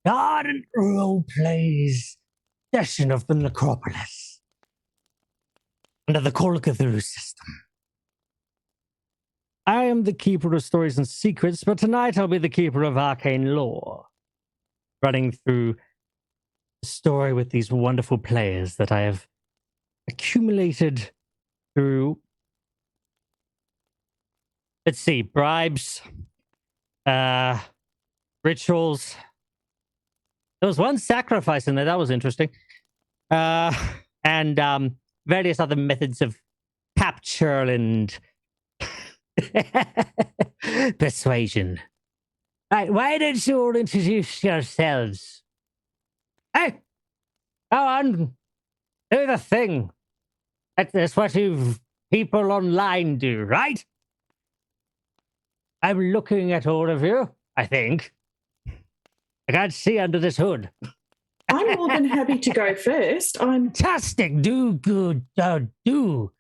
Ardent Roleplay's session of the Necropolis under the Call of Cthulhu system. I am the keeper of stories and secrets, but tonight I'll be the keeper of arcane lore, running through the story with these wonderful players that I have accumulated through, let's see, bribes, rituals. There was one sacrifice in there, that was interesting. And various other methods of capture and persuasion. Right, why don't you all introduce yourselves? Hey, go on, do the thing. That's what you people online do, right? I'm looking at all of you, I think. I can't see under this hood. I'm more than happy to go first. Fantastic. Do good. Do.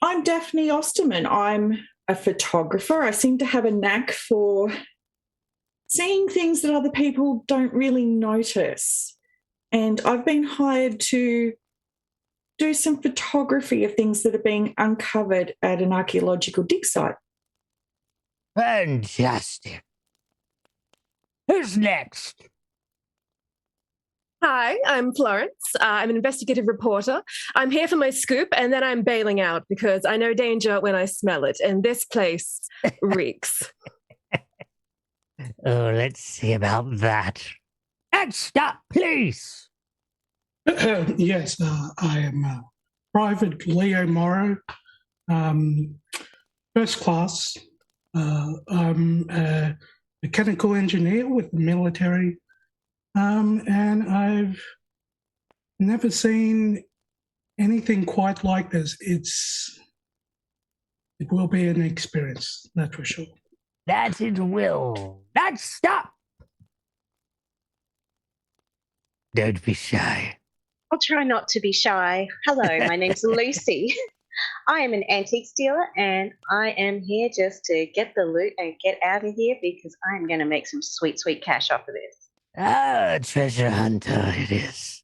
I'm Daphne Osterman. I'm a photographer. I seem to have a knack for seeing things that other people don't really notice. And I've been hired to do some photography of things that are being uncovered at an archaeological dig site. Fantastic. Who's next? Hi, I'm Florence. I'm an investigative reporter. I'm here for my scoop, and then I'm bailing out because I know danger when I smell it, and this place reeks. Oh, let's see about that. Next up, please. Yes, I am Private Leo Morrow, first class. I'm a mechanical engineer with the military. And I've never seen anything quite like this. It will be an experience, that's for sure. That it will. Next up. Don't be shy. I'll try not to be shy. Hello, my name's Lucy. I am an antique dealer, and I am here just to get the loot and get out of here because I'm going to make some sweet, sweet cash off of this. Ah, treasure hunter it is.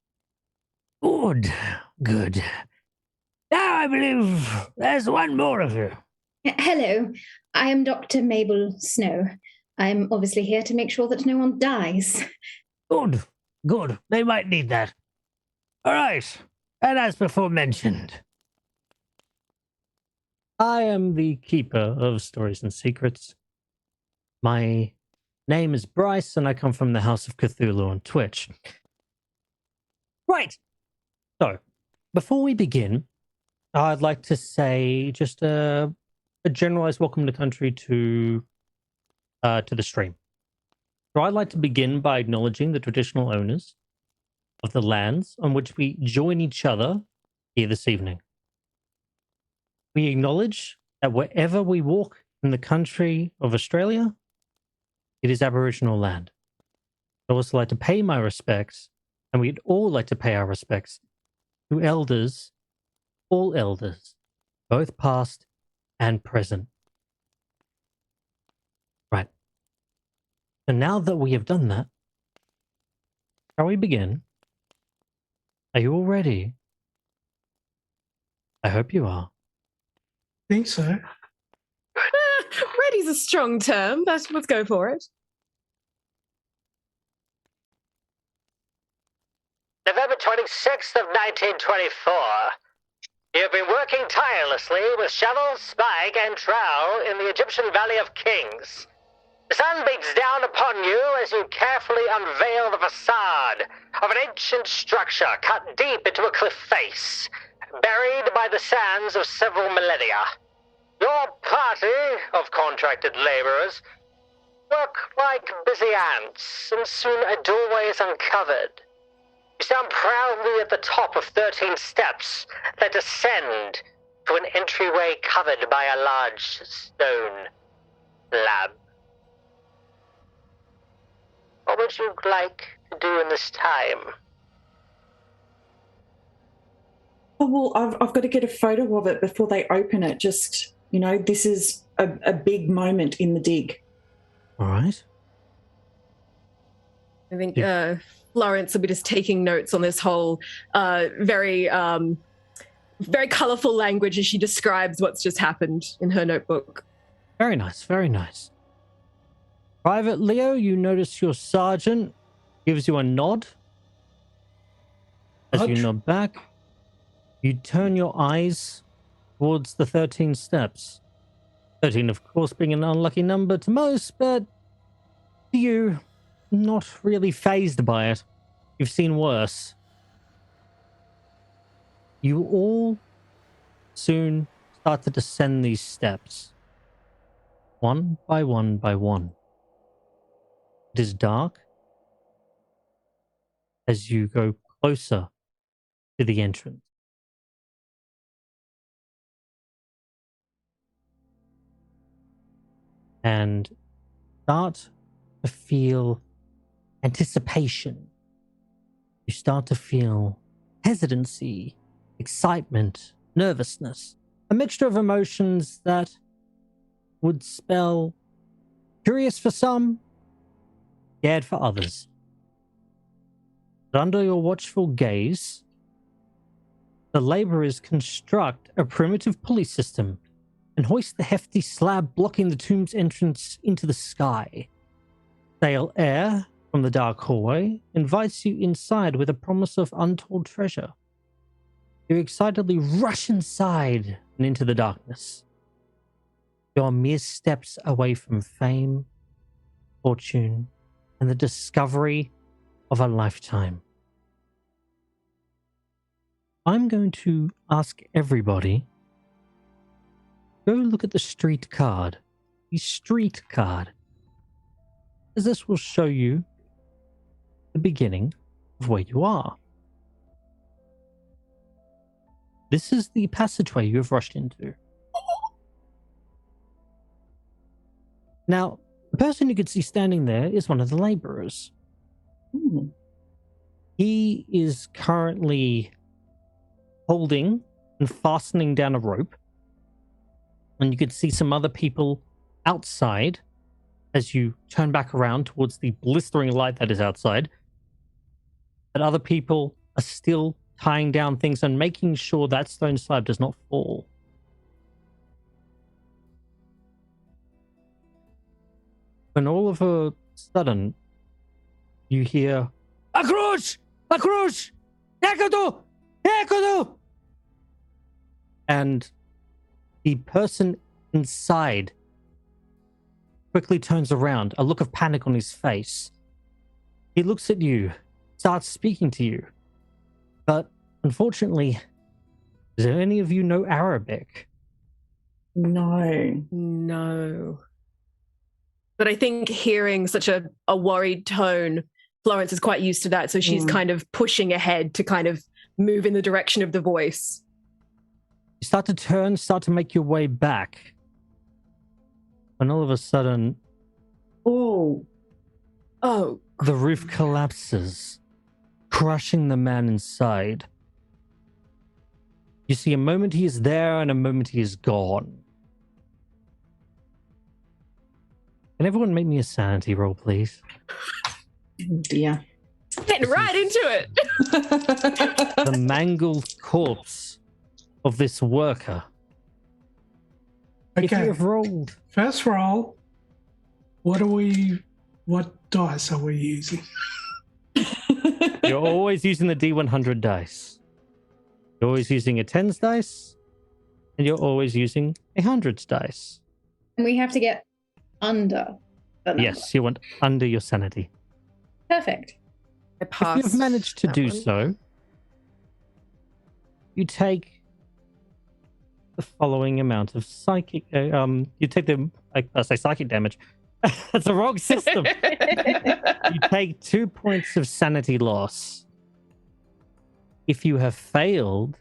Good. Now I believe there's one more of you. Hello, I am Dr. Mabel Snow. I'm obviously here to make sure that no one dies. Good. They might need that. All right. And as before mentioned, I am the keeper of stories and secrets. My name is Bryce, and I come from the House of Cthulhu on Twitch. Right. So, before we begin, I'd like to say just a generalized welcome to country to the stream. So I'd like to begin by acknowledging the traditional owners of the lands on which we join each other here this evening. We acknowledge that wherever we walk in the country of Australia, it is Aboriginal land. I'd also like to pay my respects, and we'd all like to pay our respects to elders, all elders, both past and present. Right. So now that we have done that, shall we begin? Are you all ready? I hope you are. I think so. Ready's a strong term, but let's go for it. November 26th of 1924. You've been working tirelessly with shovel, spike, and trowel in the Egyptian Valley of Kings. The sun beats down upon you as you carefully unveil the facade of an ancient structure cut deep into a cliff face, buried by the sands of several millennia. Your party of contracted laborers work like busy ants, and soon a doorway is uncovered. You stand proudly at the top of 13 steps that descend to an entryway covered by a large stone slab. What would you like to do in this time? Oh, well, I've got to get a photo of it before they open it. Just, this is a big moment in the dig. All right. I think Florence will be just taking notes on this whole very colorful language as she describes what's just happened in her notebook. Very nice, very nice. Private Leo, you notice your sergeant gives you a nod. As you nod back, you turn your eyes towards the 13 steps. 13, of course, being an unlucky number to most, but to you, not really fazed by it. You've seen worse. You all soon start to descend these steps. One by one by one. It is dark as you go closer to the entrance. And start to feel anticipation. You start to feel hesitancy, excitement, nervousness, a mixture of emotions that would spell curious for some, scared for others. But under your watchful gaze, the laborers construct a primitive police system and hoist the hefty slab blocking the tomb's entrance into the sky. Stale air from the dark hallway invites you inside with a promise of untold treasure. You excitedly rush inside and into the darkness. You are mere steps away from fame, fortune, and the discovery of a lifetime. I'm going to ask everybody, go look at the street card. The street card. As this will show you the beginning of where you are. This is the passageway you have rushed into. Now, the person you can see standing there is one of the laborers. He is currently holding and fastening down a rope. And you can see some other people outside as you turn back around towards the blistering light that is outside. But other people are still tying down things and making sure that stone slab does not fall. When all of a sudden you hear, "Across! Across! Nekodo! Nekodo!" And the person inside quickly turns around, a look of panic on his face. He looks at you, starts speaking to you. But unfortunately, does any of you know Arabic? No. But I think hearing such a worried tone, Florence is quite used to that, so she's kind of pushing ahead to kind of move in the direction of the voice. You start to turn, start to make your way back. And all of a sudden, Oh, the roof collapses, crushing the man inside. You see, a moment he is there and a moment he is gone. Can everyone make me a sanity roll, please? dear. Getting right into it. The mangled corpse of this worker. If you Okay. have rolled, First roll. What dice are we using? you're always using the D100 dice. You're always using a 10s dice, and you're always using a 100s dice. And we have to get under the number. Yes, you want under your sanity. Perfect. I If passed you've managed to that do one. so, you take the following amount of psychic. You take the I say psychic damage. That's a wrong system. You take 2 points of sanity loss. If you have failed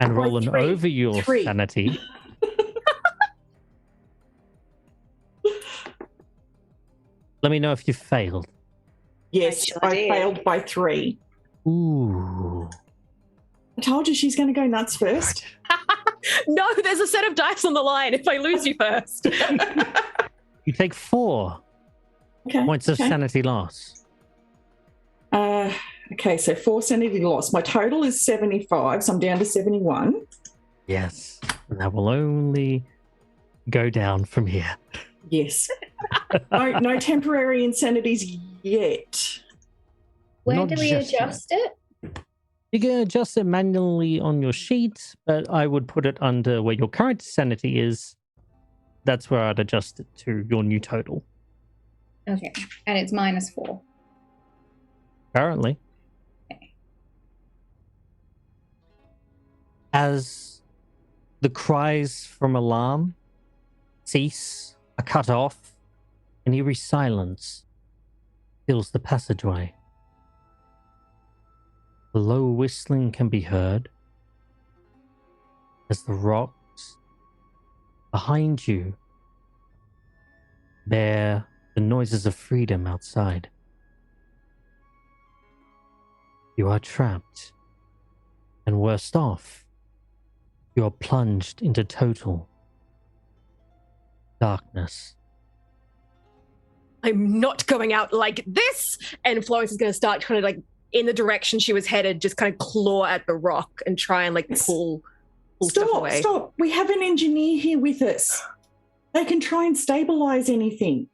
and rollen three. over your Three. sanity, let me know if you failed. Yes, sure I did. failed by 3. Ooh. I told you she's going to go nuts first. No, there's a set of dice on the line if I lose you first. You take 4 Okay. points of okay. sanity loss. Okay, so 4 sanity lost. My total is 75, so I'm down to 71. Yes. And that will only go down from here. Yes. No temporary insanities yet. Where Not do we just yet. adjust it? You can adjust it manually on your sheet, but I would put it under where your current sanity is. That's where I'd adjust it to your new total. Okay, and it's -4. Currently. Okay. As the cries from alarm cease, are cut off, and eerie silence fills the passageway. A low whistling can be heard as the rocks behind you bear the noises of freedom outside. You are trapped, and worst off, you are plunged into total darkness. I'm not going out like this. And Florence is going to start kind of like in the direction she was headed, just kind of claw at the rock and try and like pull stuff away. Stop. We have an engineer here with us. They can try and stabilize anything.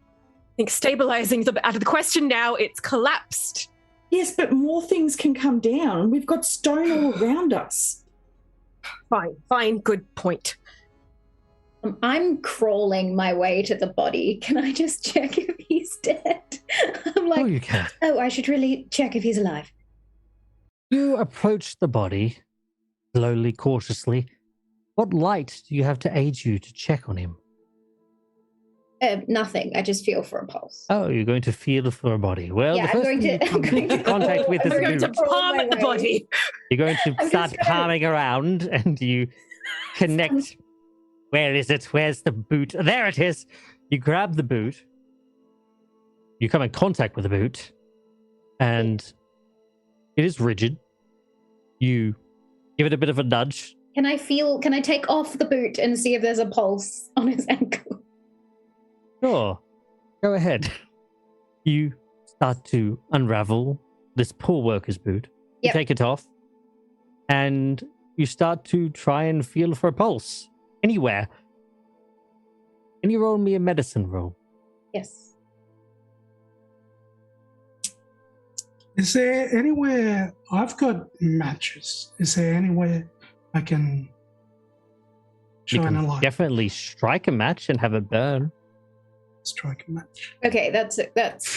I think stabilizing is out of the question now. It's collapsed. Yes, but more things can come down. We've got stone all around us. Fine, good point. I'm crawling my way to the body. Can I just check if he's dead? I'm like, You can. oh, I should really check if he's alive. You approach the body, slowly, cautiously. What light do you have to aid you to check on him? Nothing. I just feel for a pulse. Oh, you're going to feel for a body. Well, Yeah, the first thing you come into contact with is We're a going to boot. palm at the body. You're going to I'm start just trying to- palming around, and you connect. Where is it? Where's the boot? There it is. You grab the boot. You come in contact with the boot, and it is rigid. You give it a bit of a nudge. Can I take off the boot and see if there's a pulse on his ankle? Sure. Go ahead. You start to unravel this poor worker's boot. You Yep. take it off, and you start to try and feel for a pulse anywhere. Can you roll me a medicine roll? Yes. Is there anywhere I've got matches? Is there anywhere I can You shine can a light? definitely strike a match and have it burn. Strike a match. Okay, that's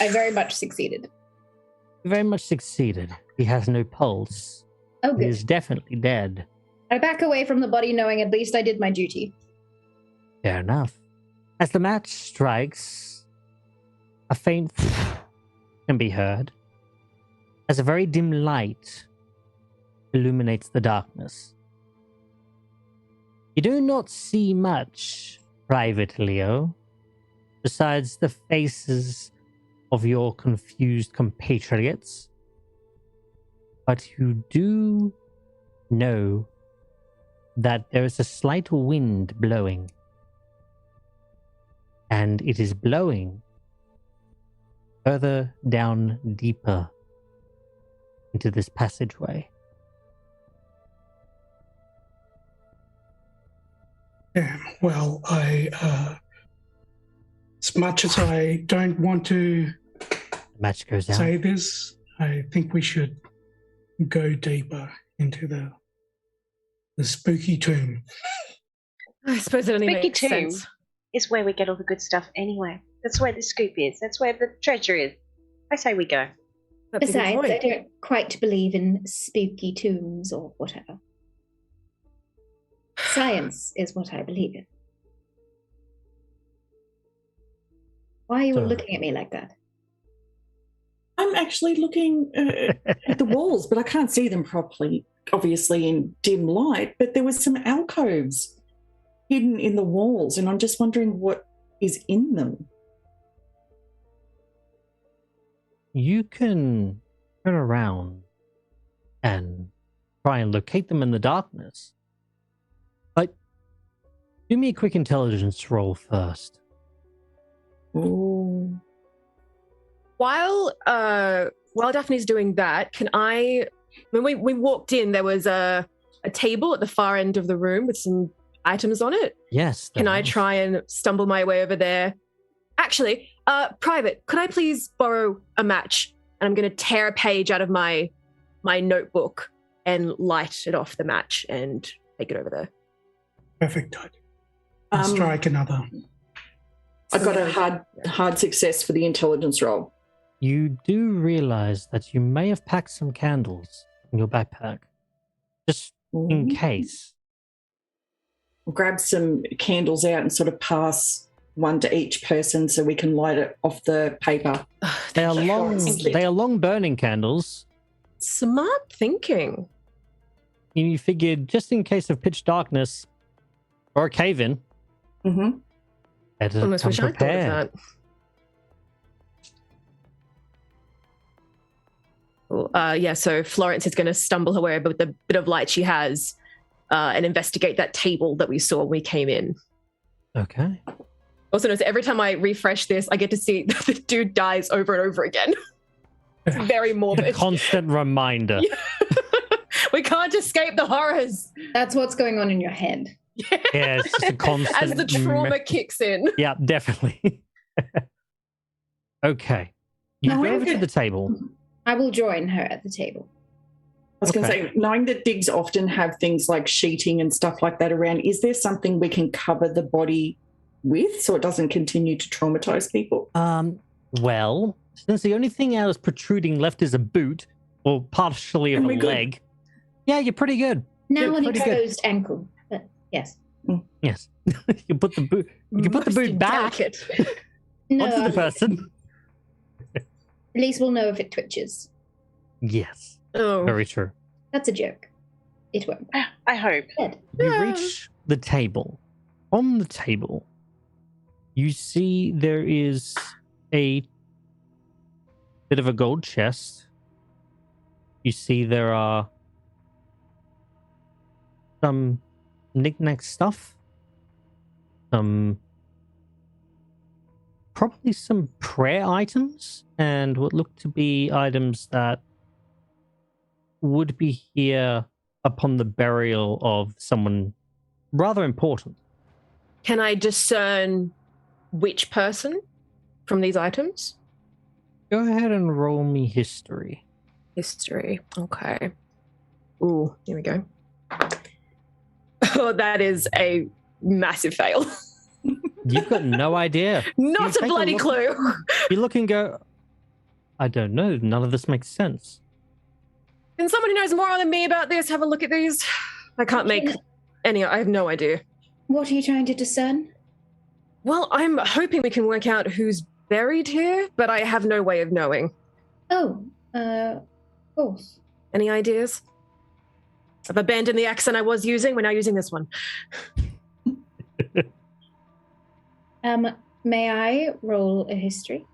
I very much succeeded. You very much succeeded. He has no pulse. Oh, He good. is definitely dead. I back away from the body knowing at least I did my duty. Fair enough. As the match strikes, a faint can be heard as a very dim light illuminates the darkness. You do not see much, Private Leo, besides the faces of your confused compatriots, but you do know that there is a slight wind blowing, and it is blowing further down deeper into this passageway. Yeah, well, as much as I don't want to The match goes out. say this, I think we should go deeper into the spooky tomb. I suppose it only Spooky makes tomb sense. is where we get all the good stuff anyway. That's where the scoop is. That's where the treasure is. I say we go. That's a good Besides, I point. don't quite believe in spooky tombs or whatever. Science is what I believe in. Why are you all So- looking at me like that? I'm actually looking at the walls, but I can't see them properly, obviously in dim light, but there was some alcoves hidden in the walls, and I'm just wondering what is in them. You can turn around and try and locate them in the darkness. But do me a quick intelligence roll first. Ooh. While Daphne's doing that, can I? When we walked in, there was a table at the far end of the room with some items on it. Yes. Can I try and stumble my way over there? Actually, Private, could I please borrow a match? And I'm going to tear a page out of my notebook and light it off the match and take it over there. Perfect. I'll strike another. I got a hard success for the intelligence roll. You do realize that you may have packed some candles in your backpack, just in case. I'll grab some candles out and sort of pass one to each person so we can light it off the paper. They are long burning candles. Smart thinking. You figured just in case of pitch darkness or a cave-in. Mm-hmm. Almost wish I thought of that. So Florence is going to stumble her way over with the bit of light she has and investigate that table that we saw when we came in. Okay. Also notice every time I refresh this, I get to see the dude dies over and over again. It's very morbid. A constant reminder. Yeah. We can't escape the horrors. That's what's going on in your head. Yeah, it's just a constant... As the trauma kicks in. Yeah, definitely. Okay. You go over to the table. I will join her at the table. I was going to say, knowing that digs often have things like sheeting and stuff like that around, is there something we can cover the body with so it doesn't continue to traumatize people? Well, since the only thing else protruding left is a boot or partially of a leg, yeah, you're pretty good. Now an exposed ankle, but yes. Yes. You can put the boot. You can put the boot back onto the person. At least we'll know if it twitches. Yes. Oh, very true. That's a joke. It won't. I hope. You reach the table. On the table, you see there is a bit of a gold chest. You see there are some knick-knack stuff. Probably some prayer items and what look to be items that would be here upon the burial of someone rather important. Can I discern which person from these items? Go ahead and roll me history. History. Okay. Ooh, here we go. Oh, that is a massive fail. You've got no idea. Not a bloody clue. You look and go, I don't know. None of this makes sense. Can someone who knows more than me about this have a look at these? I can't make any. I have no idea. What are you trying to discern? Well, I'm hoping we can work out who's buried here, but I have no way of knowing. Oh, of course. Any ideas? I've abandoned the accent I was using. We're now using this one. May I roll a history?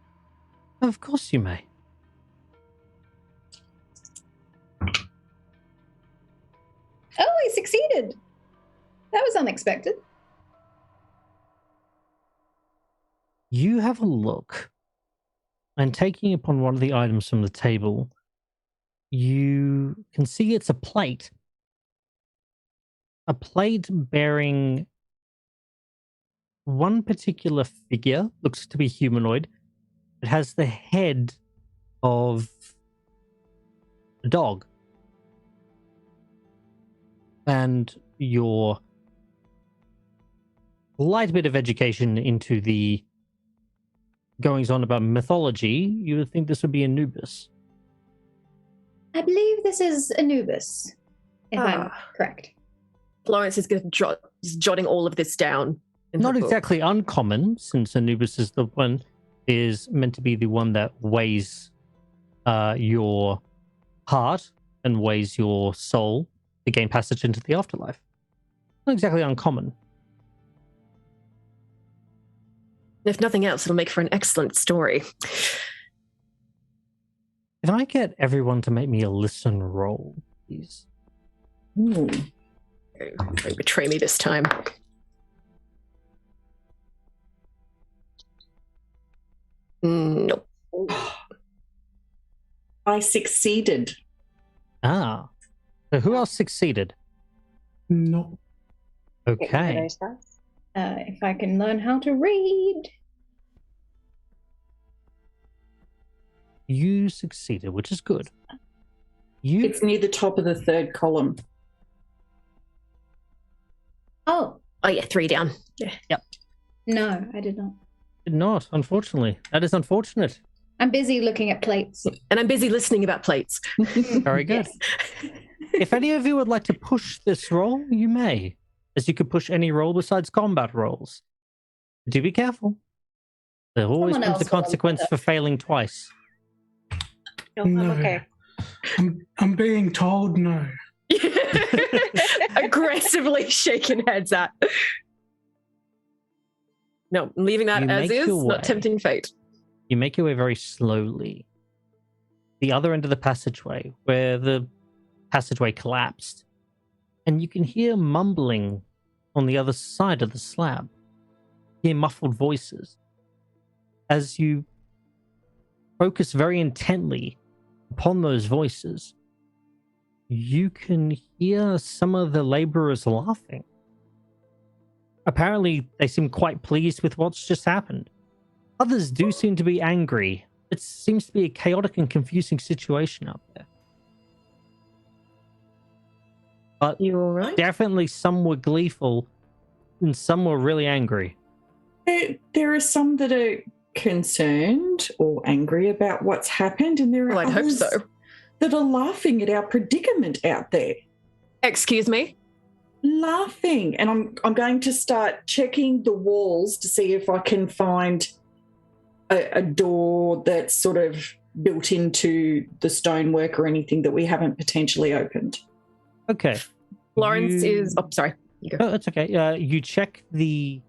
Of course you may. Oh, I succeeded. That was unexpected. You have a look, and taking upon one of the items from the table, you can see it's a plate. A plate bearing one particular figure, looks to be humanoid. It has the head of a dog. And your light bit of education into the goings on about mythology, you would think this would be Anubis. I believe this is Anubis, if I'm correct. Florence is jotting all of this down. Not exactly uncommon, since Anubis is the one is meant to be the one that weighs your heart and weighs your soul to gain passage into the afterlife. Not exactly uncommon. If nothing else, it'll make for an excellent story. Can I get everyone to make me a listen roll, please? Ooh. Don't betray me this time. Nope. I succeeded. Ah. So who else succeeded? No. Get rid of Okay. those dice. If I can learn how to read. You succeeded, which is good. You It's near the top of the third column. Oh, Oh yeah, 3 down. Yeah. no, I did not. did not, unfortunately. That is unfortunate. I'm busy looking at plates. And I'm busy listening about plates. Very good. If any of you would like to push this roll, you may, as you could push any roll besides combat rolls. Do be careful. There always Someone comes a else will consequence better. for failing twice. No, I'm No. okay. I'm being told no. Aggressively shaking heads at. No, I'm leaving that You as make is, your way. not tempting fate. You make your way very slowly. The other end of the passageway, where the passageway collapsed, and you can hear mumbling on the other side of the slab. You hear muffled voices. As you focus very intently upon those voices, you can hear some of the laborers laughing. Apparently, they seem quite pleased with what's just happened. Others do seem to be angry. It seems to be a chaotic and confusing situation out there. But You all right? definitely some were gleeful and some were really angry. There are some that are concerned or angry about what's happened, and there are Well, I'd hope others so. that are laughing at our predicament out there. Excuse me? Laughing. And I'm going to start checking the walls to see if I can find a door that's sort of built into the stonework or anything that we haven't potentially opened. Okay. Florence You- is... Oh, sorry. You go. Oh, that's okay. You check the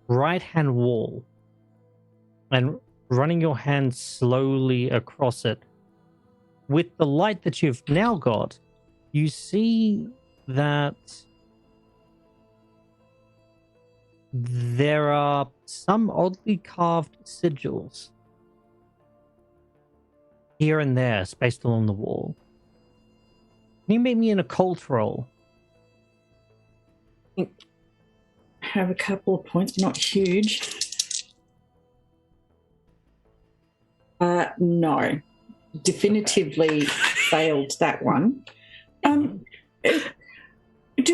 right-hand wall and running your hand slowly across it. With the light that you've now got, you see that there are some oddly carved sigils here and there spaced along the wall. Can you make me an occult roll? Have a couple of points, not huge. No, definitively failed that one. Do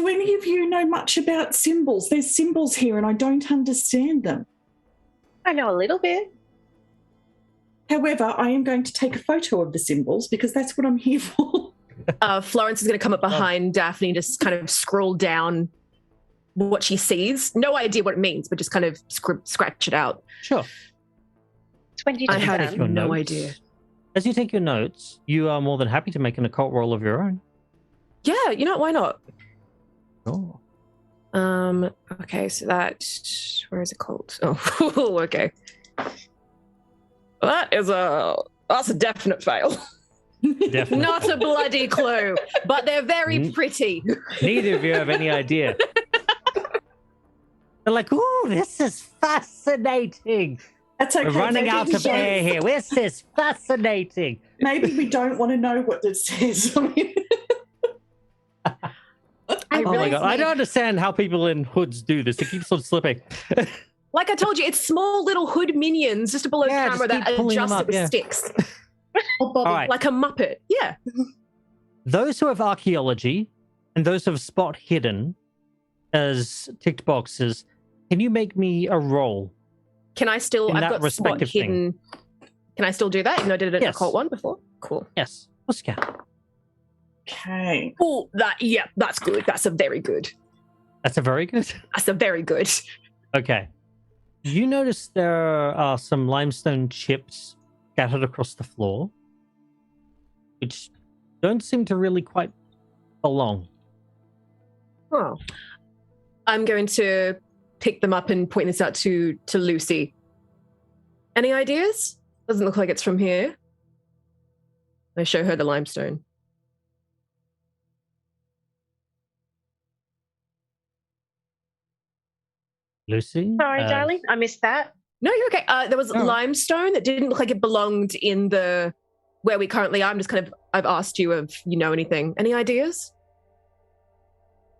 any of you know much about symbols? There's symbols here and I don't understand them. I know a little bit. However, I am going to take a photo of the symbols because that's what I'm here for. Florence is going to come up behind Daphne and just kind of scroll down what she sees. No idea what it means, but just kind of scratch it out. Sure. 20 I had Take your no notes. idea. As you take your notes, you are more than happy to make an occult roll of your own. Yeah, you know, why not? Oh. Okay, so that... Where is it called? Oh, okay. That's a definite fail. Definitely. Not a bloody clue, but they're very pretty. Neither of you have any idea. They're like, ooh, this is fascinating. That's okay. We're running maybe out we of don't- air here. This is fascinating. Maybe we don't want to know what this says. I mean, I Oh my really god, I don't understand how people in hoods do this. It keeps on slipping. Like I told you, it's small little hood minions just below Yeah, camera just that keep pulling them adjust up, it with yeah. sticks. Oh, Bobby. All right. Like a Muppet. Yeah. Those who have archaeology and those who have spot hidden as ticked boxes, can you make me a roll? Can I still... In I've that got spot respective thing. hidden... Can I still do that? Even though I did an Yes. occult one before? Cool. Yes. Let's go. okay. Oh, that's good. That's a very good. That's a very good. That's a very good. Okay. You notice there are some limestone chips scattered across the floor, which don't seem to really quite belong. Oh. I'm going to pick them up and point this out to Lucy. Any ideas? Doesn't look like it's from here. I show her the limestone. Lucy? Sorry, darling. I missed that. No, you're okay. There was All right. limestone that didn't look like it belonged in the where we currently are. I've asked you if you know anything. Any ideas?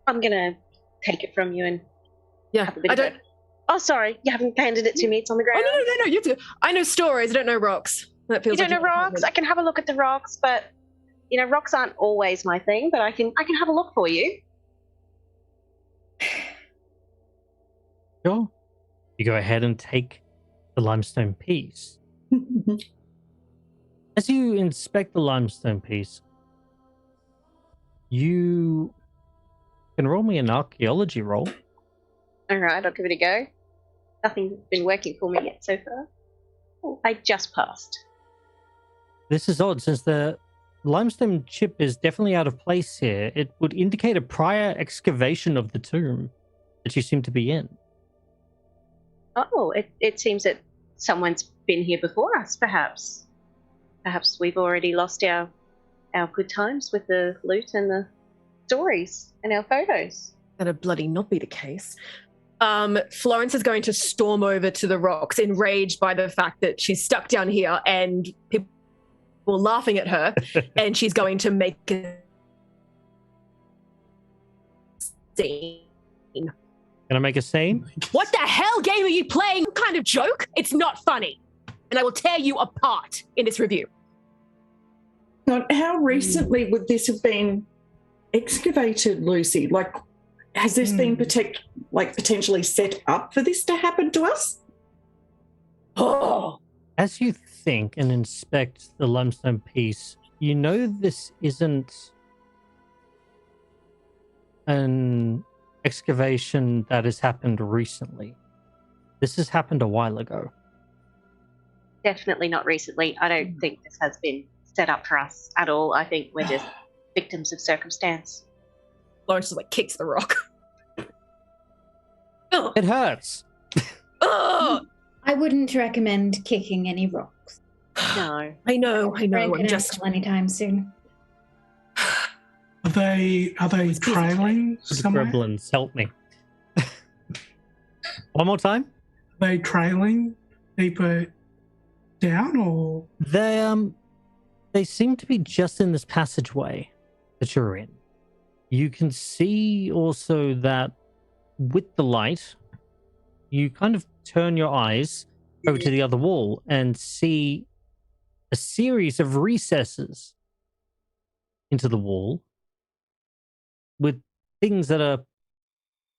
I'm gonna take it from you and Yeah, have a bit of a... Oh, sorry, you haven't handed it to me. It's on the ground. Oh, no. You have to. I know stories. I don't know rocks. That feels. You don't know rocks? I can have a look at the rocks, but rocks aren't always my thing. But I can have a look for you. Sure. You go ahead and take the limestone piece. As you inspect the limestone piece, you can roll me an archaeology roll. All right, I'll give it a go. Nothing's been working for me yet so far. Oh, I just passed. This is odd, since the limestone chip is definitely out of place here. It would indicate a prior excavation of the tomb that you seem to be in. Oh, it seems that someone's been here before us, perhaps. Perhaps we've already lost our good times with the loot and the stories and our photos. That'll bloody not be the case. Florence is going to storm over to the rocks, enraged by the fact that she's stuck down here and people are laughing at her, and she's going to make a scene. Can I make a scene? What the hell game are you playing? What kind of joke? It's not funny. And I will tear you apart in this review. Now, how recently would this have been excavated, Lucy? Like, has this been potentially set up for this to happen to us? Oh, As you think and inspect the limestone piece, you know this isn't an excavation that has happened recently. This has happened a while ago. Definitely not recently. I don't think this has been set up for us at all. I think we're just victims of circumstance. Lawrence just kicks the rock. Oh. It hurts. Oh. I wouldn't recommend kicking any rocks. No. I know. I'm just anytime soon. Are they trailing somewhere? Gremlins, help me. One more time. Are they trailing deeper down, or They seem to be just in this passageway that you're in. You can see also that with the light, you kind of turn your eyes over to the other wall and see a series of recesses into the wall with things that are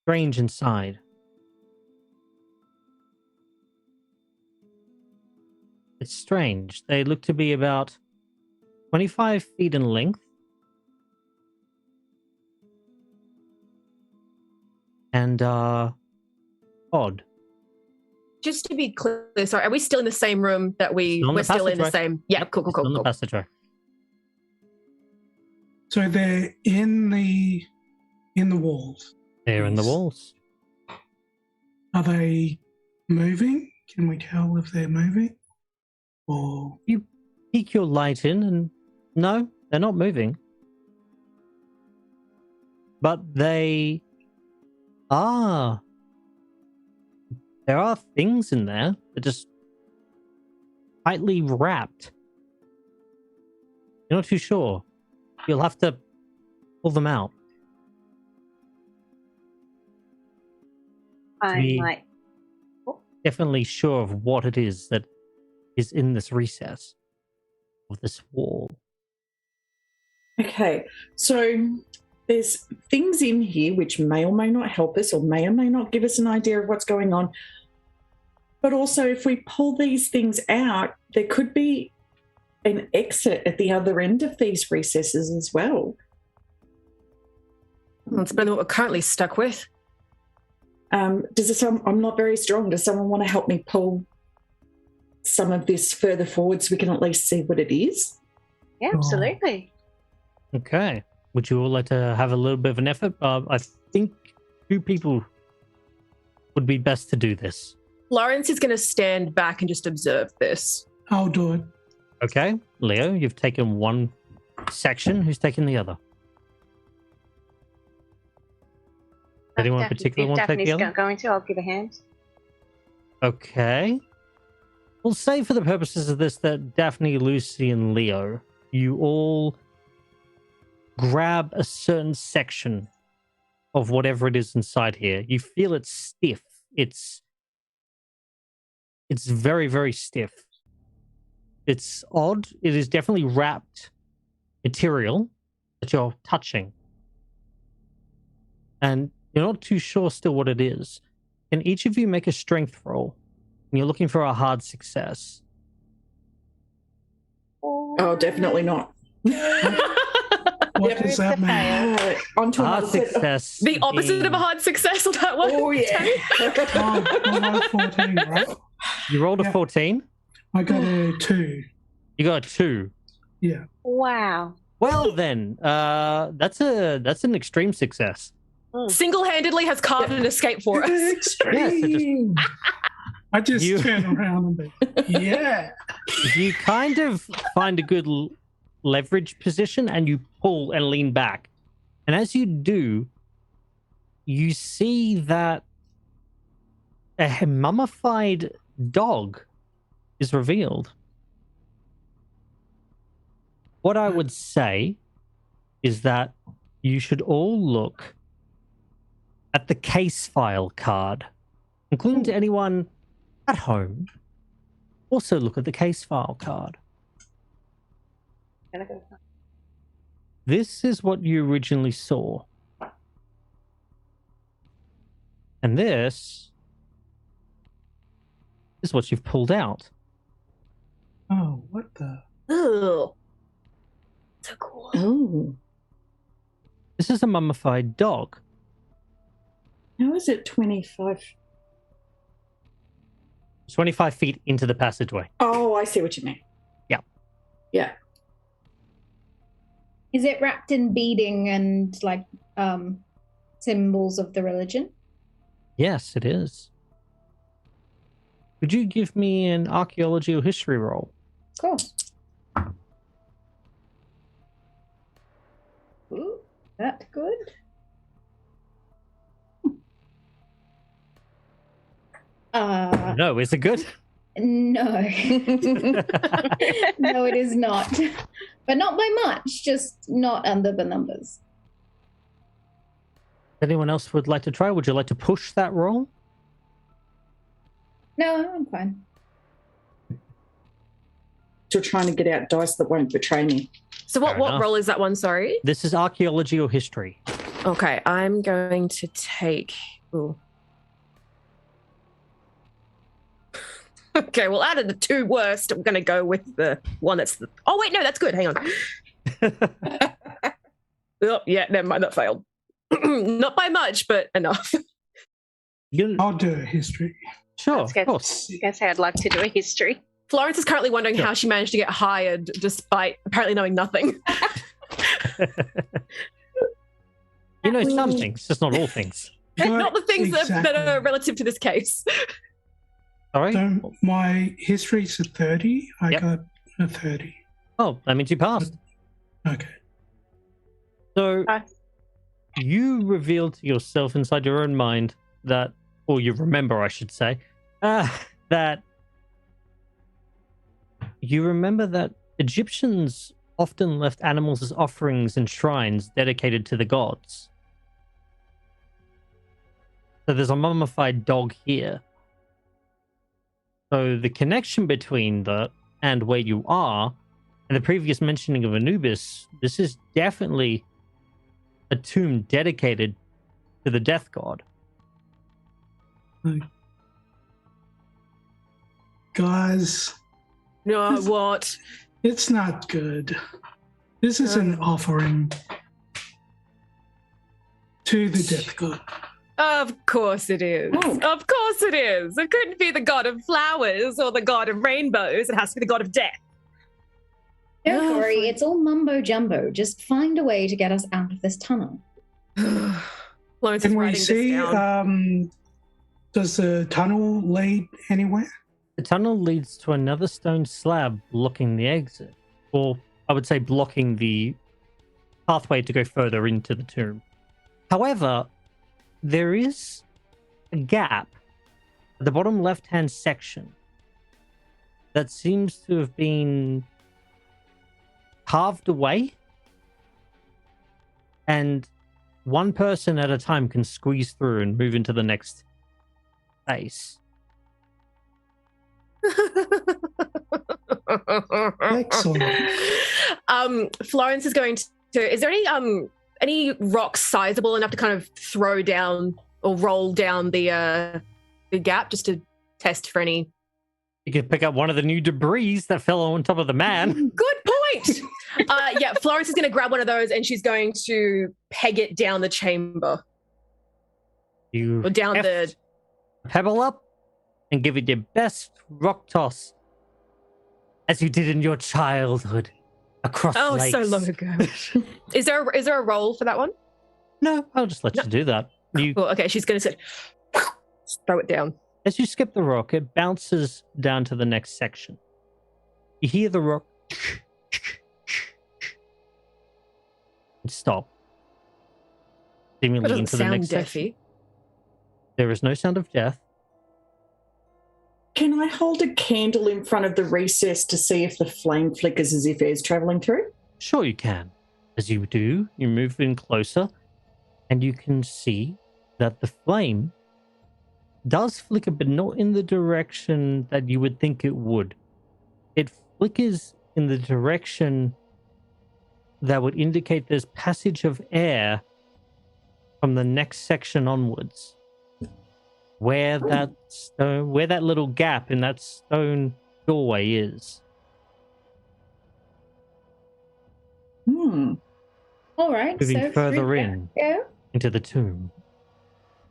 strange inside. It's strange. They look to be about 25 feet in length. And odd. just to be clear. Sorry, are we still in the same room that we're still in the same? Yeah, cool. On the passageway. So they're in the walls. They're in the walls. Are they moving? Can we tell if they're moving? Or You peek your light in and no, they're not moving. But they are. There are things in there that are just tightly wrapped. You're not too sure. You'll have to pull them out. I'm Me. like, Definitely sure of what it is that is in this recess of this wall. Okay, so there's things in here which may or may not help us or may not give us an idea of what's going on. But also, if we pull these things out, there could be an exit at the other end of these recesses as well. That's better than what we're currently stuck with. I'm not very strong. Does someone want to help me pull some of this further forward so we can at least see what it is? yeah, absolutely. Okay. Would you all like to have a little bit of an effort? I think 2 people would be best to do this. Lawrence is going to stand back and just observe this. I'll do it. Okay. Leo, you've taken one section. Who's taking the other? Anyone Daphne- particular if want to take Daphne's the other? going to, I'll give a hand. Okay. We'll say for the purposes of this that Daphne, Lucy, and Leo, you all grab a certain section of whatever it is inside here. You feel it's stiff. It's very, very stiff. It's odd. It is definitely wrapped material that you're touching. And you're not too sure still what it is. Can each of you make a strength roll? And you're looking for a hard success. Oh, definitely not. What does that mean? On to Hard another set. success. The opposite of a being- hard success on that one. Oh, yeah. Oh, I got 14, right? You rolled a Yeah. 14. I got a 2. You got a 2. Yeah. Wow. Well then, that's an extreme success. Single-handedly has carved an escape for us. Extreme. I just You- turn around and be, yeah. You kind of find a good leverage position and you pull and lean back. And as you do, you see that a mummified dog is revealed. What I would say is that you should all look at the case file card, including to anyone at home. Also look at the case file card. This is what you originally saw. And this is what you've pulled out. Oh, what the? Ugh. So cool. Oh. This is a mummified dog. How is it 25? 25 feet into the passageway. Oh, I see what you mean. Yeah. Yeah. Is it wrapped in beading and like symbols of the religion? Yes, it is. Could you give me an archaeology or history roll? Of course. Ooh, that good. No, is it good? No. No, it is not. But not by much, just not under the numbers. Anyone else would like to try? Would you like to push that roll? No, I'm fine. Still trying to get out dice that won't betray me. So what Fair enough. role is that one? Sorry. This is archaeology or history. Okay, I'm going to take. Ooh. Okay, well, out of the two worst, I'm going to go with the one that's. Oh wait, no, that's good. Hang on. Oh yeah, never mind. That failed. Not by much, but enough. I'll do a history. Sure, Let's of go. course. I guess I'd like to do a history. Florence is currently wondering Sure. how she managed to get hired despite apparently knowing nothing. You know some things, just not all things. Not the things that are Exactly. relative to this case. All right. So my history's a 30. I Yep. got a 30. Oh, that means you passed. Okay. So Pass. you reveal to yourself inside your own mind that, or you remember, I should say, that you remember that Egyptians often left animals as offerings in shrines dedicated to the gods. So there's a mummified dog here. So the connection between that and where you are, and the previous mentioning of Anubis, this is definitely a tomb dedicated to the death god. Guys, No, what? it's not good. This is an offering to the death god. Of course it is. Oh. Of course it is. It couldn't be the god of flowers or the god of rainbows. It has to be the god of death. Don't Oh, worry, fine. it's all mumbo jumbo. Just find a way to get us out of this tunnel. Florence is Can we writing see, this down. does the tunnel lead anywhere? The tunnel leads to another stone slab blocking the exit, or I would say blocking the pathway to go further into the tomb. However, there is a gap at the bottom left-hand section that seems to have been carved away, and one person at a time can squeeze through and move into the next space. Excellent. Florence is going to. Is there any rocks sizable enough to kind of throw down or roll down the gap just to test for any? You could pick up one of the new debris that fell on top of the man. Good point. Yeah, Florence is going to grab one of those and she's going to peg it down the chamber You or down the. pebble up and give it your best rock toss, as you did in your childhood across lakes. So long ago. Is there a roll for that one? No, I'll just let you do that. You, Well, okay, she's going to throw it down. as you skip the rock, it bounces down to the next section. You hear the rock and stop, That seemingly doesn't into the sound next section. deafy. There is no sound of death. Can I hold a candle in front of the recess to see if the flame flickers as if air's travelling through? Sure you can. As you do, you move in closer, and you can see that the flame does flicker, but not in the direction that you would think it would. It flickers in the direction that would indicate there's passage of air from the next section onwards. Where that little gap in that stone doorway is. All right. Moving so further through in there we go. into the tomb.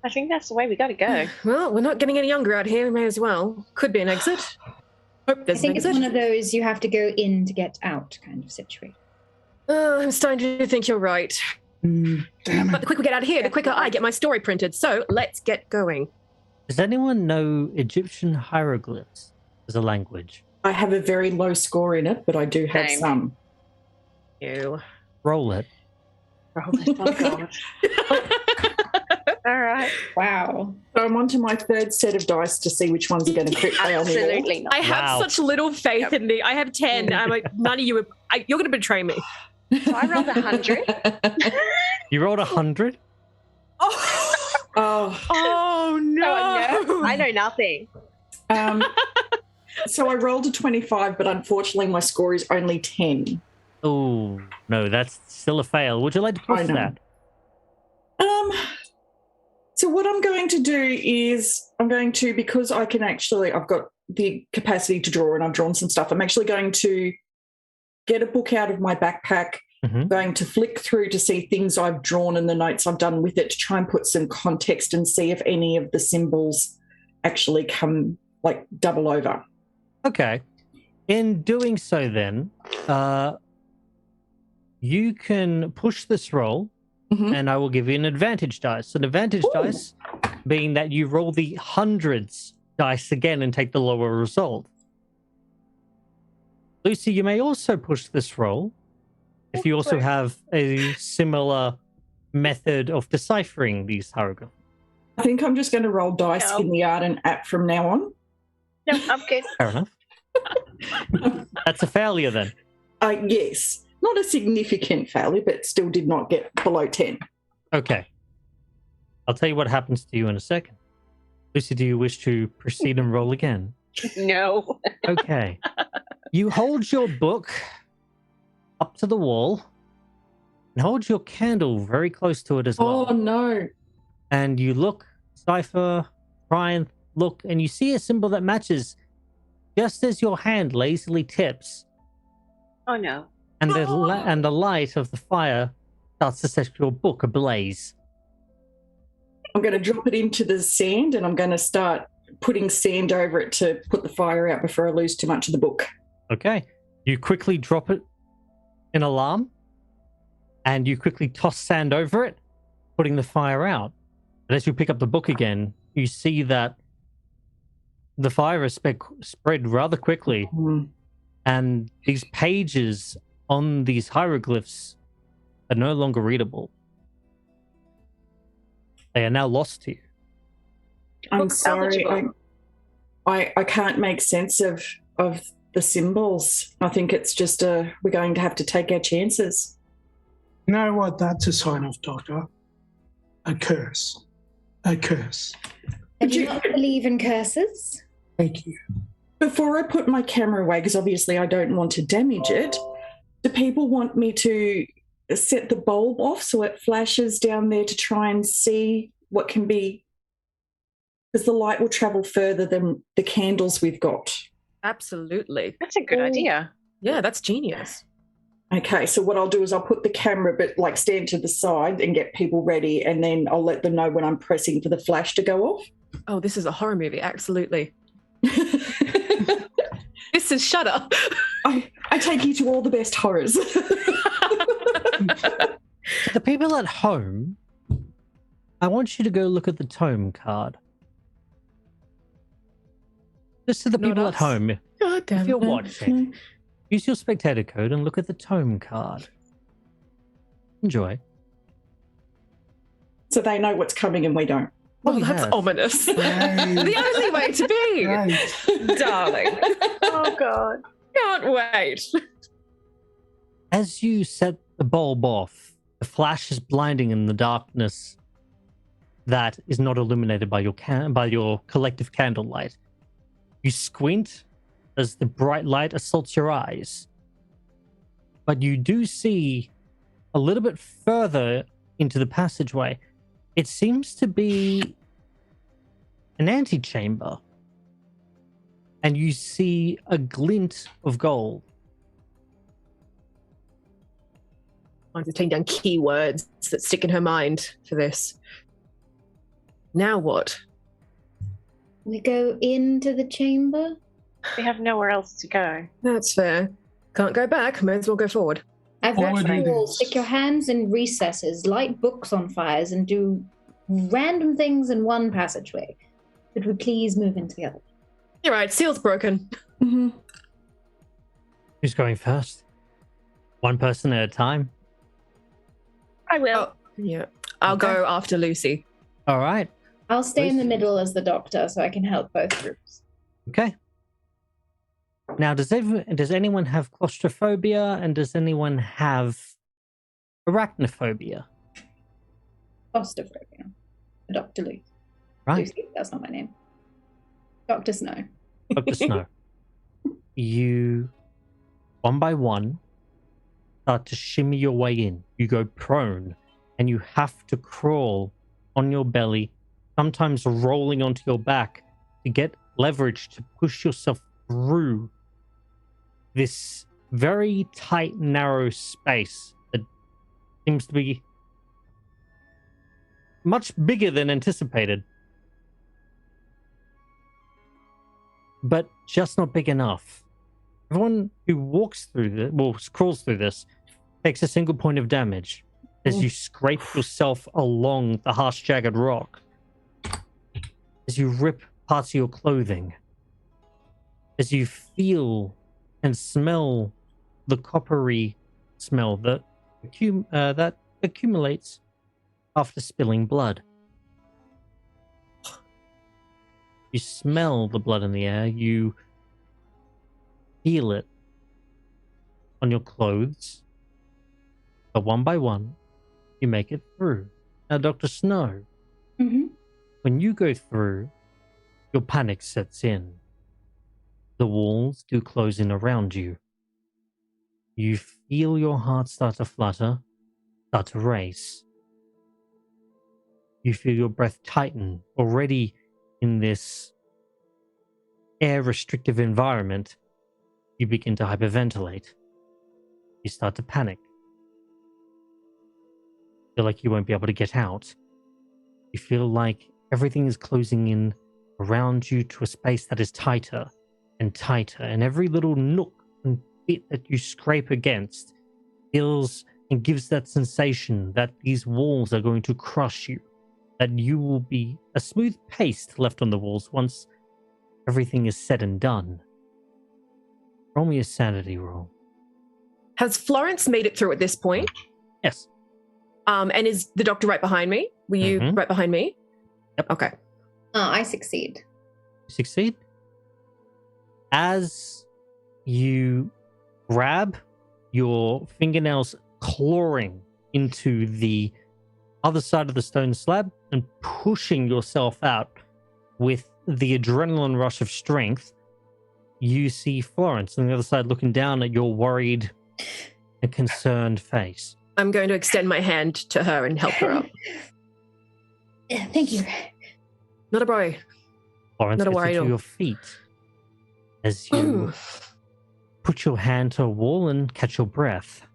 I think that's the way we got to go. Well, we're not getting any younger out here. We may as well. Could be an exit. Hope I there's an think it's exit. one of those you have to go in to get out kind of situation. I'm starting to think you're right. Damn But it. the quicker we get out of here, the quicker I get my story printed. So let's get going. Does anyone know Egyptian hieroglyphs as a language? I have a very low score in it, but I do have Same. some. You. Roll it. Roll it. Oh, God. All right. Wow. So I'm onto my third set of dice to see which ones are going to crit fail me. Absolutely not. I have Wow. such little faith in the. I have 10. I'm like, none of you. You're going to betray me. So I rolled 100. You rolled 100? Oh, Oh, oh no. Oh, no. I know nothing. so I rolled a 25, but unfortunately my score is only 10. Oh, no, that's still a fail. Would you like to I push know. that? So what I'm going to do is because I can actually, I've got the capacity to draw and I've drawn some stuff, I'm actually going to get a book out of my backpack. I'm going to flick through to see things I've drawn and the notes I've done with it to try and put some context and see if any of the symbols actually come, like, double over. Okay. In doing so, then, you can push this roll, and I will give you an advantage dice. An advantage dice being that you roll the hundreds dice again and take the lower result. Lucy, you may also push this roll if you also have a similar method of deciphering these hieroglyphs. I think I'm just going to roll dice in the Ardent app from now on. No, I'm good. Fair enough. That's a failure then. Yes. Not a significant failure, but still did not get below 10. Okay. I'll tell you what happens to you in a second. Lucy, do you wish to proceed and roll again? No. Okay. You hold your book up to the wall and hold your candle very close to it as well. Oh, no. And you look, cipher, try and look, and you see a symbol that matches just as your hand lazily tips, Oh, no. and the light of the fire starts to set your book ablaze. I'm going to drop it into the sand and I'm going to start putting sand over it to put the fire out before I lose too much of the book. Okay. You quickly drop it in alarm, and you quickly toss sand over it, putting the fire out. But as you pick up the book again, you see that the fire has spread rather quickly, and these pages on these hieroglyphs are no longer readable. They are now lost to you. I'm Book sorry. salvageable. I can't make sense of of the symbols. I think it's just we're going to have to take our chances. You know what that's a sign of, Doctor? A curse. A curse. I do not believe in curses. Thank you. Before I put my camera away, because obviously I don't want to damage it, do people want me to set the bulb off so it flashes down there to try and see what can be? Because the light will travel further than the candles we've got. Absolutely. That's a good idea. Yeah, that's genius. Okay, so what I'll do is I'll put the camera, but like stand to the side and get people ready, and then I'll let them know when I'm pressing for the flash to go off. Oh, this is a horror movie. Absolutely. This is Shudder. I take you to all the best horrors. To the people at home, I want you to go look at the tome card. Just to the Not people us. at home, God damn if you're it. watching, use your spectator code and look at the tome card. Enjoy. So they know what's coming and we don't. Well, Oh, that's yes. ominous. Right. The only way to be, Right. darling. Oh, God. Can't wait. As you set the bulb off, the flash is blinding in the darkness that is not illuminated by your collective candlelight. You squint as the bright light assaults your eyes, but you do see a little bit further into the passageway. It seems to be an antechamber, and you see a glint of gold. I'm just taking down keywords that stick in her mind for this. Now what? We go into the chamber. We have nowhere else to go. That's fair. Can't go back. May as well go forward. I've Forward watched you it all is. stick your hands in recesses, light books on fires, and do random things in one passageway. Could we please move into the other? You're right. Seal's broken. Mm-hmm. Who's going first? One person at a time. I will. Oh, yeah. I'll Okay. go after Lucy. All right. I'll stay in the Lucy. middle as the doctor so I can help both groups. Okay. Now, does anyone have claustrophobia, and does anyone have arachnophobia? Claustrophobia. Dr. Lucy. Right, Lucy, that's not my name. Dr. Snow. Dr. Snow. You, one by one, start to shimmy your way in. You go prone, and you have to crawl on your belly, sometimes rolling onto your back to get leverage to push yourself through this very tight, narrow space that seems to be much bigger than anticipated. But just not big enough. Everyone who walks through this, well, crawls through this, takes a single point of damage as you scrape yourself along the harsh, jagged rock. As you rip parts of your clothing. As you feel and smell the coppery smell that accumulates after spilling blood. You smell the blood in the air. You feel it on your clothes. But one by one, you make it through. Now, Dr. Snow, Mm-hmm. when you go through, your panic sets in. The walls do close in around you. You feel your heart start to flutter, start to race. You feel your breath tighten. Already in this air-restrictive environment, you begin to hyperventilate. You start to panic. Feel like you won't be able to get out. You feel like everything is closing in around you to a space that is tighter and tighter, and every little nook and bit that you scrape against feels and gives that sensation that these walls are going to crush you, that you will be a smooth paste left on the walls once everything is said and done. Roll me a sanity roll. Has Florence made it through at this point? Yes. And is the doctor right behind me? Were you Mhm. right behind me? Yep. Okay. I succeed. You succeed. As you grab your fingernails clawing into the other side of the stone slab and pushing yourself out with the adrenaline rush of strength. You see Florence on the other side looking down at your worried and concerned face. I'm going to extend my hand to her and help her up. Yeah, thank you. Not a worry. Florence Not a gets worry at to all. your feet as you put your hand to a wall and catch your breath.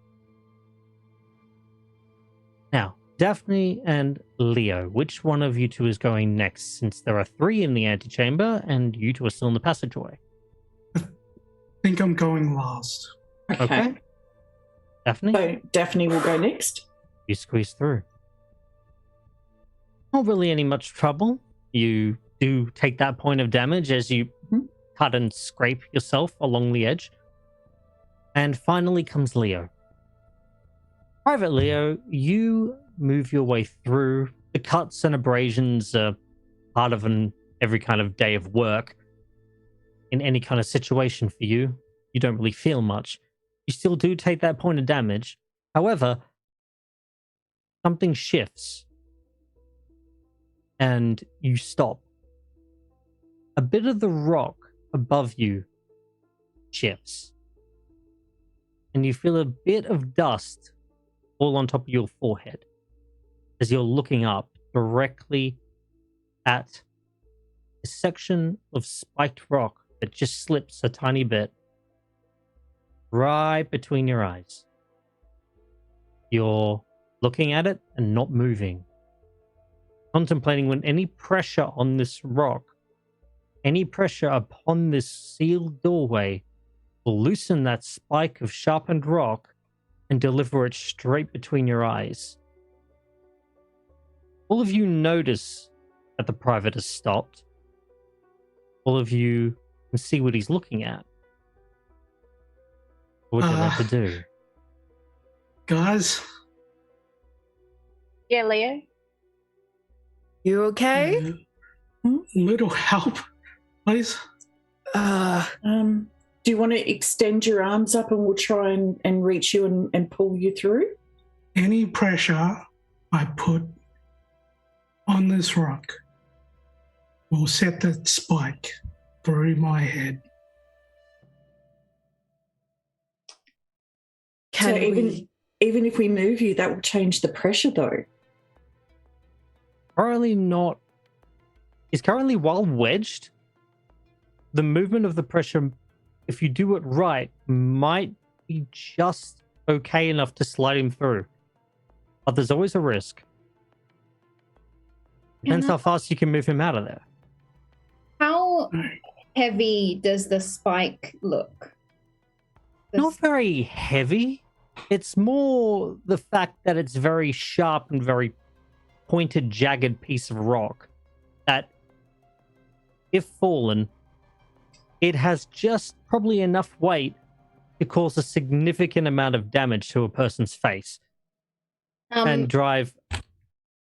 Now, Daphne and Leo, which one of you two is going next, since there are 3 in the antechamber and you two are still in the passageway? I think I'm going last. Okay. Daphne, So Daphne will go next. you squeeze through. Not really any much trouble. You do take that point of damage as you cut and scrape yourself along the edge. And finally comes Leo. Private Leo, you move your way through. The cuts and abrasions are part of every kind of day of work. In any kind of situation for you, you don't really feel much. You still do take that point of damage. However, something shifts and you stop. A bit of the rock above you shifts, and you feel a bit of dust fall on top of your forehead as you're looking up directly at a section of spiked rock that just slips a tiny bit right between your eyes. You're looking at it and not moving, contemplating when any pressure on this rock, any pressure upon this sealed doorway will loosen that spike of sharpened rock and deliver it straight between your eyes. All of you notice that the private has stopped. All of you can see what he's looking at. What would you like to do? Guys, Yeah, Leo? You okay? little help, please. Do you want to extend your arms up and we'll try and reach you and pull you through? Any pressure I put on this rock will set that spike through my head. Can So even if we move you, that will change the pressure though. Currently not. He's currently while wedged. The movement of the pressure, if you do it right, might be just okay enough to slide him through. But there's always a risk. Depends how fast you can move him out of there. How heavy does the spike look? Not very heavy. It's more the fact that it's very sharp and very pointed, jagged piece of rock that, if fallen, it has just probably enough weight to cause a significant amount of damage to a person's face and drive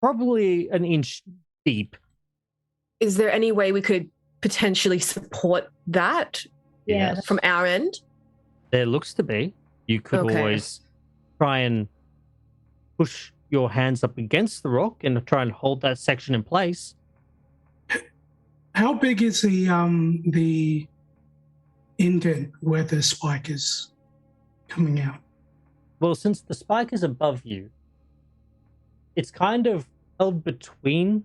probably an inch deep. Is there any way we could potentially support that Yes. from our end? There looks to be. You could always try and push your hands up against the rock and try and hold that section in place. How big is the indent where the spike is coming out? Well, since the spike is above you, it's kind of held between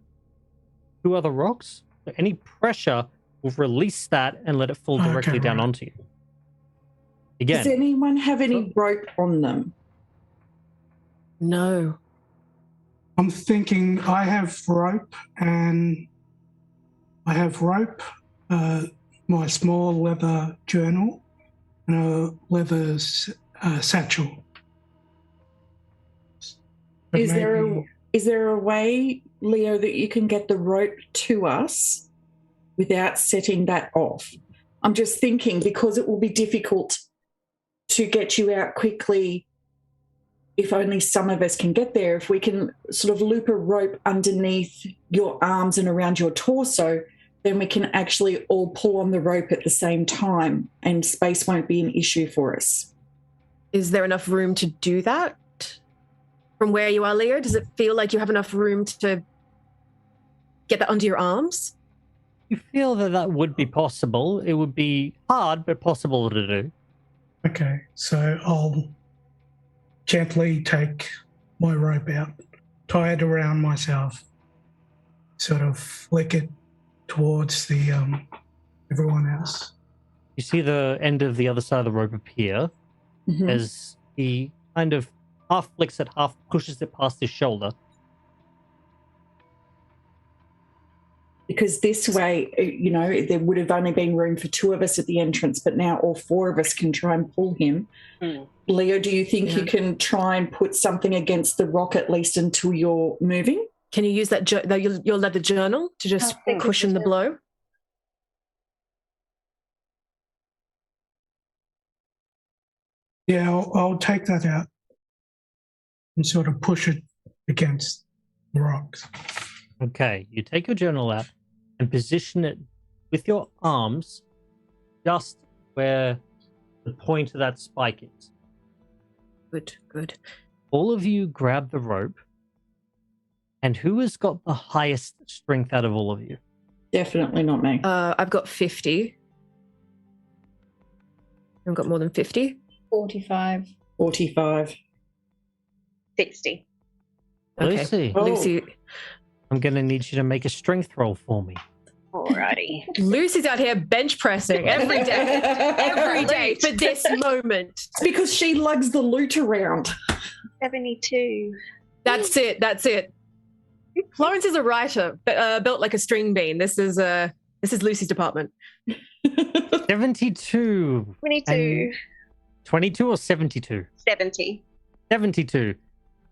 2 other rocks. So any pressure will release that and let it fall directly down onto you. Again, Does anyone have any rope on them? No. I'm thinking I have rope, my small leather journal, and a leather satchel. But Is there a way, Leo, that you can get the rope to us without setting that off? I'm just thinking because it will be difficult to get you out quickly if only some of us can get there. If we can sort of loop a rope underneath your arms and around your torso, then we can actually all pull on the rope at the same time and space won't be an issue for us. Is there enough room to do that? From where you are, Leo, does it feel like you have enough room to get that under your arms? You feel that would be possible. It would be hard, but possible to do. Okay, so I'll gently take my rope out, tie it around myself, sort of flick it towards the everyone else. You see the end of the other side of the rope appear as he kind of half flicks it, half pushes it past his shoulder. Because this way, you know, there would have only been room for 2 of us at the entrance, but now all 4 of us can try and pull him. Leo, do you think you can try and put something against the rock at least until you're moving? Can you use that your leather journal to just cushion the blow? Yeah, I'll take that out and sort of push it against the rocks. Okay, you take your journal out and position it with your arms just where the point of that spike is. Good. All of you grab the rope. And who has got the highest strength out of all of you? Definitely not me. I've got 50. I've got more than 50. 45. 45. 60. Okay. Lucy. Oh. Lucy. I'm going to need you to make a strength roll for me. Alrighty. Lucy's out here bench pressing every day. Every day for this moment. It's because she lugs the loot around. 72. That's it. Florence is a writer, built like a string bean. This is Lucy's department. 72. 22. 22 or 72? 70. 72.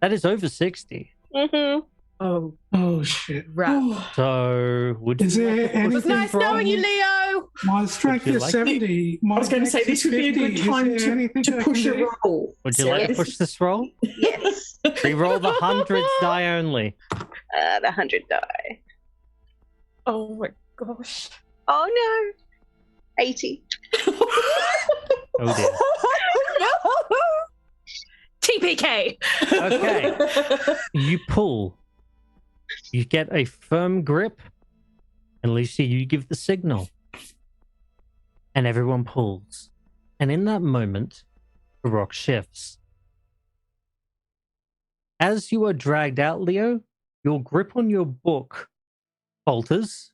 That is over 60. Mm-hmm. Oh shit. Right. So, would you Is there like to push It was anything nice wrong? knowing you, Leo. My strength Would you is like- 70. I was going to say this would be a good time to push a roll. Would you Sarah, like to this push this roll? Yes. Reroll the hundreds die only. The 100 die. Oh my gosh. Oh no. 80. Oh dear. TPK. Okay. You pull. You get a firm grip. And Lucy, you give the signal. And everyone pulls. And in that moment, the rock shifts. As you are dragged out, Leo, your grip on your book falters.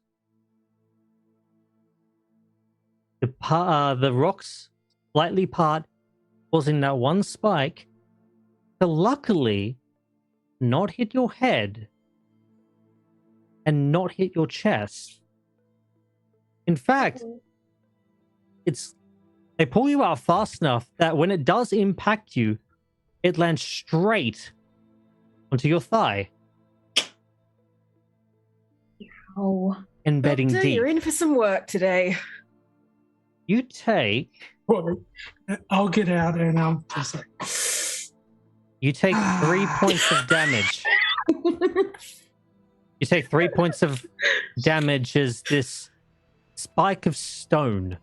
The rocks slightly part, causing that one spike to luckily not hit your head and not hit your chest. In fact, they pull you out fast enough that when it does impact you, it lands straight onto your thigh, Oh. embedding Doctor, deep. you're in for some work today. You take I'll get out and I'll just like. You take 3 points of damage. You take 3 points of damage as this spike of stone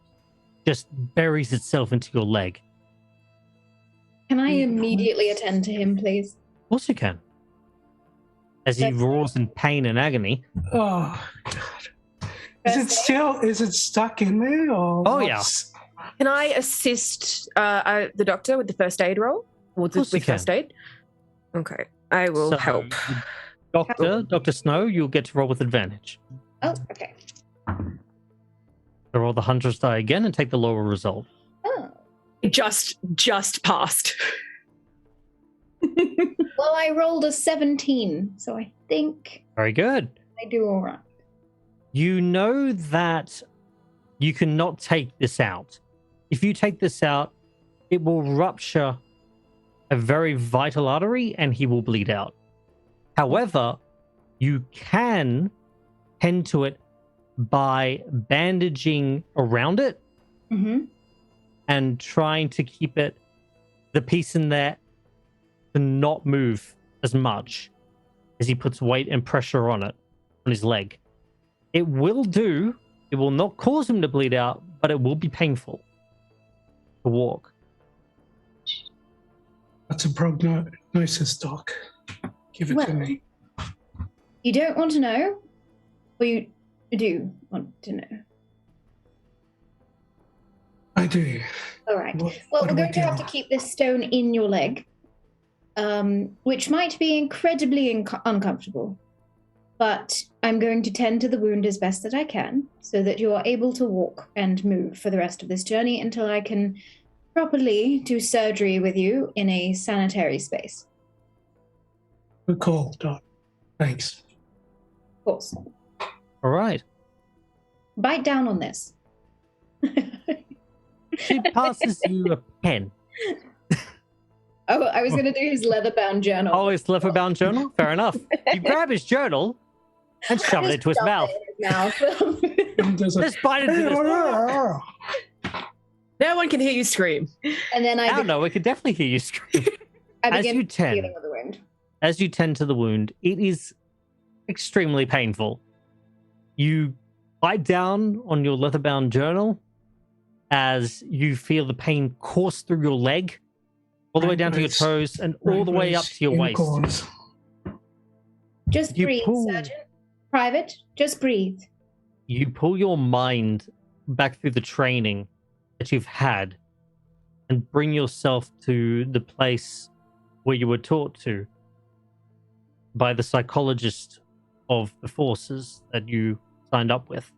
just buries itself into your leg. Can I immediately attend to him, please? Of course you can. As he roars in pain and agony. Oh god. Is it stuck in there or Oh, yeah. Can I assist the doctor with the first aid roll? Or Of course you with first aid? Okay. I will help. Dr. Snow, you'll get to roll with advantage. Oh, okay. So roll the hundreds die again and take the lower result. Oh. Just passed. Well, I rolled a 17, so I think Very good. I do all right. You know that you cannot take this out. If you take this out, it will rupture a very vital artery and he will bleed out. However, you can tend to it by bandaging around it Mm-hmm. and trying to keep the piece in there to not move as much as he puts weight and pressure on it, on his leg. It will do It will not cause him to bleed out, but it will be painful to walk. That's a prognosis, Doc. Give it to Well. me. You don't want to know? Or you do want to know? I do. All right. What Well, do we're we going to have do? to keep this stone in your leg, which might be incredibly uncomfortable. But I'm going to tend to the wound as best that I can so that you are able to walk and move for the rest of this journey until I can properly do surgery with you in a sanitary space. Good call, Doc. Thanks. Of course. All right. Bite down on this. She passes you a pen. Oh, I was going to do his leather-bound journal. Oh, his leather-bound journal? Fair enough. You grab his journal and shove it into his mouth. Just bite into this. No one can hear you scream. And then I don't know. We could definitely hear you scream. I as begin you tend, healing of the wound. as you tend to the wound, it is extremely painful. You bite down on your leather-bound journal as you feel the pain course through your leg, all the way down to your toes, and all the way up to your waist. Unicorns. Just You breathe, pull- Sergeant. Private, just breathe. You pull your mind back through the training that you've had and bring yourself to the place where you were taught to by the psychologist of the forces that you signed up with,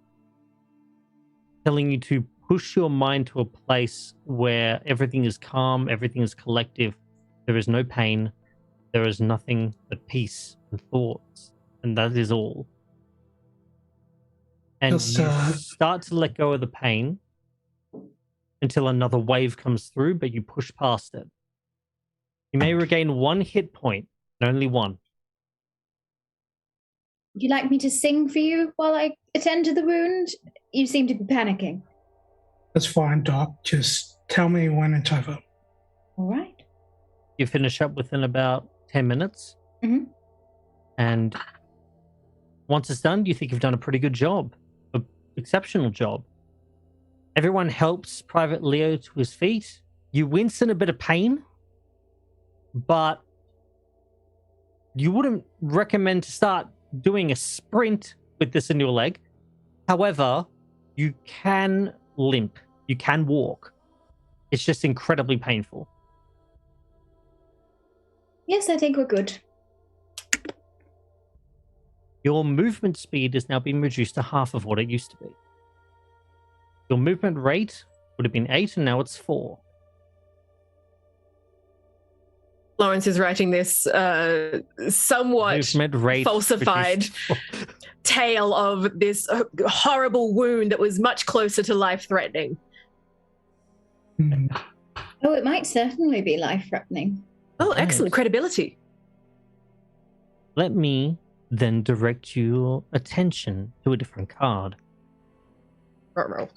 telling you to push your mind to a place where everything is calm, everything is collective, there is no pain, there is nothing but peace and thoughts, and that is all. And Just, you start to let go of the pain until another wave comes through, but you push past it. You may regain 1 hit point, and only 1. Would you like me to sing for you while I attend to the wound? You seem to be panicking. That's fine, Doc. Just tell me when it's over. All right. You finish up within about 10 minutes. Mhm. And once it's done, you think you've done a pretty good job. An exceptional job. Everyone helps Private Leo to his feet. You wince in a bit of pain, but you wouldn't recommend to start doing a sprint with this in your leg. However, you can limp. You can walk. It's just incredibly painful. Yes, I think we're good. Your movement speed has now been reduced to half of what it used to be. Your movement rate would have been 8 and now it's 4. Lawrence is writing this somewhat Movement rate falsified reduced. tale of this horrible wound that was much closer to life-threatening. Hmm. Oh, it might certainly be life-threatening. Oh, Okay. excellent credibility. Let me then direct your attention to a different card. Ruh-roh.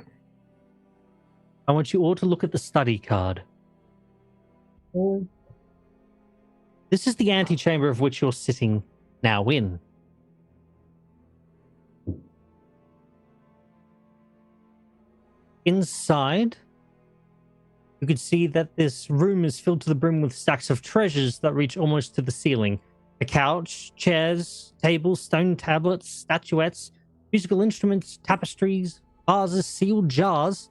I want you all to look at the study card. This is the antechamber of which you're sitting now in. Inside, you can see that this room is filled to the brim with stacks of treasures that reach almost to the ceiling. A couch, chairs, tables, stone tablets, statuettes, musical instruments, tapestries, vases, sealed jars,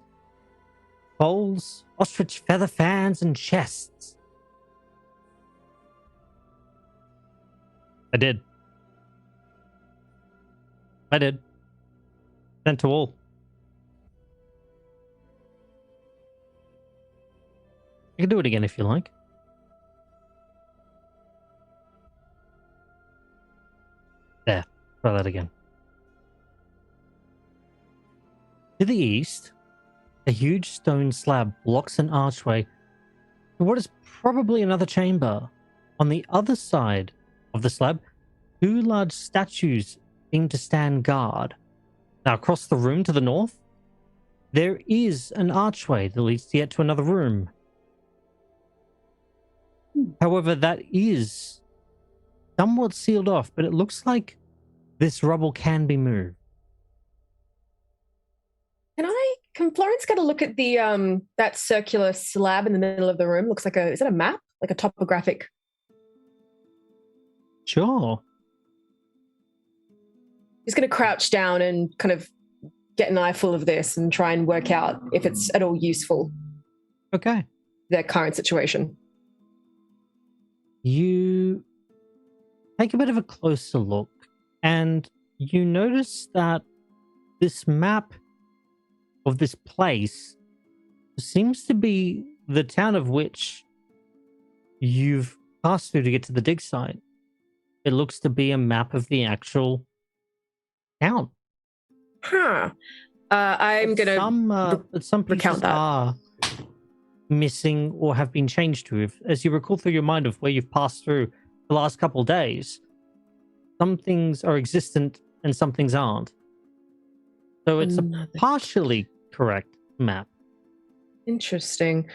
bowls, ostrich feather fans, and chests. I did. Sent to all. You can do it again if you like. There. Try that again. To the east, a huge stone slab blocks an archway to what is probably another chamber. On the other side of the slab, 2 large statues seem to stand guard. Now, across the room to the north, there is an archway that leads yet to another room. However, that is somewhat sealed off, but it looks like this rubble can be moved. Florence got a look at the that circular slab in the middle of the room. Looks like is it a map? Like a topographic? Sure. He's going to crouch down and kind of get an eyeful of this and try and work out if it's at all useful. Okay. Their current situation. You take a bit of a closer look, and you notice that this map of this place seems to be the town of which you've passed through to get to the dig site. It looks to be a map of the actual town. Huh. I'm going to some pieces recount that. are missing or have been changed to. As you recall through your mind of where you've passed through the last couple of days, some things are existent and some things aren't. So it's a partially correct map. Interesting.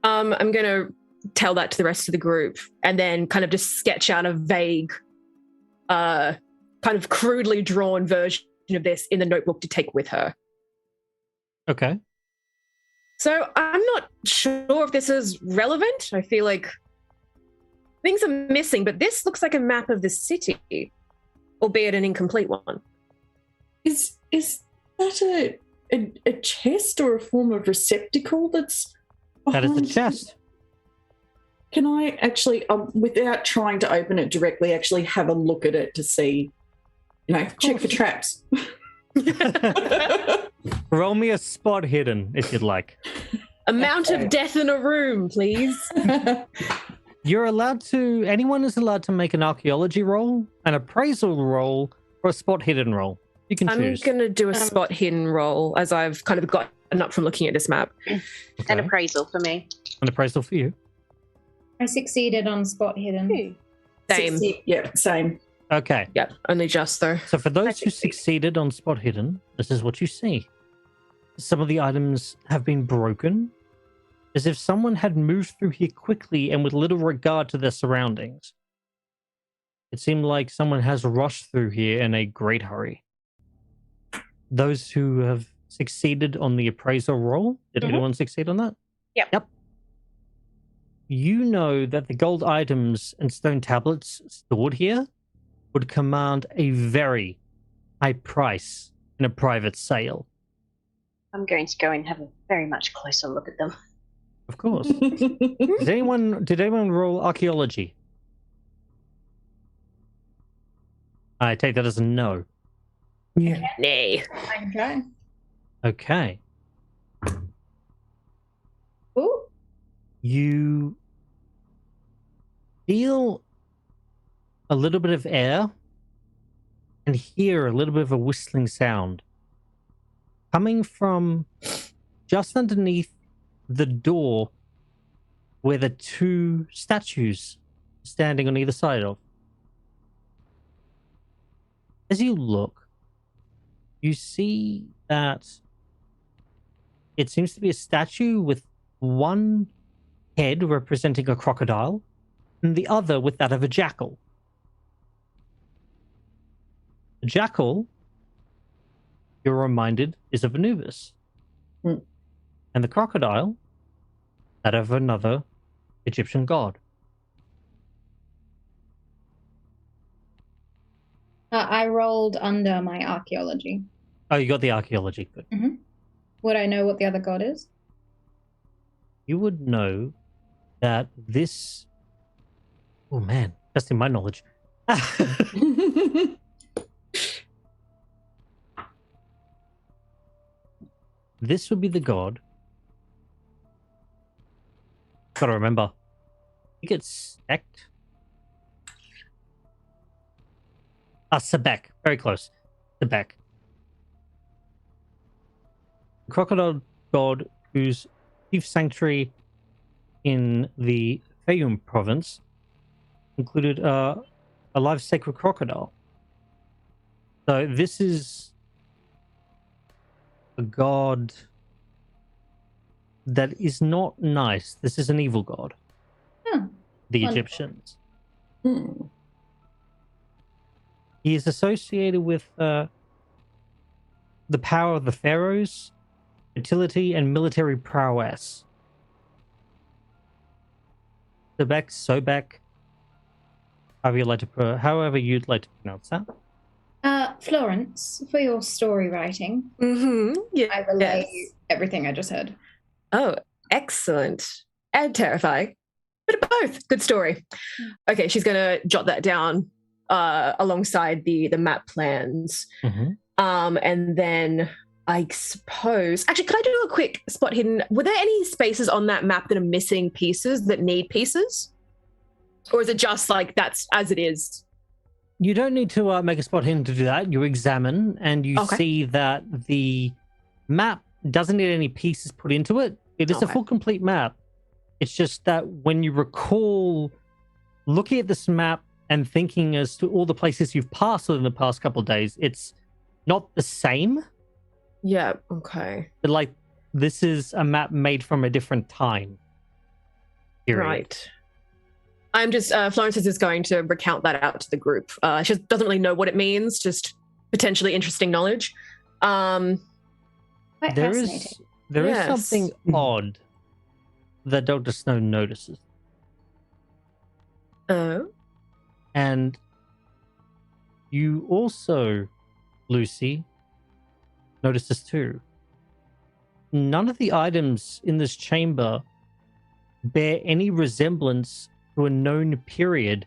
I'm going to tell that to the rest of the group and then kind of just sketch out a vague, kind of crudely drawn version of this in the notebook to take with her. Okay. So I'm not sure if this is relevant. I feel like things are missing, but this looks like a map of the city, albeit an incomplete one. Is that a chest or a form of receptacle that's That is the behind- chest. Can I actually, without trying to open it directly, actually have a look at it to see, check for traps? Roll me a spot hidden if you'd like. Amount of death in a room, please. Anyone is allowed to make an archaeology roll, an appraisal roll, or a spot hidden roll. You can choose. I'm going to do a spot hidden roll as I've kind of gotten up from looking at this map. Okay. An appraisal for me. An appraisal for you. I succeeded on spot hidden. Same. Yeah, same. Okay. Yep, only just though. So for those who succeeded on spot hidden, this is what you see. Some of the items have been broken, as if someone had moved through here quickly and with little regard to their surroundings. It seemed like someone has rushed through here in a great hurry. Those who have succeeded on the appraisal roll, did anyone succeed on that? Yep. You know that the gold items and stone tablets stored here would command a very high price in a private sale. I'm going to go and have a very much closer look at them. Of course. Did anyone roll archaeology? I take that as a no. Yeah. Nay. I can try. Okay. Ooh. You feel a little bit of air and hear a little bit of a whistling sound coming from just underneath the door where the two statues are standing on either side of. As you look, you see that it seems to be a statue with one head representing a crocodile and the other with that of a jackal. The jackal, you're reminded, is of Anubis. Mm. And the crocodile, that of another Egyptian god. I rolled under my archaeology. Oh, you got the archaeology. Good. Would I know what the other god is? You would know that this... Oh, man. Testing my knowledge. This would be the god. Gotta remember. You get stacked. Sebek. Very close. Sebek. Crocodile god whose chief sanctuary in the Fayum province included a live sacred crocodile. So this is a god that is not nice. This is an evil god. Huh. The Wonderful. Egyptians. He is associated with the power of the pharaohs, utility, and military prowess. Sobek, however you'd like to pronounce that. Florence, for your story writing, Yeah. I relay everything I just heard. Oh, excellent. And terrifying. Bit of both. Good story. Okay, she's going to jot that down alongside the map plans. And then I suppose... Actually, could I do a quick spot hidden? Were there any spaces on that map that are missing pieces that need pieces? Or is it just like that's as it is? You don't need to make a spot hidden to do that. You examine and you see that the map doesn't need any pieces put into it. It is a full complete map. It's just that when you recall looking at this map and thinking as to all the places you've passed within the past couple of days, it's not the same. Yeah, okay. But like, this is a map made from a different time period. Right. I'm just, Florence is just going to recount that out to the group. She doesn't really know what it means, just potentially interesting knowledge. Quite There fascinating. is something odd that Dr. Snow notices. Oh? And you also, Lucy, notice this too. None of the items in this chamber bear any resemblance to a known period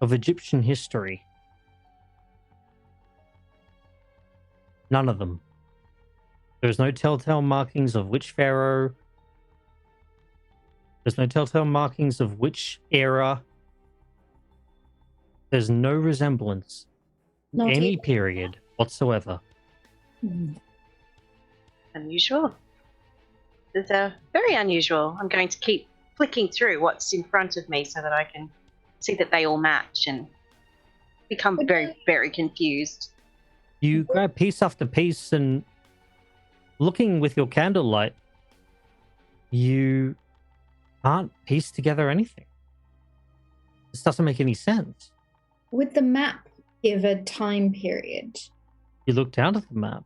of Egyptian history. None of them. There's no telltale markings of which pharaoh. There's no telltale markings of which era. There's no resemblance to Not any even. period whatsoever. Unusual. It's very unusual. I'm going to keep flicking through what's in front of me so that I can see that they all match and become very, very confused. You grab piece after piece, and looking with your candlelight, you can't piece together anything. This doesn't make any sense. Would the map give a time period? You look down at the map.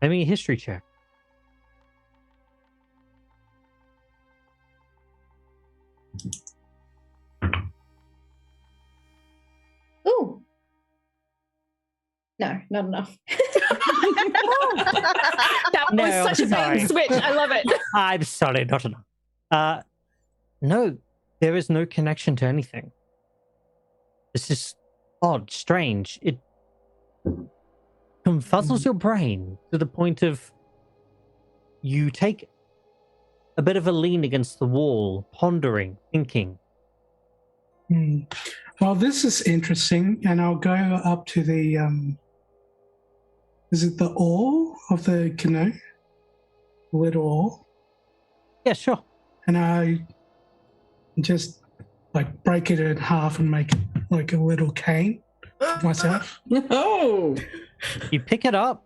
Make me a history check. Ooh. No, not enough. That No, was such a sorry. big switch. I love it. I'm sorry, not enough. No, there is no connection to anything. It's just odd, strange. It confuzzles your brain to the point of you take a bit of a lean against the wall, pondering, thinking. Well, this is interesting, and I'll go up to the, is it the oar of the canoe? The little oar? Yeah, sure. And I just like break it in half and make it like a little cane of myself. Oh, You pick it up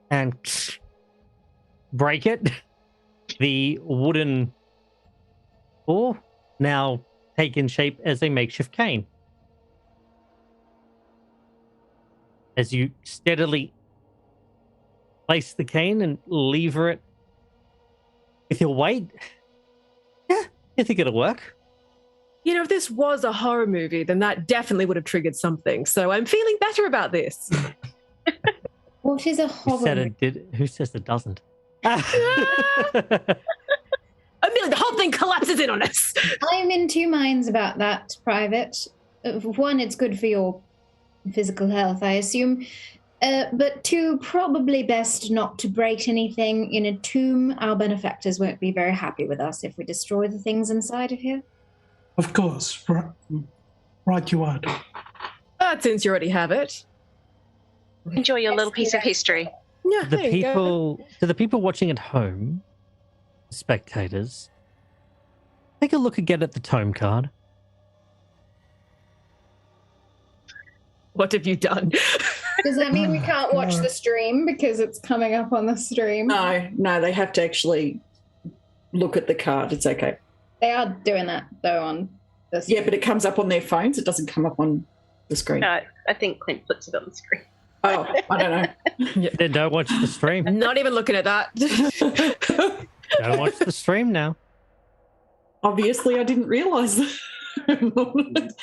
and break it. The wooden oar now taken shape as a makeshift cane. As you steadily place the cane and lever it with your weight, yeah, I think it'll work. You know, if this was a horror movie, then that definitely would have triggered something. So I'm feeling better about this. What is a Who horror? said it did? Who says it doesn't? Amelia, the whole thing collapses in on us. I'm in two minds about that, Private. One, it's good for your physical health, I assume. But two, probably best not to break anything in a tomb. Our benefactors won't be very happy with us if we destroy the things inside of here. Of course, right you are. But since you already have it. Enjoy your little piece of history. Yeah, To the people watching at home, spectators, take a look again at the tome card. What have you done? Does that mean we can't watch the stream because it's coming up on the stream? no, they have to actually look at the card. It's okay. They are doing that, though, on the Yeah, but it comes up on their phones. It doesn't come up on the screen. No, I think Clint puts it on the screen. Oh, I don't know. Then don't watch the stream. I'm not even looking at that. Don't watch the stream now. Obviously, I didn't realise that.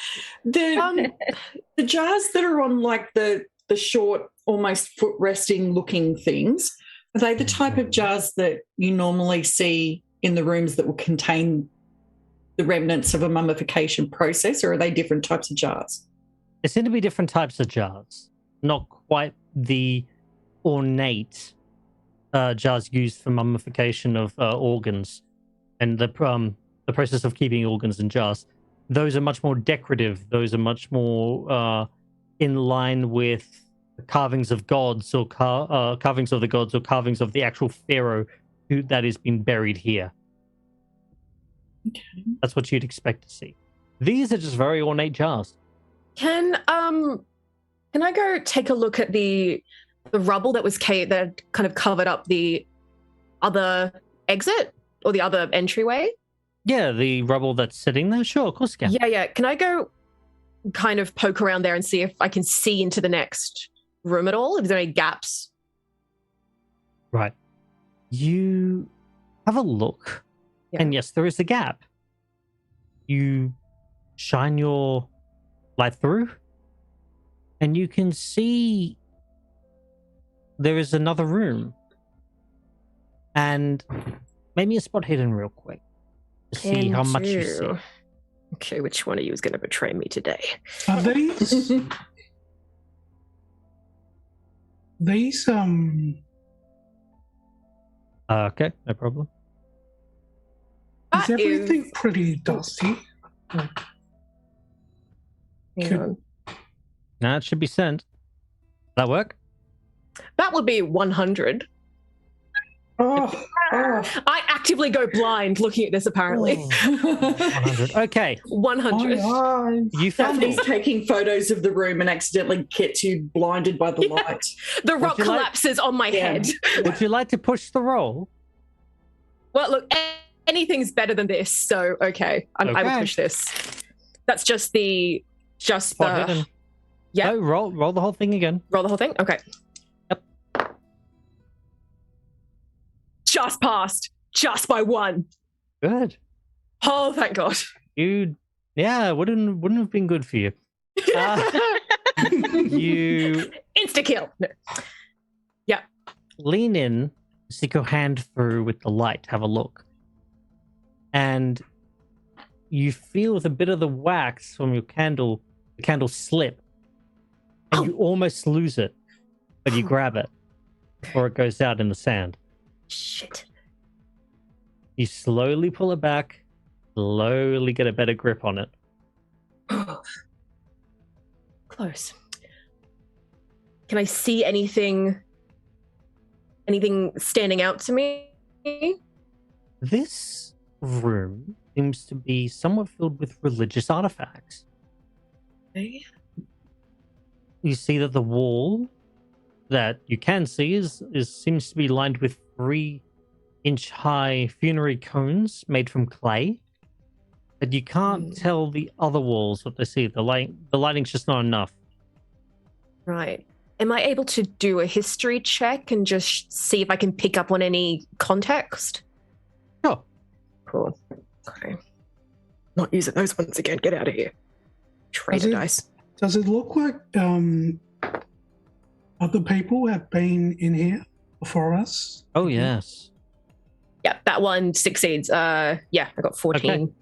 The jars that are on like the short, almost foot resting looking things, are they the type of jars that you normally see in the rooms that will contain the remnants of a mummification process, or are they different types of jars? There seem to be different types of jars, not quite the ornate jars used for mummification of organs and the process of keeping organs in jars. Those are much more decorative. Those are much more in line with carvings of gods or carvings of the gods or carvings of the actual pharaoh that has been buried here. Okay. That's what you'd expect to see. These are just very ornate jars. Can I go take a look at the rubble that kind of covered up the other exit or the other entryway? Yeah, the rubble that's sitting there. Sure, of course you can. Yeah. Can I go kind of poke around there and see if I can see into the next room at all? If there any gaps? Right. You have a look, and yes, there is a gap. You shine your light through, and you can see there is another room. And maybe a spot hidden real quick to see how much you see. Okay, which one of you is going to betray me today? Are these Okay, no problem. is everything pretty dusty? Hang on. Now it should be sent. That work? That would be 100. Oh. I actively go blind looking at this, apparently. 100. Okay. 100. You found Tammie's taking photos of the room and accidentally gets you blinded by the light. The rock collapses on my head. Would you like to push the roll? Well, look, anything's better than this, so okay. I will push this. That's just the... Hidden. Yeah. No, roll the whole thing again. Roll the whole thing? Okay. Yep. Just passed. Just by 1. Good. Oh, thank God. Wouldn't have been good for you. You Insta-kill. No. Yeah. Lean in, stick your hand through with the light, have a look. And you feel with a bit of the wax from your candle, the candle slip. And you almost lose it, but you grab it before it goes out in the sand. Shit. You slowly pull it back, slowly get a better grip on it. Close. Can I see anything standing out to me? This room seems to be somewhat filled with religious artifacts. Okay. You see that the wall that you can see seems to be lined with 3-inch high funerary cones made from clay. But you can't tell the other walls what they see. The lighting's just not enough. Right. Am I able to do a history check and just see if I can pick up on any context? Sure. Cool. Okay. Not using those ones again. Get out of here. Traitor dice. Does it look like other people have been in here before us? Oh, yes. Yeah, that one succeeds. I got 14. Okay.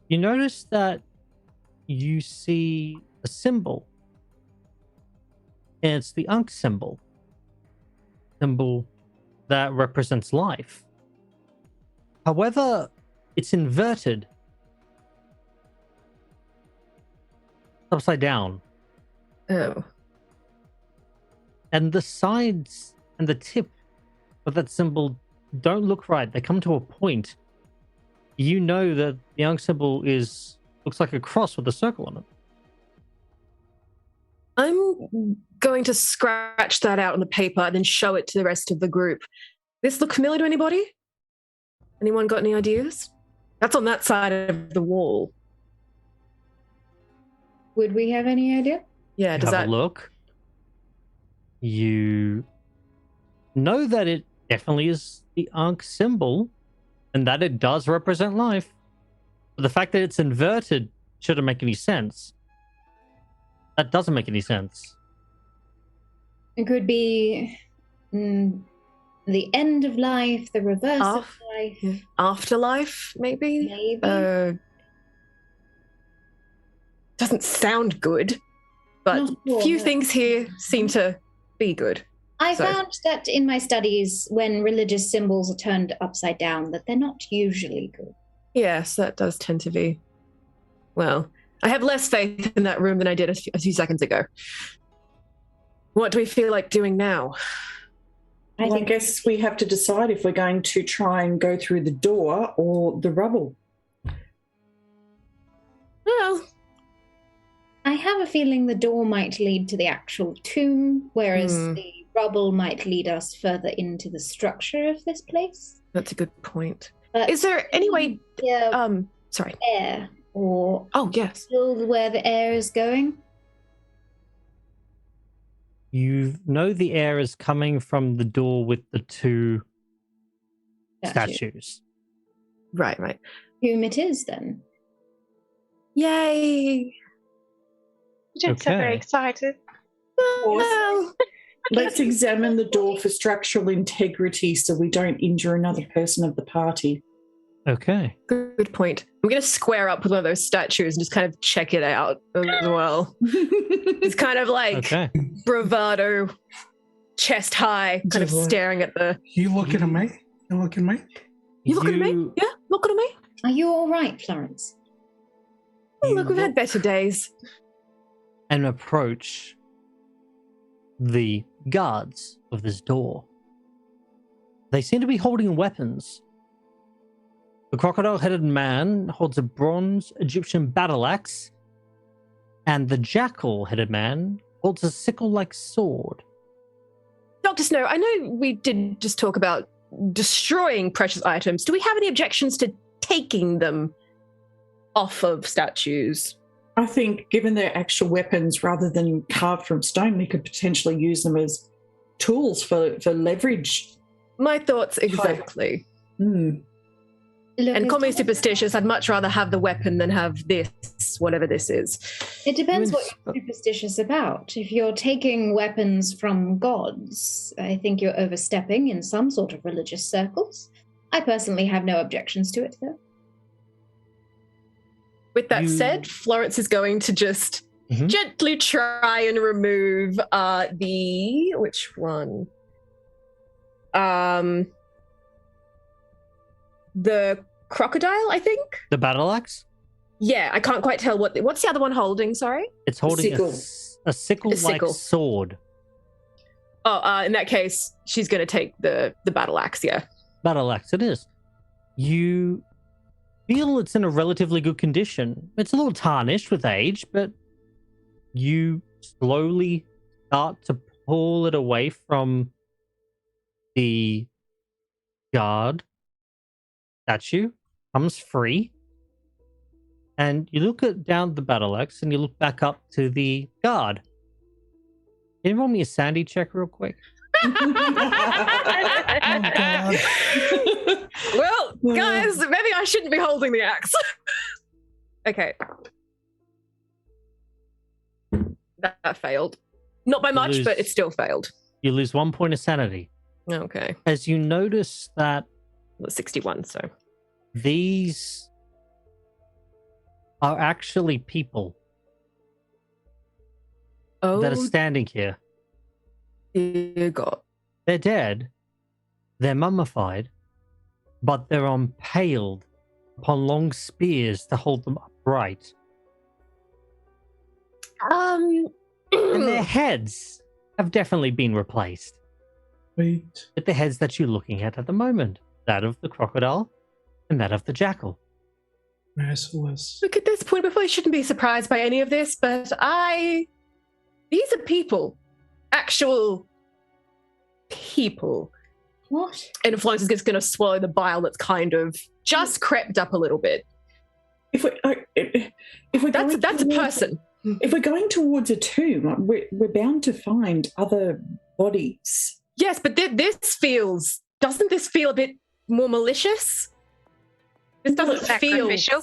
You notice that you see a symbol. And it's the Ankh symbol that represents life. However, it's inverted. Upside down. Oh. And the sides and the tip of that symbol don't look right. They come to a point. You know that the Ankh symbol looks like a cross with a circle on it. I'm going to scratch that out on the paper and then show it to the rest of the group. This look familiar to anybody? Anyone got any ideas? That's on that side of the wall. Would we have any idea? Yeah, does Have that a look? You know that it definitely is the Ankh symbol and that it does represent life. But the fact that it's inverted shouldn't make any sense. That doesn't make any sense. It could be the end of life, the reverse of life. Afterlife, maybe? Maybe. Doesn't sound good, but few things here seem to be good. I found that in my studies, when religious symbols are turned upside down, that they're not usually good. Yes, that does tend to be. Well, I have less faith in that room than I did a few seconds ago. What do we feel like doing now? I guess we have to decide if we're going to try and go through the door or the rubble. Well, I have a feeling the door might lead to the actual tomb, whereas the rubble might lead us further into the structure of this place. That's a good point. But is there any way... sorry. Air, or... Oh, yes. Where the air is going? You know the air is coming from the door with the two statues. Right. Whom it is, then. Yay! You're so very excited. Well, let's examine the door for structural integrity so we don't injure another person of the party. Okay. Good point. I'm going to square up with one of those statues and just kind of check it out as well. It's kind of like bravado, chest high, kind of staring at the... You looking at me? You looking at me? You looking at me? Yeah, looking at me. Are you all right, Florence? Oh, look, we've had better days. And approach the guards of this door. They seem to be holding weapons. The crocodile-headed man holds a bronze Egyptian battle axe, and the jackal-headed man holds a sickle-like sword. Dr. Snow, I know we did just talk about destroying precious items. Do we have any objections to taking them off of statues? I think given they're actual weapons rather than carved from stone, we could potentially use them as tools for leverage. My thoughts exactly. Look, and call me superstitious, I'd much rather have the weapon than have this, whatever this is. It depends what you're superstitious about. If you're taking weapons from gods, I think you're overstepping in some sort of religious circles. I personally have no objections to it, though. With that said, Florence is going to just gently try and remove which one? The crocodile, I think? The battle axe? Yeah, I can't quite tell what's the other one holding, sorry? It's holding a sickle-like sword. Oh, in that case, she's going to take the battle axe, yeah. Battle axe, it is. You feel it's in a relatively good condition. It's a little tarnished with age, but you slowly start to pull it away from the guard statue, comes free, and you look down the battle axe and you look back up to the guard. Can you roll me a sandy check real quick? Oh, God. Well, guys, maybe I shouldn't be holding the axe. Okay. That failed. Not by much, but it still failed. You lose 1 point of sanity. Okay. As you notice that... 61, so... These are actually people that are standing here. Dear God. They're dead. They're mummified. But they're impaled upon long spears to hold them upright. And their heads have definitely been replaced. Wait. With the heads that you're looking at the moment. That of the crocodile and that of the jackal. Merciless. Look, at this point, we probably shouldn't be surprised by any of this, but these are people. Actual people. What? And Florence is just going to swallow the bile that's kind of just crept up a little bit. If we're that's a person. If we're going towards a tomb, we're bound to find other bodies. Yes, but doesn't this feel a bit more malicious? This doesn't feel... Sacrificial?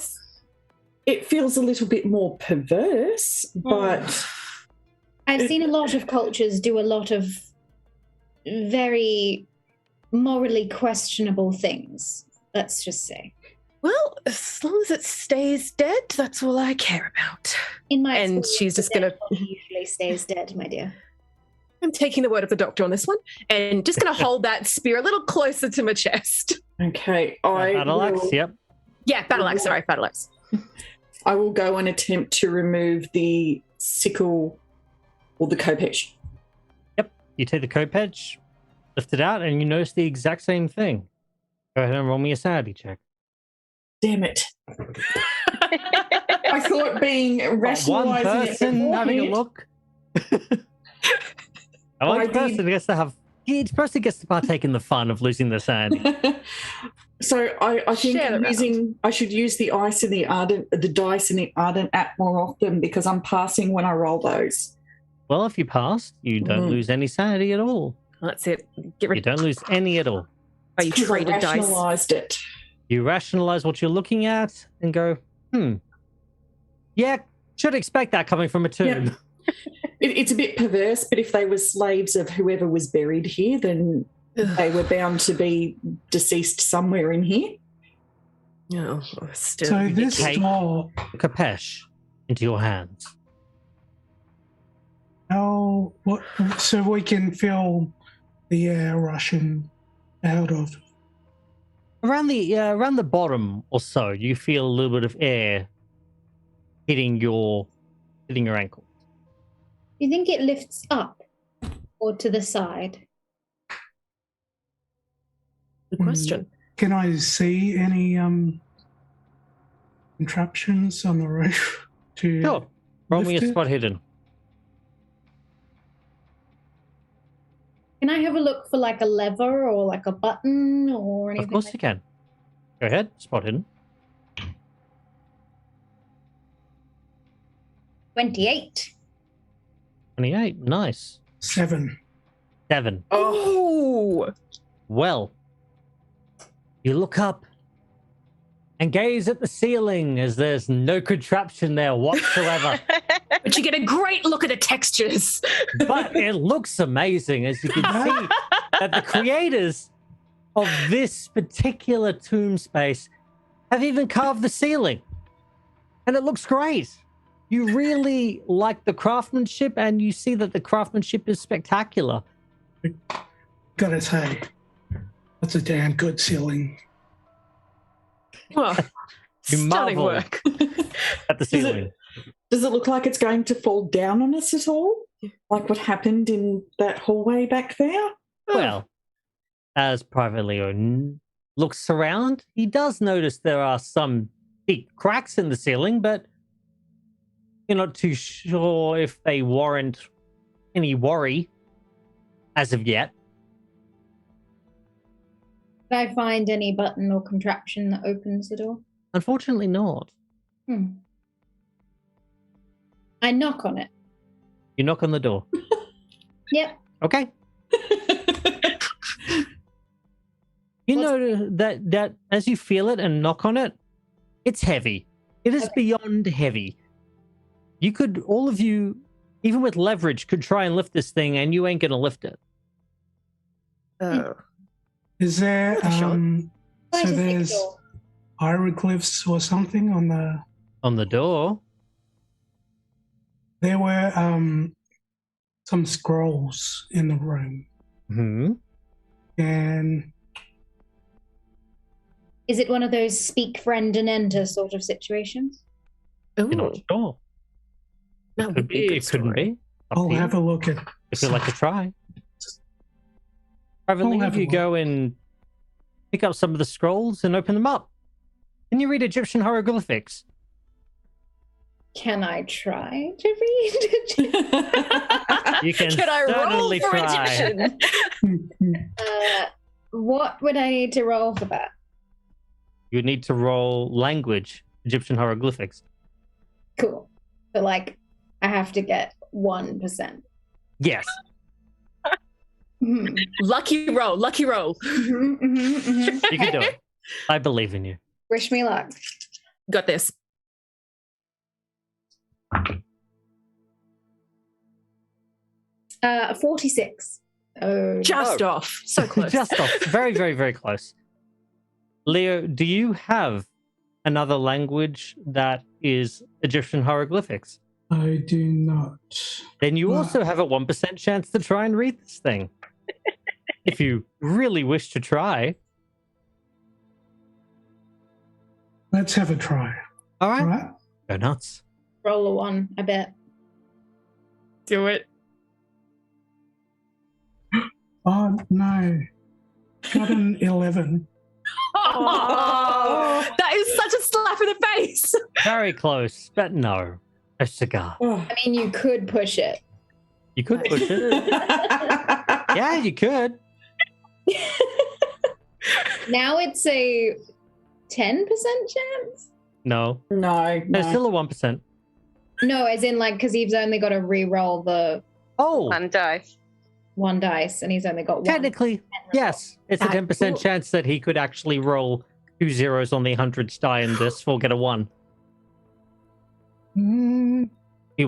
It feels a little bit more perverse, but... I've seen a lot of cultures do a lot of very morally questionable things, let's just say. Well, as long as it stays dead, that's all I care about. In my And experience, she's just the gonna... dead body usually stays dead, my dear. I'm taking the word of the doctor on this one, and just going to hold that spear a little closer to my chest. Okay, Battle axe, yep. Yeah, battle axe. Sorry, battle axe. I will go and attempt to remove the sickle or the kopech. Yep. You take the kopech, lift it out, and you notice the exact same thing. Go ahead and roll me a sanity check. Damn it. I thought being rationalizing One person having a look. One person gets to have... Each person gets to partake in the fun of losing their sanity. So I think Share it I should use the dice in the Ardent app more often because I'm passing when I roll those. Well, if you pass, you don't lose any sanity at all. That's it. Get rid You don't lose any at all. Oh, you Because I traded dice. rationalized it. You rationalize what you're looking at and go, yeah, should expect that coming from a tomb. Yep. It's a bit perverse, but if they were slaves of whoever was buried here, then they were bound to be deceased somewhere in here. No, still. So this take- door, Kapesh into your hands. so we can feel the air rushing out of. Around the bottom or so, you feel a little bit of air hitting your ankle. Do you think it lifts up or to the side? Good question. Can I see any contraptions on the roof? Sure. Roll me a lift it? spot hidden. Can I have a look for like a lever or like a button or anything? Of course like you can. Go ahead, spot hidden. 28. 28, nice. 7. 7. Oh, Well, you look up and gaze at the ceiling as there's no contraption there whatsoever. but you get a great look at the textures. But it looks amazing as you can see that the creators of this particular tomb space have even carved the ceiling. And it looks great. You really like the craftsmanship, and you see that the craftsmanship is spectacular. Gotta say, that's a damn good ceiling. Well, You stunning marvel. work. At the ceiling. Does it look like it's going to fall down on us at all? Like what happened in that hallway back there? Well, as Private Leo looks around, he does notice there are some deep cracks in the ceiling, but you're not too sure if they warrant any worry as of yet. Did I find any button or contraption that opens the door? Unfortunately not. I knock on it. You knock on the door. Yep. Okay. You know that as you feel it and knock on it, it's heavy. It is beyond heavy. You could, all of you, even with leverage, could try and lift this thing, and you ain't gonna lift it. Oh. Is there Worth a shot. Why so does it there's door? hieroglyphs or something on the? On the door. There were some scrolls in the room, and Is it one of those speak, friend, and enter sort of situations? You're not sure. That Could would be a be. good It couldn't story. be. Up I'll to you. have a look at. If you'd like to try. Privately, I'll have if a you look. go and pick up some of the scrolls and open them up. Can you read Egyptian hieroglyphics? Can I try to read? You can Can I roll certainly for try. Egyptian? What would I need to roll for that? You need to roll language, Egyptian hieroglyphics. Cool. So, like, I have to get 1%. Yes. Lucky roll, lucky roll. You can do it. I believe in you. Wish me luck. Got this. 46. Oh, Just off. So close. Just off. Very, very, very close. Leo, do you have another language that is Egyptian hieroglyphics? I do not. Then you Wow. also have a 1% chance to try and read this thing. If you really wish to try. Let's have a try. All right. All right. Go nuts. roll a 1, I bet. Do it. Oh, no. Got an 11. Oh, that is such a slap in the face. Very close, but no. A cigar. Oh. I mean, you could push it. You could push it. Yeah, you could. Now it's a 10% chance? No. No, There's still a 1%. No, as in like, because he's only got to re-roll the Oh, One dice. 1 dice and he's only got 1. technically, yes. It's a 10% chance that he could actually roll 2 zeros on the 100s die and this will get a 1. You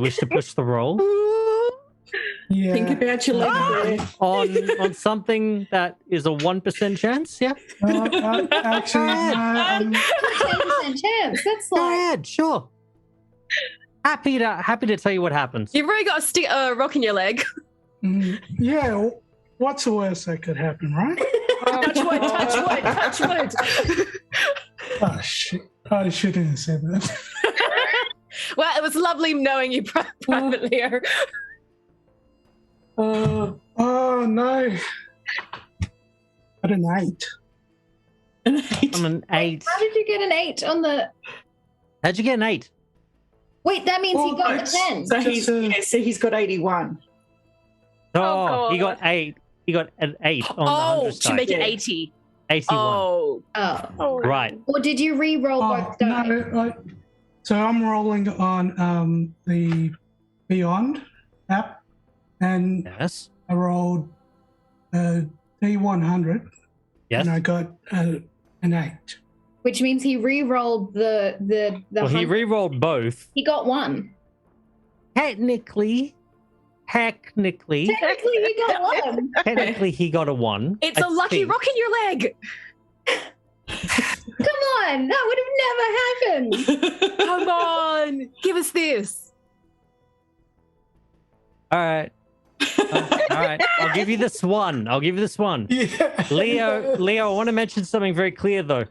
wish to push the roll Yeah. Think about your leg there. on something that is a 1% chance? Yeah. Actually, no. 10% chance. That's Go like, ahead, sure. Happy to tell you what happens. You've already got a rock in your leg. Yeah. What's the worst that could happen, right? Touch wood, touch wood, touch wood. Oh, shit. I shouldn't have said that. Well, it was lovely knowing you privately, Leo. Oh, no. Got an 8. An 8. I'm an 8. how did you get an 8 on the... How'd you get an 8? Wait, that means he Oh, got a that's- 10. So he's got 81. Oh, he God. got 8. He got an 8 on the Oh, 100 to make it Yeah. 80. 81. Oh. Right. Or did you re-roll Oh, both dice? no. So I'm rolling on the Beyond app, and Yes. I rolled a D100, Yes. and I got an 8. Which means he re-rolled the Well, he 100. re-rolled both. He got 1. Technically, Technically, he got 1. technically, he got a 1. It's I a lucky think. rock in your leg. Come on, that would have never happened. Come on, give us this. All right. All right. I'll give you this one. Yeah. Leo, I want to mention something very clear, though.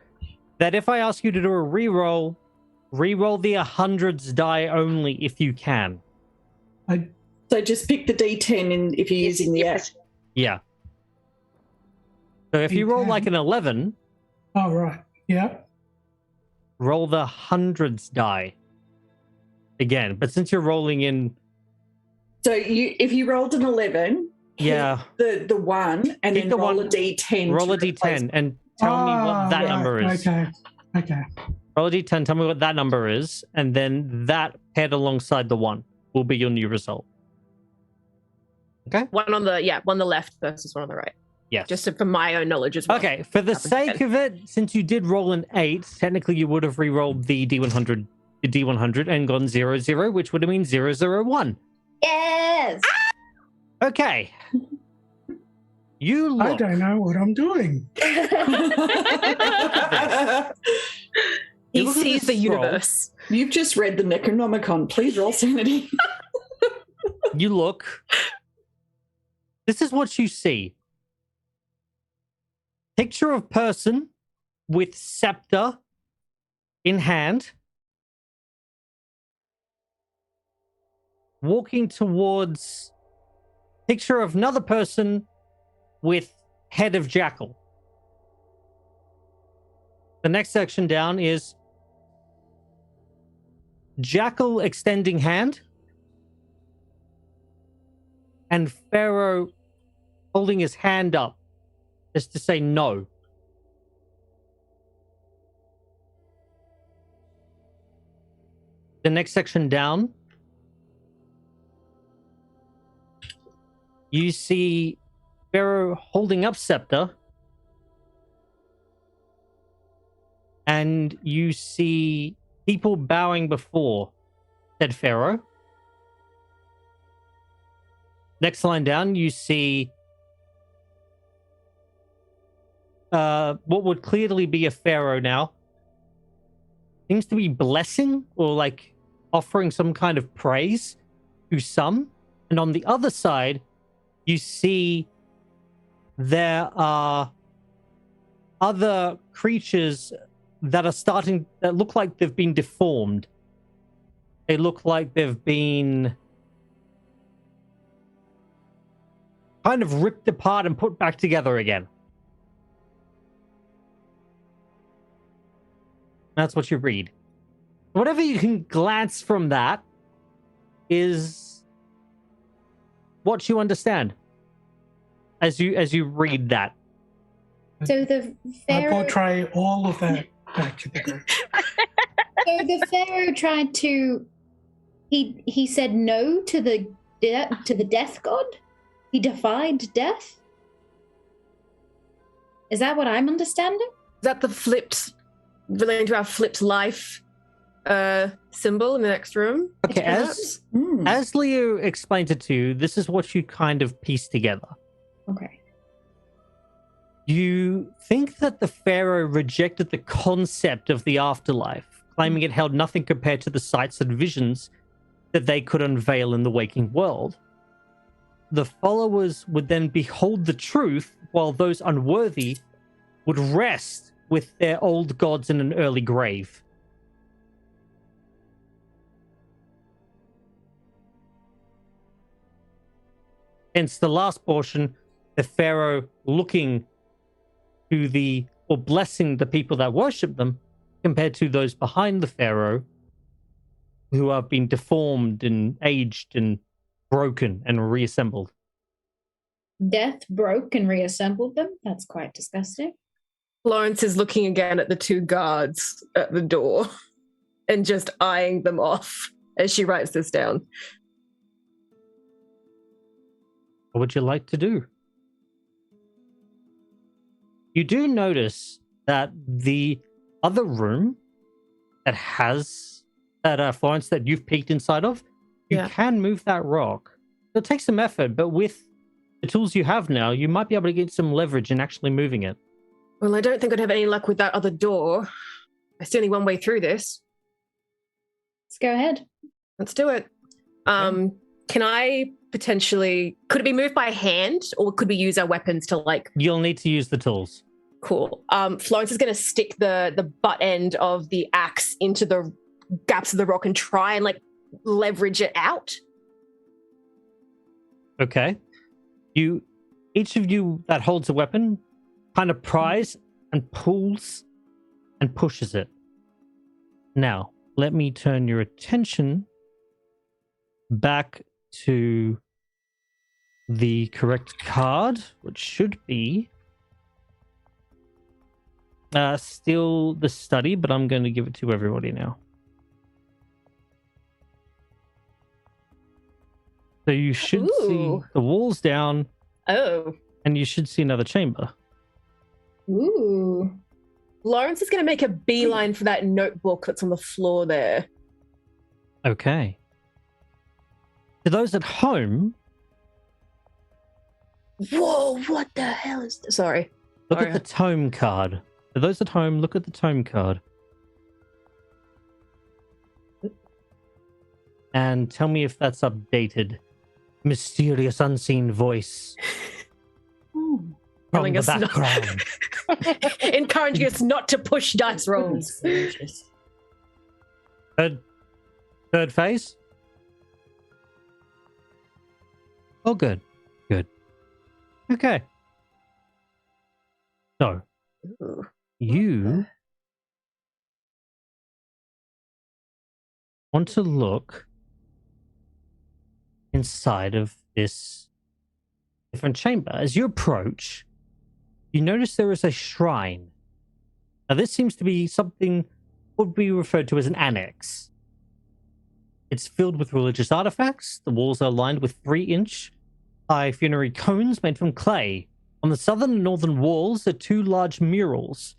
That if I ask you to do a re-roll the 100s die only if you can. So just pick the D10 if you're using the app. Yeah. So if you roll like an 11, Oh, right. Yeah. roll the 100s die again. But since you're rolling in, So if you rolled an 11, yeah, hit the 1 and Hit then the roll one, a D10. roll a to replace D10 and tell me what that right. number is. Okay. Roll a D10, tell me what that number is, and then that paired alongside the 1 will be your new result. Okay? One on the left versus one on the right. Yes. Just for my own knowledge as well. Okay, for the sake of it, since you did roll an 8, technically you would have re-rolled the D100 and gone 0-0, which would have been 0-0-1. Yes. Okay. You I look. don't know what I'm doing. He You look at sees this the scroll. universe. You've just read the Necronomicon. Please roll sanity. You look. This is what you see. Picture of person with scepter in hand, walking towards picture of another person with head of jackal. The next section down is jackal extending hand and Pharaoh holding his hand up just to say no. The next section down, you see Pharaoh holding up scepter. And you see people bowing before said Pharaoh. Next line down, you see what would clearly be a pharaoh now. Seems to be blessing or like offering some kind of praise to some. And on the other side, you see there are other creatures that look like they've been deformed. They look like they've been kind of ripped apart and put back together again. That's what you read. Whatever you can glance from that is what you understand as you read that. So the I pharaoh. portray all of that back to the group. So the pharaoh tried to. He said no to the death god. He defied death. Is that what I'm understanding? Is that the flipped, relating to our flipped life symbol in the next room? Okay, as Leo explained it to you, this is what you kind of piece together. Okay. You think that the pharaoh rejected the concept of the afterlife, claiming it held nothing compared to the sights and visions that they could unveil in the waking world. The followers would then behold the truth, while those unworthy would rest with their old gods in an early grave. Hence the last portion, the pharaoh looking to or blessing the people that worship them, compared to those behind the pharaoh who have been deformed and aged and broken and reassembled. Death broke and reassembled them? That's quite disgusting. Florence is looking again at the two guards at the door and just eyeing them off as she writes this down. What would you like to do? You do notice that the other room that has Florence that you've peeked inside of, you can move that rock. It'll take some effort, but with the tools you have now, you might be able to get some leverage in actually moving it. Well, I don't think I'd have any luck with that other door. I see only one way through this. Let's go ahead. Let's do it. Can I potentially... Could it be moved by hand, or could we use our weapons to, like... You'll need to use the tools. Cool. Florence is going to stick the butt end of the axe into the gaps of the rock and try and, like, leverage it out. Okay. Each of you that holds a weapon kind of pries and pulls and pushes it. Now, let me turn your attention back to the correct card, which should be still the study, but I'm going to give it to everybody now. So you should see the walls down. Oh. And you should see another chamber. Ooh. Lawrence is going to make a beeline for that notebook that's on the floor there. Okay. To those at home... Whoa, what the hell is this? Sorry. Look at the tome card. For those at home, look at the tome card. And tell me if that's updated. Mysterious unseen voice. From Telling the us background. Encouraging us not to push dice rolls. Third phase? Oh, good. Good. Okay. So, you want to look inside of this different chamber. As you approach, you notice there is a shrine. Now, this seems to be something would be referred to as an annex. It's filled with religious artifacts. The walls are lined with 3-inch high funerary cones made from clay. On the southern and northern walls are two large murals.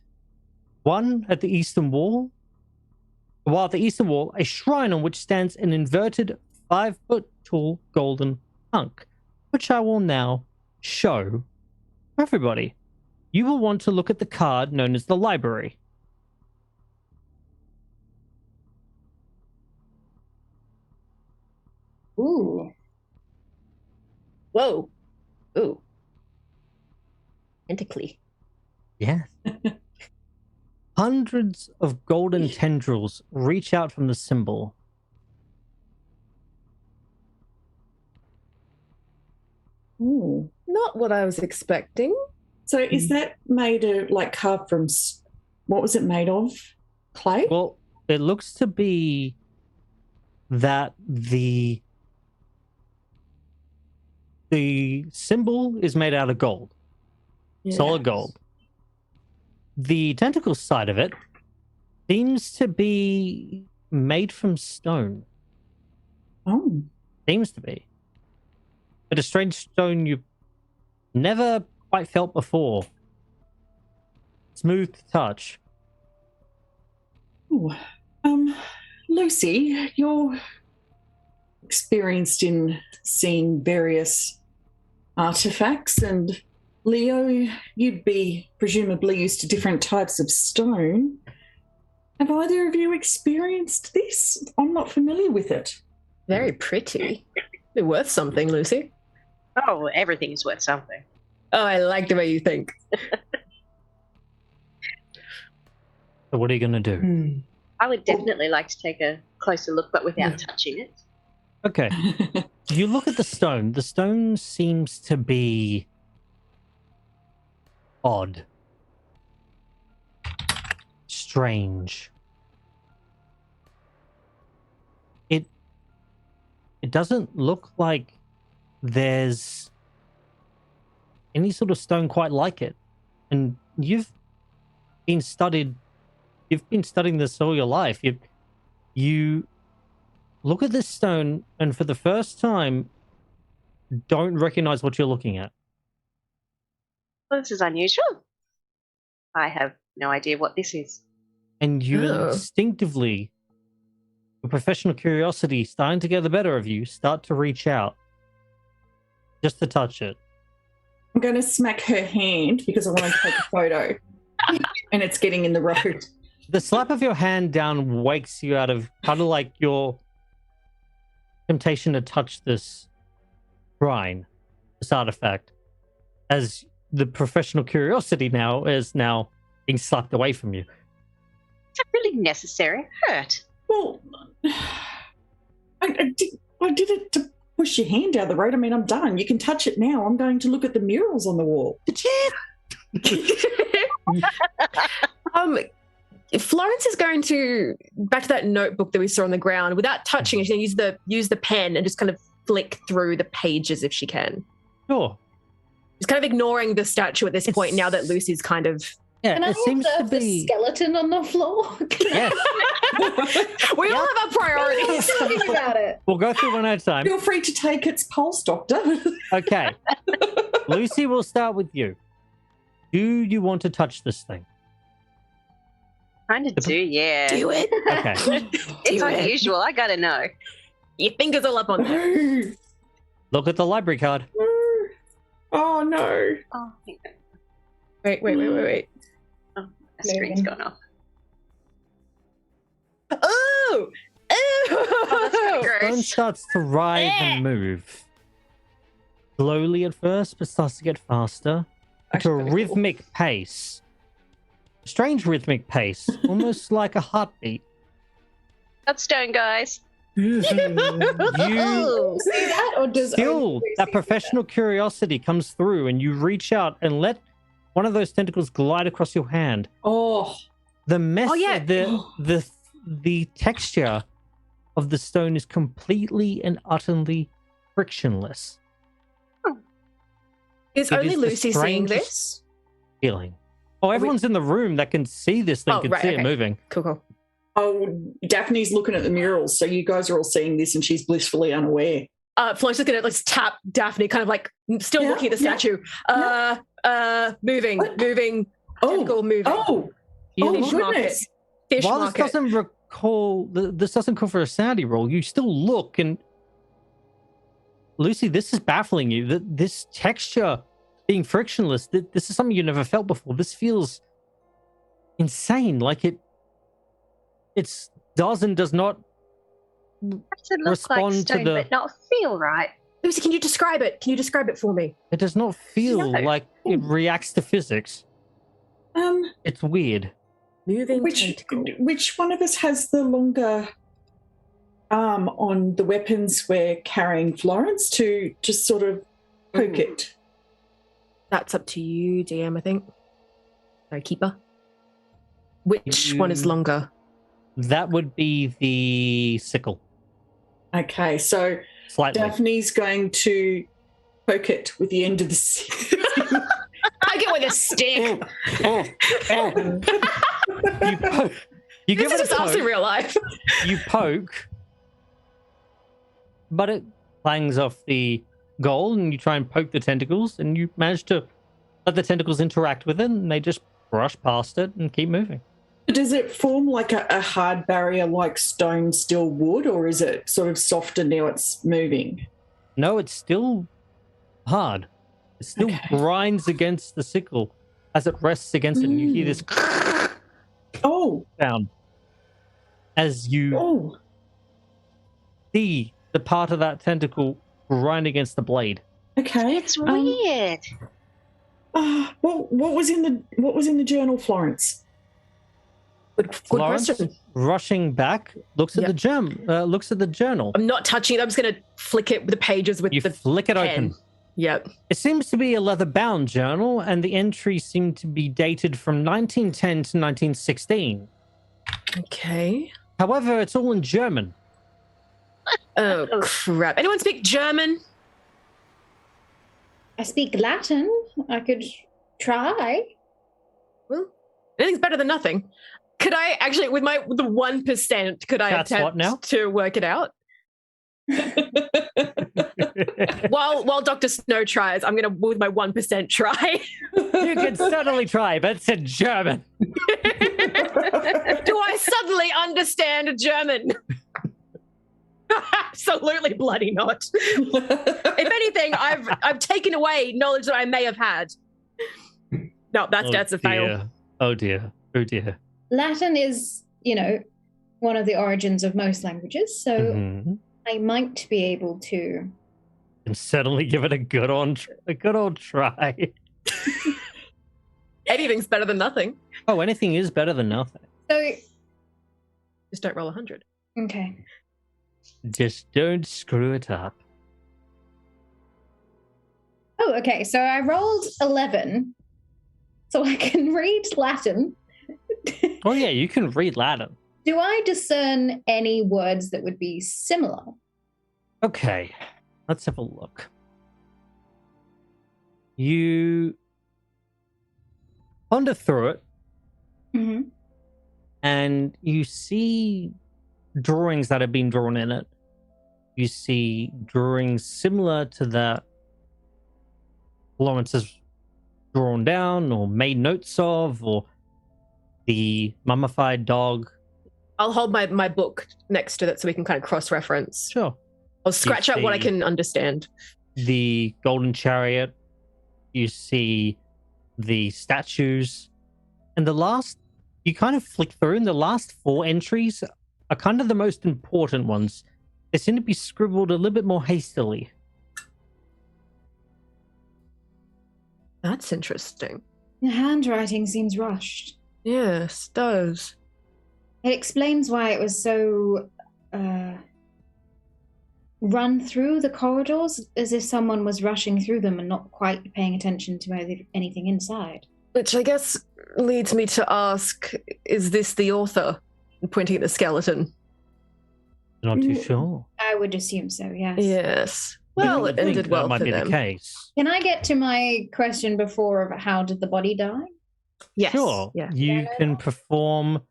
One at the eastern wall, while at the eastern wall, a shrine on which stands an inverted 5-foot tall golden hunk, which I will now show everybody. You will want to look at the card known as the library. Ooh. Whoa. Ooh. Tentacly. Yes. Hundreds of golden tendrils reach out from the symbol. Ooh. Not what I was expecting. So is that made of, like, carved from, what was it made of? Clay? Well, it looks to be that the symbol is made out of gold. Solid gold. The tentacle side of it seems to be made from stone. Oh. Seems to be. But a strange stone you've never quite felt before. Smooth to touch. Ooh. Lucy, you're experienced in seeing various artifacts, and Leo, you'd be presumably used to different types of stone. Have either of you experienced this? I'm not familiar with it. Very pretty. Be worth something, Lucy. Oh, everything is worth something. Oh, I like the way you think. So what are you going to do? I would definitely like to take a closer look, but without touching it. Okay. You look at the stone. The stone seems to be odd. Strange. It doesn't look like there's any sort of stone quite like it. And you've been studying this all your life. You look at this stone and for the first time don't recognize what you're looking at. Well, this is unusual. I have no idea what this is. And you instinctively, your professional curiosity starting to get the better of you, start to reach out just to touch it. I'm going to smack her hand because I want to take a photo. And it's getting in the road. The slap of your hand down wakes you out of kind of like your temptation to touch this shrine, this artifact, as the professional curiosity now is being slapped away from you. Is that really necessary? Hurt. Well, I did it to push your hand down the road. I mean, I'm done. You can touch it now. I'm going to look at the murals on the wall. Florence is going to, back to that notebook that we saw on the ground, without touching it, she's going to use the pen and just kind of flick through the pages if she can. Sure. She's kind of ignoring the statue at this point now that Lucy's kind of... Yeah, Can I it seems to observe the be... skeleton on the floor? Yes. We all have our priorities. Thinking about it. We'll go through one at a time. Feel free to take its pulse, Doctor. Okay. Lucy, we'll start with you. Do you want to touch this thing? Kind of do, yeah. Do it. Okay. It's unusual. I gotta know. Your fingers all up on there. No. Look at the library card. Oh, no. Oh, Wait. oh the screen's gone off. Oh! Oh, that's pretty Stone gross. starts to writhe and move. Slowly at first, but starts to get faster. To a rhythmic pace. Strange rhythmic pace. Almost like a heartbeat. That's stone, guys. You See that, or does still, only Lucy that see professional curiosity comes through and you reach out and let one of those tentacles glide across your hand. Oh. The mess, Oh, yeah. the texture of the stone is completely and utterly frictionless. Is It only is the Lucy seeing strangest this? feeling. Oh, everyone's in the room that can see this thing, Oh, can right, see okay. it moving. Cool. Oh, Daphne's looking at the murals, so you guys are all seeing this and she's blissfully unaware. Florence is gonna tap Daphne, kind of like still looking at the statue. Moving. Tentacle moving. Oh Fish market. goodness. Fish While market. this doesn't call for a sanity roll, you still look, and Lucy, this is baffling you. That this texture being frictionless, this is something you never felt before. This feels insane. Like it does not Does it look respond like to stone, the- but not feel right? Lucy, can you describe it? Can you describe it for me? It does not feel No. like it reacts to physics. It's weird. Moving Which tentacle. which one of us has the longer arm on the weapons we're carrying, Florence, to just sort of poke it? That's up to you, DM, I think. Sorry, keeper. Which one is longer? That would be the sickle. Okay, so Slightly. Daphne's going to poke it with the end of the stick. I get with a stick. You give This it is a just us in poke. real life. You poke, but it clangs off the gold, and you try and poke the tentacles, and you manage to let the tentacles interact with it, and they just brush past it and keep moving. Does it form like a hard barrier like stone still would, or is it sort of softer now it's moving? No, it's still hard. It still grinds against the sickle as it rests against it, and you hear this Oh, sound as you see the part of that tentacle grind against the blade. okay. It's weird. What was in the journal, Florence? Good Florence, question. rushing back, looks at the journal. I'm not touching it. I'm just going to flick it with the pages with You the flick it pen. open. Yep. It seems to be a leather-bound journal, and the entries seem to be dated from 1910 to 1916. Okay. However, it's all in German. Oh, crap. Anyone speak German? I speak Latin. I could try. Well, anything's better than nothing. Could I actually, with the 1%, could I That's what attempt now? to work it out? While Dr. Snow tries, I'm going to, with my 1%, try. You can certainly try, but it's in German. Do I suddenly understand German? Absolutely bloody not. If anything, I've taken away knowledge that I may have had. No, that's a fail. Oh dear. Oh dear. Latin is, one of the origins of most languages, so Mhm. I might be able to. And certainly give it a good old try. Anything's better than nothing. Oh, anything is better than nothing. So, Just don't roll 100. okay. Just don't screw it up. Oh, okay. So I rolled 11, so I can read Latin. Oh yeah, you can read Latin. Do I discern any words that would be similar? Okay, let's have a look. You wander through it, Mm-hmm. and you see drawings that have been drawn in it. You see drawings similar to that Florence has drawn down or made notes of, or the mummified dog. I'll hold my book next to it so we can kind of cross-reference. Sure. I'll scratch out what I see- can understand. The golden chariot. You see the statues. And you kind of flick through, and the last 4 entries are kind of the most important ones. They seem to be scribbled a little bit more hastily. That's interesting. The handwriting seems rushed. Yes, does. It explains why it was so run through the corridors as if someone was rushing through them and not quite paying attention to anything inside. Which I guess leads me to ask, is this the author? Pointing at the skeleton. Not too sure. I would assume so, yes. Yes. But Well, you it would think ended well that might for be them. the case. Can I get to my question before of how did the body die? Yes. Sure. Yeah. You can perform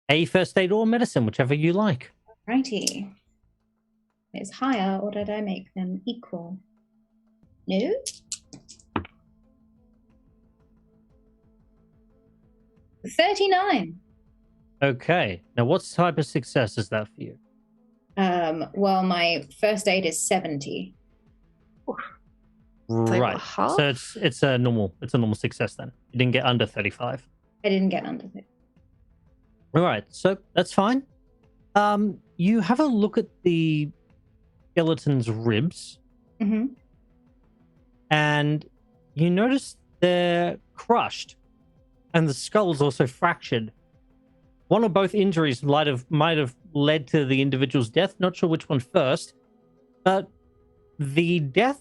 a first aid or medicine, whichever you like. Righty. is higher, or did I make them equal? No? $39. Okay. Now, what type of success is that for you? Well, my first aid is 70. Like Right. half? So it's a normal success then. You didn't get under 35. I didn't get under it. All right. So that's fine. You have a look at the skeleton's ribs, Mm-hmm. and you notice they're crushed, and the skull's also fractured. One or both injuries might have led to the individual's death. Not sure which one first, but the death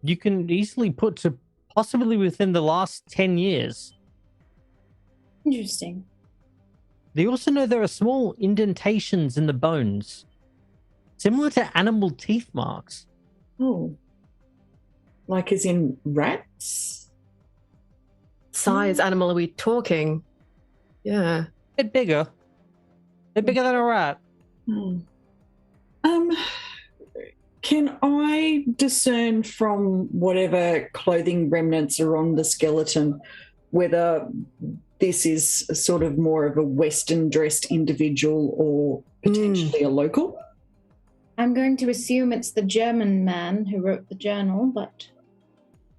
you can easily put to possibly within the last 10 years. Interesting. They also know there are small indentations in the bones, similar to animal teeth marks. Oh. Like as in rats? Size animal are we talking? Yeah. They're bigger. They're bigger than a rat. Hmm. Can I discern from whatever clothing remnants are on the skeleton whether this is sort of more of a Western dressed individual or potentially a local? I'm going to assume it's the German man who wrote the journal, but...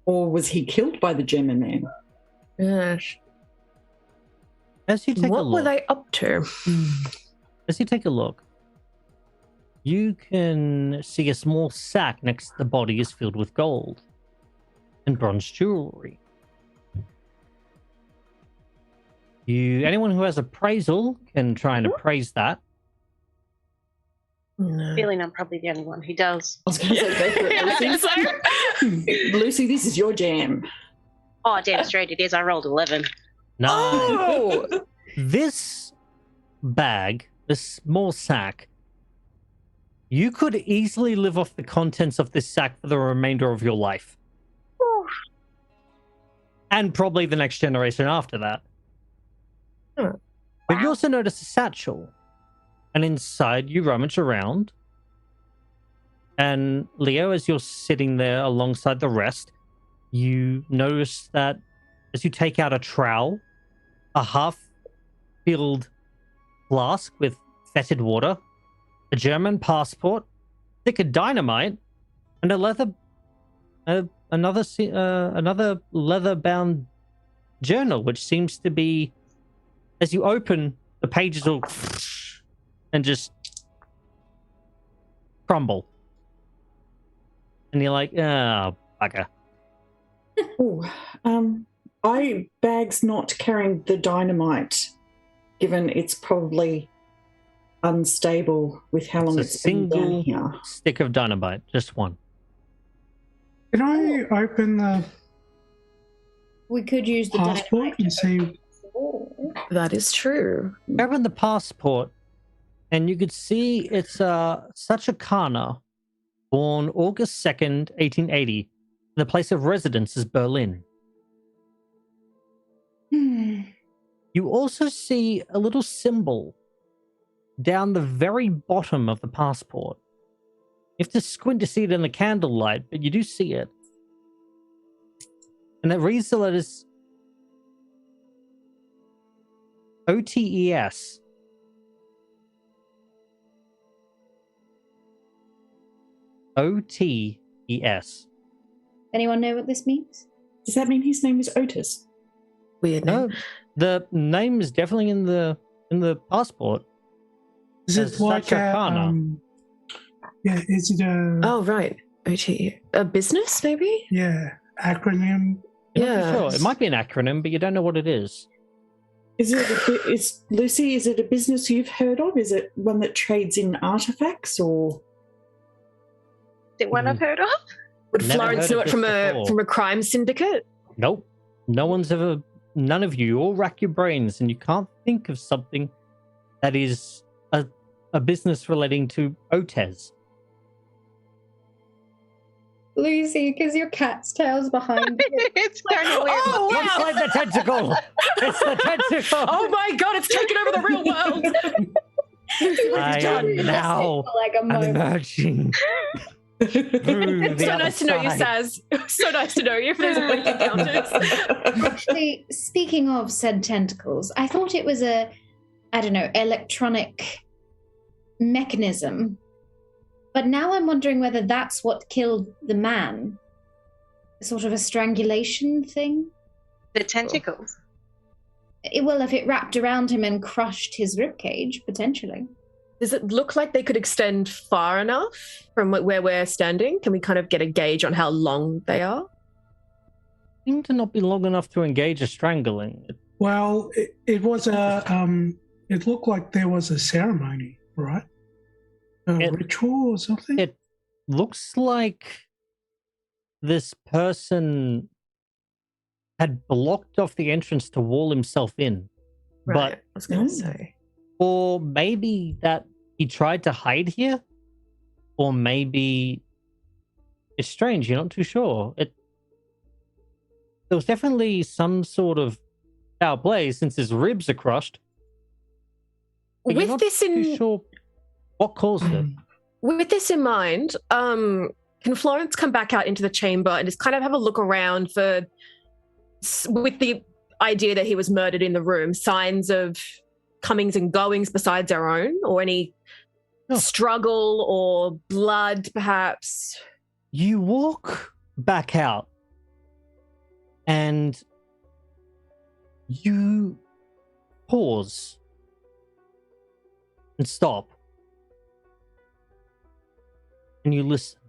Or was he killed by the German man? Gosh. As you take a What look, were they up to? as you take a look, you can see a small sack next to the body is filled with gold and bronze jewelry. Anyone who has appraisal can try and appraise that. No. Feeling I'm probably the only one who does. I was going to say, go for Yeah, I think it, so. Lucy. Lucy, this is your jam. Oh, damn straight it is. I rolled 11. No, Oh! this bag, this small sack, you could easily live off the contents of this sack for the remainder of your life. And probably the next generation after that. Huh. But you also notice a satchel. And inside you rummage around. And Leo, as you're sitting there alongside the rest, you notice that as you take out a trowel, a half-filled flask with fetid water, a German passport, a stick of dynamite, and another leather-bound journal, which seems to be, as you open, the pages will and just crumble. And you're like, oh, bugger. I bag's not carrying the dynamite, given it's probably unstable with how long It's a it's been down single here. stick of dynamite, just one. Can I open the We could use the passport dynamite and see? That is true. Open the passport, and you could see it's such a Kana, born August 2nd, 1880. The place of residence is Berlin. You also see a little symbol down the very bottom of the passport. You have to squint to see it in the candlelight, but you do see it. And it reads the letters OTES. OTES. Anyone know what this means? Does that mean his name is Otis? Weird name. No, the name is definitely in the passport. Is As it like such a a kana. yeah? Is it a Oh, right. OT. A business, maybe? yeah acronym? You're not too Yeah. sure. It might be an acronym, but you don't know what it is. Is Lucy? Is it a business you've heard of? Is it one that trades in artifacts, or Is it one I've heard of? Would Never Florence heard know of it this from before. a crime syndicate? Nope. None of you all rack your brains and you can't think of something that is a business relating to OTES. Lucy, because your cat's tail's behind you. It's turning weird. Oh, wow. It's like the tentacle! It's the tentacle! Oh my god, it's taken over the real world! Now like a I'm moment. emerging through the So other nice to know you, side. Saz. So nice to know you for those blink encounters. Actually, speaking of said tentacles, I thought it was a, I don't know, electronic mechanism. But now I'm wondering whether that's what killed the man. Sort of a strangulation thing. The tentacles. Well, if it wrapped around him and crushed his ribcage, potentially. Does it look like they could extend far enough from where we're standing? Can we kind of get a gauge on how long they are? Seem to not be long enough to engage a strangling. Well, it was a. It looked like there was a ceremony, right? A ritual or something. It looks like this person had blocked off the entrance to wall himself in. Right. I But was going to say. or maybe that he tried to hide here, or maybe it's strange. You're not too sure. There was definitely some sort of foul play since his ribs are crushed. But you're With not this too in sure what caused it. with this in mind, can Florence come back out into the chamber and just kind of have a look around for, with the idea that he was murdered in the room, signs of comings and goings besides our own, or any struggle or blood, perhaps? You walk back out and you pause and stop and you listen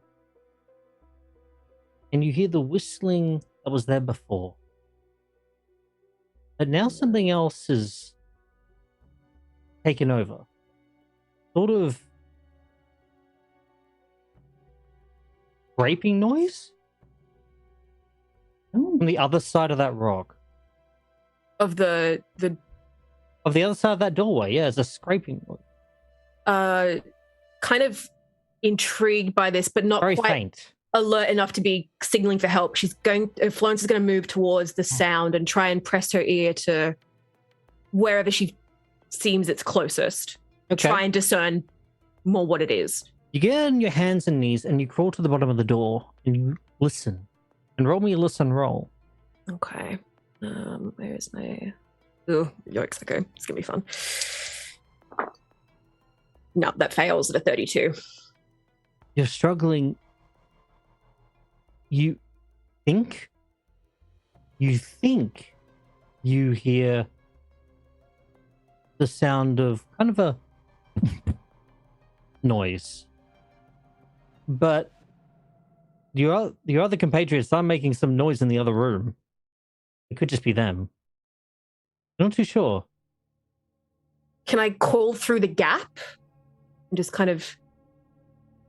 and you hear the whistling that was there before, but now something else is taken over, sort of scraping noise from the other side of that rock. Of the Of the other side of that doorway, yeah, it's a scraping noise. kind of intrigued by this, but not Very quite faint. alert enough to be signaling for help. Florence is going to move towards the sound and try and press her ear to wherever she seems it's closest. Okay. Try and discern more what it is. You get on your hands and knees and you crawl to the bottom of the door and you listen. And roll me a listen roll. Okay. Where's my... Oh, yikes. Okay. It's going to be fun. No, that fails at a 32. You're struggling. You think you hear the sound of kind of a noise. But your other compatriots are making some noise in the other room. It could just be them. I'm not too sure. Can I call through the gap and just kind of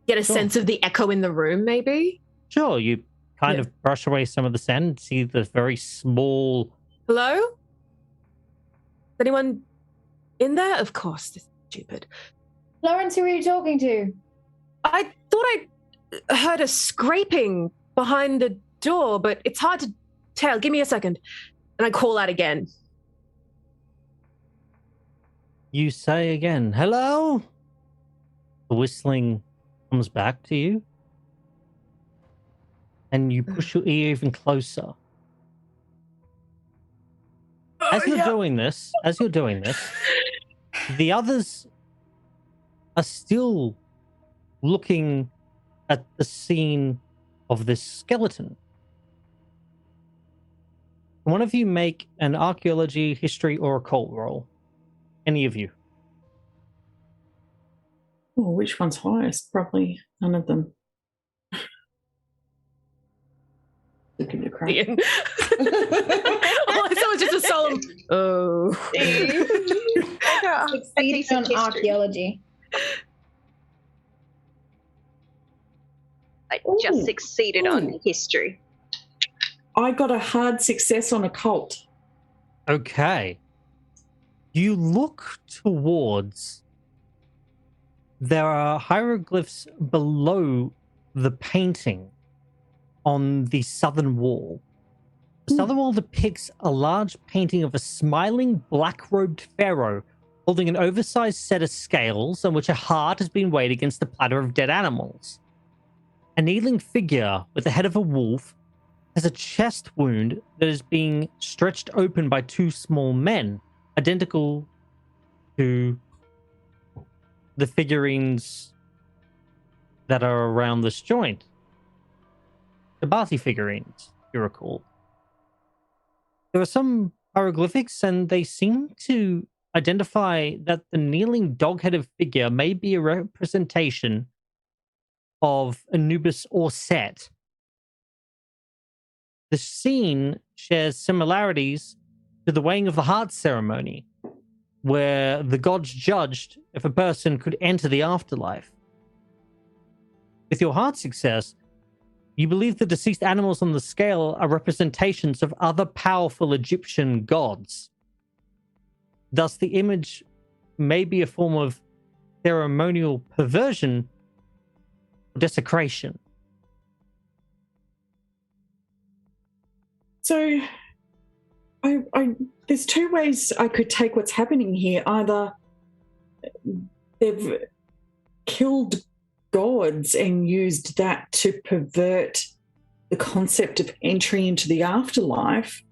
get a sense of the echo in the room, maybe? Sure, you kind of brush away some of the sand, see the very small... Hello? Is anyone in there? Of course, this is stupid. Florence, who are you talking to? I thought I heard a scraping behind the door, but it's hard to tell. Give me a second. And I call out again. You say again, hello? The whistling comes back to you. And you push your ear even closer. As you're doing this, the others are still looking at the scene of this skeleton. One of you make an archaeology, history, or occult roll. Any of you. Oh, which one's highest? Probably none of them. Give it a crack. Ian. Oh, I thought it was just a solemn. Oh. Succeeded on archaeology. I just succeeded on history. I got a hard success on occult. Okay. You look towards... There are hieroglyphs below the painting on the southern wall. The southern wall depicts a large painting of a smiling black-robed pharaoh holding an oversized set of scales on which a heart has been weighed against a platter of dead animals. A kneeling figure with the head of a wolf has a chest wound that is being stretched open by two small men, identical to the figurines that are around this joint. The Barty figurines, if you recall. There are some hieroglyphics, and they seem to identify that the kneeling dog-headed figure may be a representation of Anubis or Set. The scene shares similarities to the weighing of the heart ceremony, where the gods judged if a person could enter the afterlife. With your heart success, you believe the deceased animals on the scale are representations of other powerful Egyptian gods. Thus, the image may be a form of ceremonial perversion or desecration. So, there's two ways I could take what's happening here. Either they've killed gods and used that to pervert the concept of entry into the afterlife,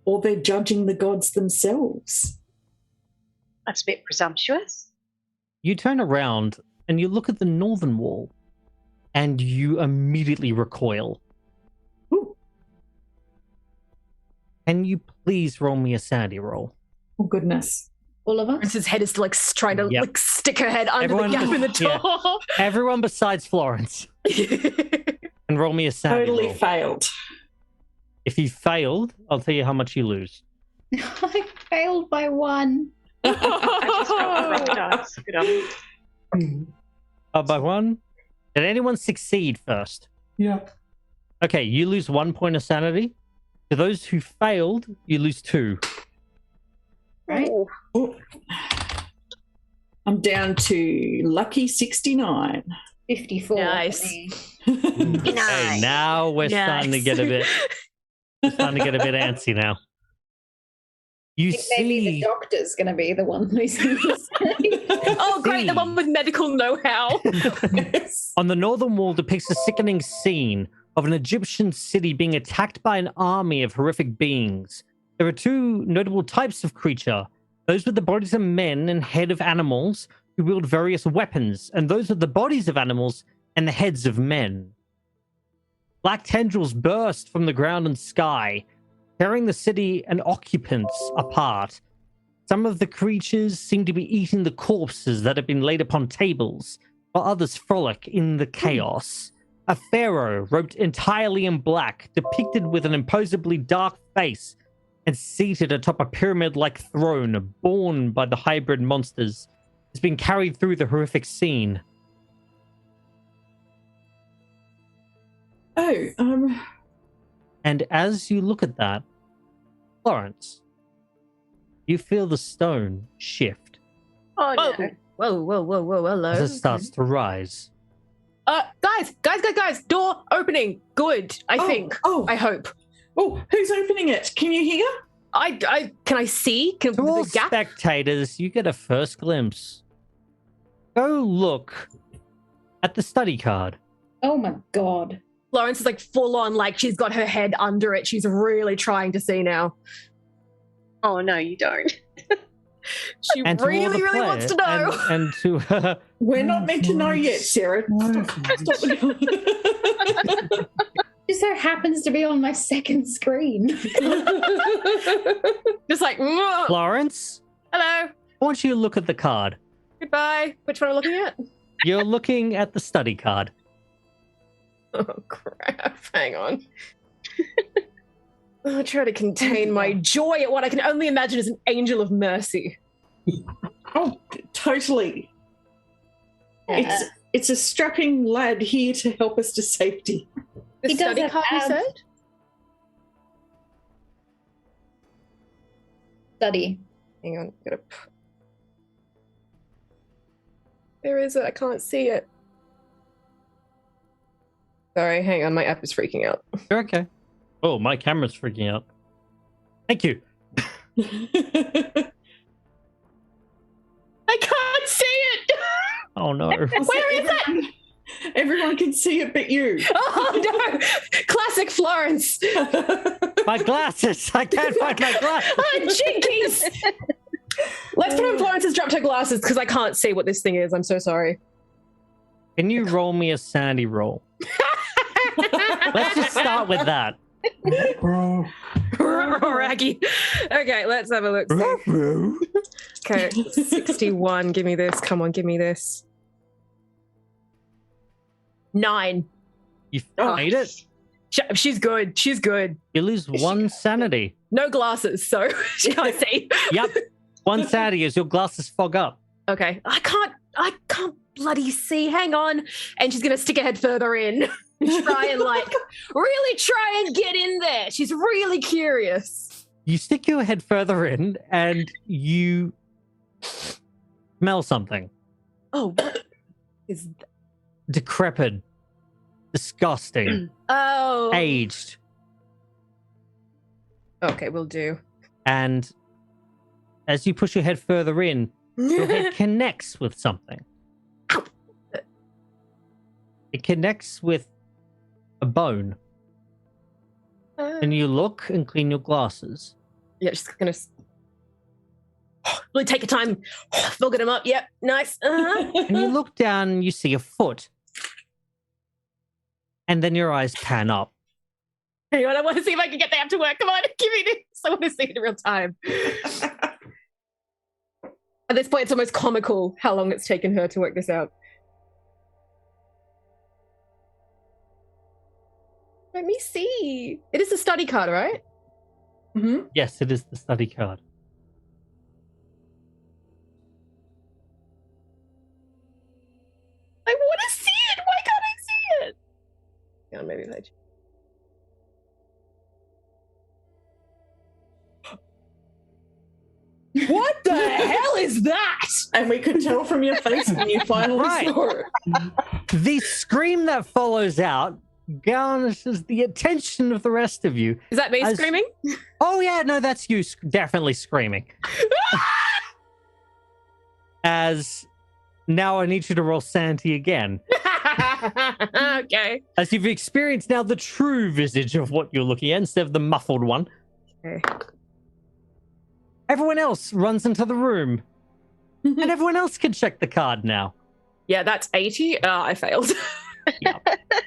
or they're judging the gods themselves. That's a bit presumptuous. You turn around and you look at the northern wall, and you immediately recoil. Ooh. Can you please roll me a sanity roll? Oh, goodness. All of us? Florence's head is like trying to like stick her head under Everyone- the gap in the door. Everyone besides Florence. And roll me a sanity Totally roll. failed. If you failed, I'll tell you how much you lose. I failed by 1. I just rolled a rock dice. Good on me. By one? Did anyone succeed first? Yep. Okay, you lose 1 point of sanity. To those who failed, you lose 2. Right? Oh. I'm down to lucky 69. 54. Nice. for me. Hey, now we're starting to get a bit. We're starting to get a bit antsy now. You I think maybe the see, doctor's going to be the one losing this. Oh, great! The one with medical know-how. on the northern wall depicts a sickening scene of an Egyptian city being attacked by an army of horrific beings. There are two notable types of creature: those with the bodies of men and head of animals who wield various weapons, and those with the bodies of animals and the heads of men. Black tendrils burst from the ground and sky, tearing the city and occupants apart. Some of the creatures seem to be eating the corpses that have been laid upon tables, while others frolic in the chaos. A pharaoh, robed entirely in black, depicted with an imposingly dark face, and seated atop a pyramid-like throne borne by the hybrid monsters, is being carried through the horrific scene. Oh, And as you look at that, Florence, you feel the stone shift Oh, Whoa, no. whoa, hello. as it starts to rise. Guys, door opening. Good, I think. I hope. Oh, who's opening it? Can you hear? I can I see? Can To all the gap? spectators, you get a first glimpse. Go look at the study card. Oh my god. Florence is like full on, like she's got her head under it. She's really trying to see now. Oh, no, you don't. She And to all the really wants to players- know. And to We're not meant to know yet, Sarah. Stop. Just so happens to be on my second screen. Just like, "Mwah." Florence, Hello, I want you to look at the card. goodbye. Which one are we looking at? You're looking at the study card. Oh crap! Hang on. I'll try to contain my joy at what I can only imagine is an angel of mercy. Oh, totally. It's a strapping lad here to help us to safety. The He study doesn't card, you have- said? Study. Hang on, gotta. Where is it? I can't see it. Sorry, hang on. My app is freaking out. You're okay. Oh, my camera's freaking out. Thank you. Oh no. Where is it? Everyone can see it but you. Oh no! Classic Florence. My glasses! I can't find my glasses! Oh, jinkies! Let's put on Florence's dropped her glasses because I can't see what this thing is. I'm so sorry. Can you roll me a sanity roll? Let's just start with that. Bro. Raggy. Okay, let's have a look. Okay, 61. Give me this. Come on, give me this. 9. You made it? She's good. She's good. You lose 1 sanity. No glasses, so she can't see. Yep. 1 sanity as your glasses fog up. Okay. I can't bloody see. Hang on. And she's gonna stick her head further in. Try and really try and get in there. She's really curious. You stick your head further in and you smell something. Oh, what is that? Decrepit. Disgusting. Oh. Aged. Okay, we'll do. And as you push your head further in, your head connects with something. Ow. It connects with a bone. And you look and clean your glasses. Yeah, she's gonna really take your time. Fogging them up. Yep, nice. And you look down and you see a foot. And then your eyes pan up. Hang on, I want to see if I can get that to work. Come on, give me this. I want to see it in real time. At this point, it's almost comical how long it's taken her to work this out. Let me see. It is a study card, right? Mm-hmm. Yes, it is the study card. I want to see it. Why can't I see it? Yeah, maybe if I... What the hell is that? And we could tell from your face when you finally Right. saw it. The scream that follows out garnishes the attention of the rest of you. Is that me As- screaming? Oh yeah, no, that's you definitely screaming. As now I need you to roll sanity again. Okay. As you've experienced now the true visage of what you're looking at instead of the muffled one. Okay. Everyone else runs into the room. And everyone else can check the card now. Yeah, that's 80. I failed. Yeah.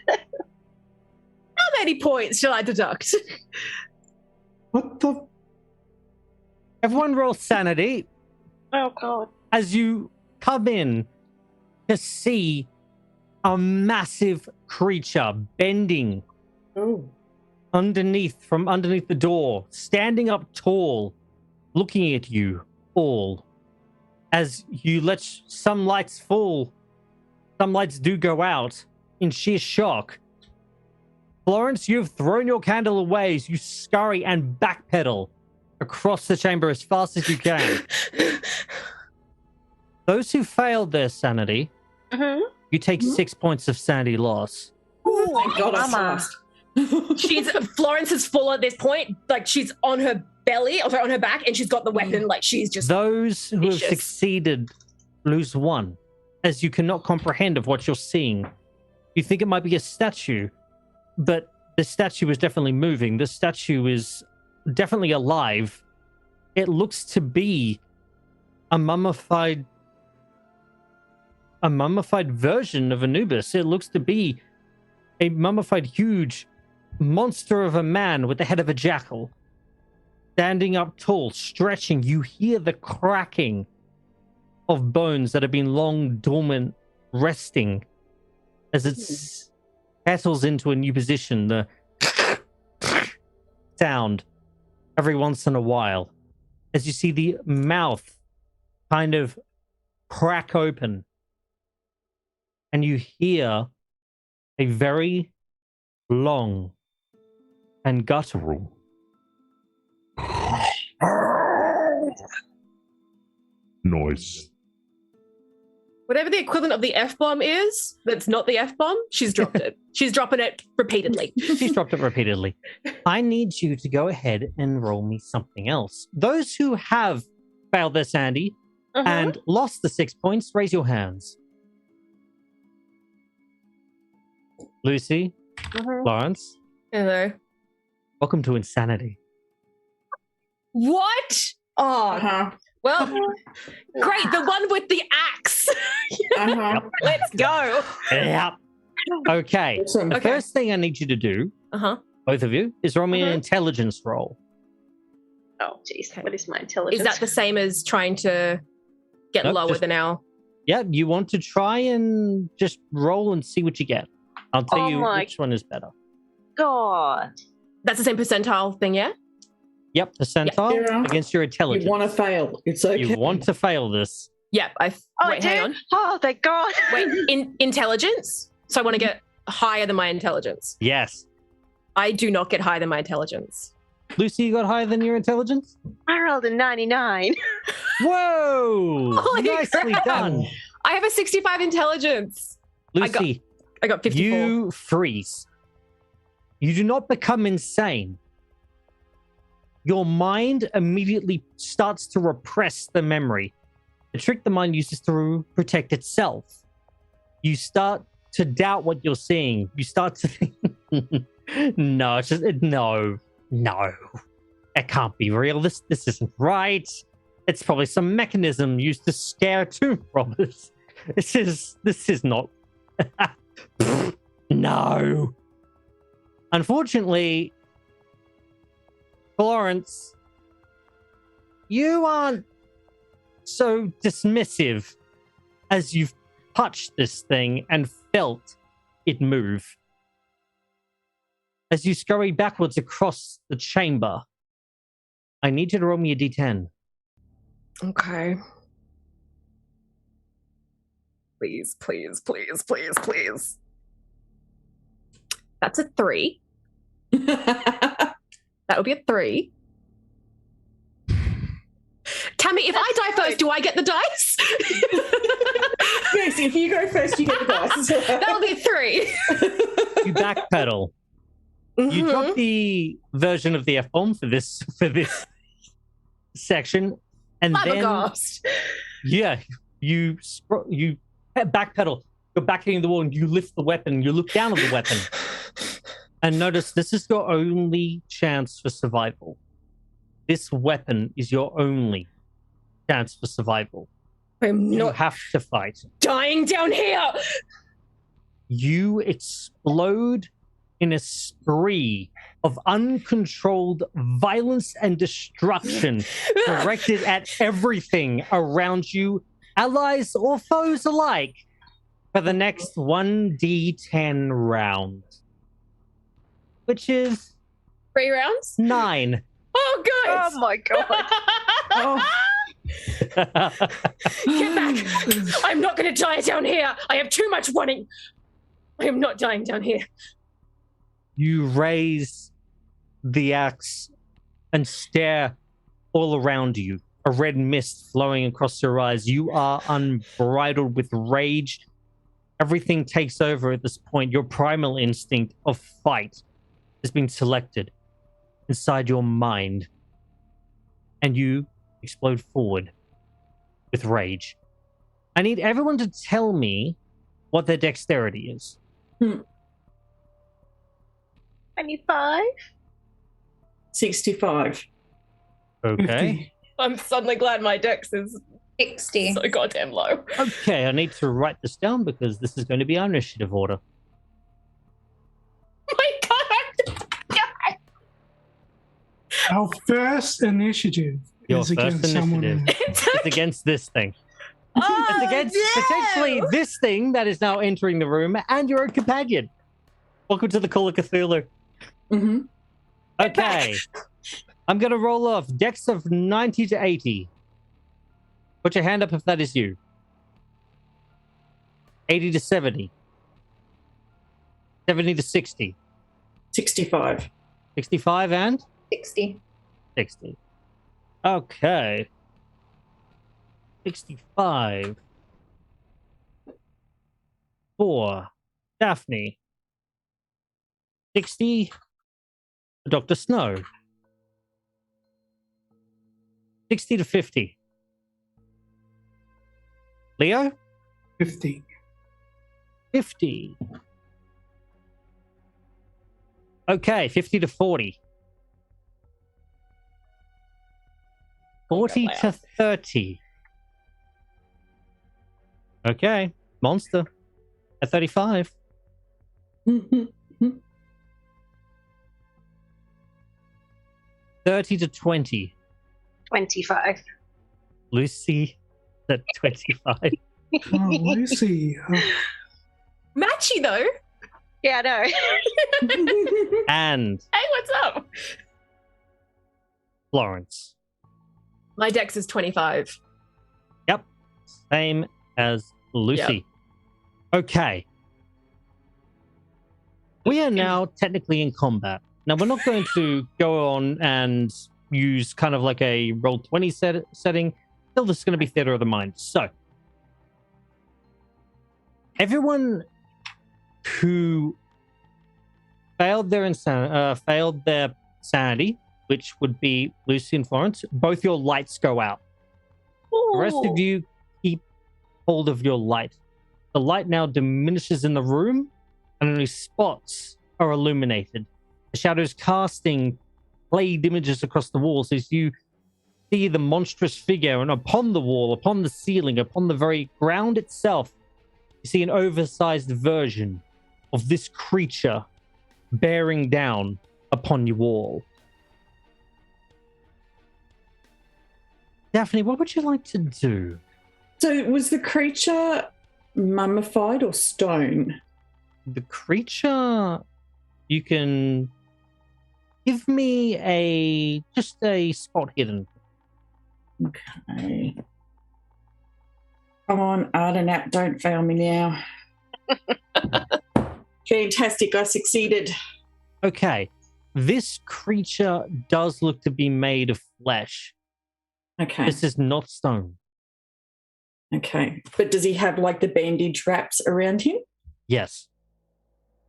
How many points shall I deduct? What the? Everyone roll sanity Oh god. as you come in to see a massive creature bending Oh. from underneath the door, standing up tall, looking at you all. As you let some lights fall, some lights do go out in sheer shock. Florence, you've thrown your candle away as you scurry and backpedal across the chamber as fast as you can. Those who failed their sanity, you take 6 points of sanity loss. Oh my god, I'm Mama. fast. Florence is full at this point. Like, she's on her belly, or on her back, and she's got the weapon. Like, she's just... Those who have vicious. succeeded lose 1, as you cannot comprehend of what you're seeing. You think it might be a statue, but the statue is definitely moving. The statue is definitely alive. It looks to be a mummified version of Anubis. It looks to be a mummified huge monster of a man with the head of a jackal. Standing up tall, stretching, you hear the cracking of bones that have been long dormant, resting as it settles into a new position. The sound every once in a while as you see the mouth kind of crack open and you hear a very long and guttural noise. Whatever the equivalent of the F-bomb is, that's not the F-bomb, she's dropped it. She's dropping it repeatedly. She's dropped it repeatedly. I need you to go ahead and roll me something else. Those who have failed their sanity and lost the 6 points, raise your hands. Lucy, Lawrence, Hello. welcome to Insanity. What? Oh, Uh-huh. well, great. The one with the axe. Uh-huh. Let's go. Yep. Okay. Awesome. The Okay. first thing I need you to do, Uh-huh. both of you, is roll me an intelligence roll. Oh, jeez. Okay. What is my intelligence? Is that the same as trying to get Nope, lower just- than our... Yeah, you want to try and just roll and see what you get. I'll tell Oh you my- which one is better. God. That's the same percentile thing, yeah? Yep, percentile Yeah. against your intelligence. You want to fail. It's okay. You want to fail this. Yep. Oh, Wait, hang on. Oh, thank God. Wait, intelligence? So I want to get higher than my intelligence. Yes. I do not get higher than my intelligence. Lucy, you got higher than your intelligence? I rolled a 99. Whoa! Holy Nicely crap. done. I have a 65 intelligence. Lucy, I got 54. you freeze. You do not become insane. Your mind immediately starts to repress the memory. The trick the mind uses to protect itself. You start to doubt what you're seeing. You start to think, no, it's just, no, it can't be real. This isn't right. It's probably some mechanism used to scare tomb robbers. This is not. No. Unfortunately, Florence, you aren't so dismissive as you've touched this thing and felt it move. As you scurry backwards across the chamber, I need you to roll me a d10. Okay. Please, please, please, please, please. That's a 3. That would be a 3. Tammie, if I die first, do I get the dice? Yes, if you go first, you get the dice. That'll be a 3. You backpedal. You drop the version of the F-bomb for this section, and then Flabbergast. yeah, you backpedal. You're back hitting the wall, and you lift the weapon. You look down at the weapon, and notice this is your only chance for survival. This weapon is your only chance for survival. I'm You not have to fight. dying down here. You explode in a spree of uncontrolled violence and destruction directed at everything around you, allies or foes alike, for the next 1d10 round, which is 3 rounds? 9. Oh, guys. Oh, my God. Oh. Get back. I'm not going to die down here. I have too much running. I am not dying down here. You raise the axe and stare all around you, a red mist flowing across your eyes. You are unbridled with rage. Everything takes over at this point. Your primal instinct of fight has been selected inside your mind, and you explode forward with rage. I need everyone to tell me what their dexterity is. 25? 65. Okay. I'm suddenly glad my dex is 60. so goddamn low. Okay, I need to write this down because this is going to be our initiative order. My God. Our first initiative Your is first against someone initiative. else. It's against this thing. Oh, It's against potentially this thing that is now entering the room and your own companion. Welcome to the Call of Cthulhu. Mm-hmm. Okay. I'm going to roll off dex of 90 to 80. Put your hand up if that is you. 80 to 70. 70 to 60. 65. 65 and 60. 60. Okay. 65. For Daphne. 60. Dr. Snow. 60 to 50. Leo? 50. 50. Okay, 50 to 40. 40 to 30. Okay, monster at 35. 30 to 20. 25. Lucy at 25. Oh, Lucy. Matchy though. Yeah, I know. And Hey, what's up? Florence. My dex is 25. Yep. Same as Lucy. Okay. We are now technically in combat. Now, we're not going to go on and use kind of like a Roll20 setting. Still, this is going to be theater of the mind. So, everyone who failed their sanity, which would be Lucy and Florence, both your lights go out. Ooh. The rest of you keep hold of your light. The light now diminishes in the room, and only spots are illuminated. The shadows casting played images across the walls as you see the monstrous figure, and upon the wall, upon the ceiling, upon the very ground itself, you see an oversized version of this creature bearing down upon you all. Daphne, what would you like to do? So was the creature mummified or stone? The creature, you can give me just a spot hidden. Okay. Come on, Ardent app, don't fail me now. Fantastic, I succeeded. Okay. This creature does look to be made of flesh. Okay. This is not stone. Okay. But does he have like the bandage wraps around him? Yes.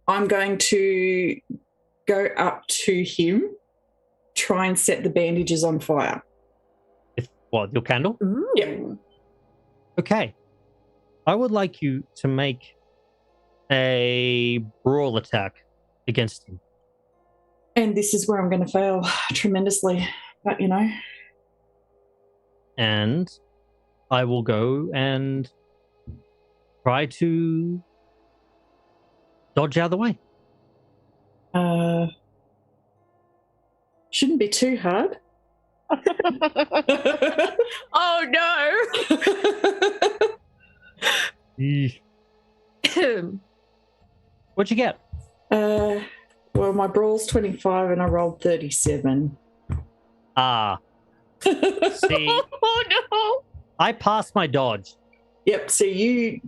I'm going to go up to him, try and set the bandages on fire. What, your candle? Ooh. Yeah. Okay. I would like you to make a brawl attack against him. And this is where I'm going to fail tremendously. But, you know. And I will go and try to dodge out of the way. Shouldn't be too hard. Oh no! What'd you get? Well, my brawl's 25 and I rolled 37. Ah. See, Oh no! I passed my dodge. Yep, so you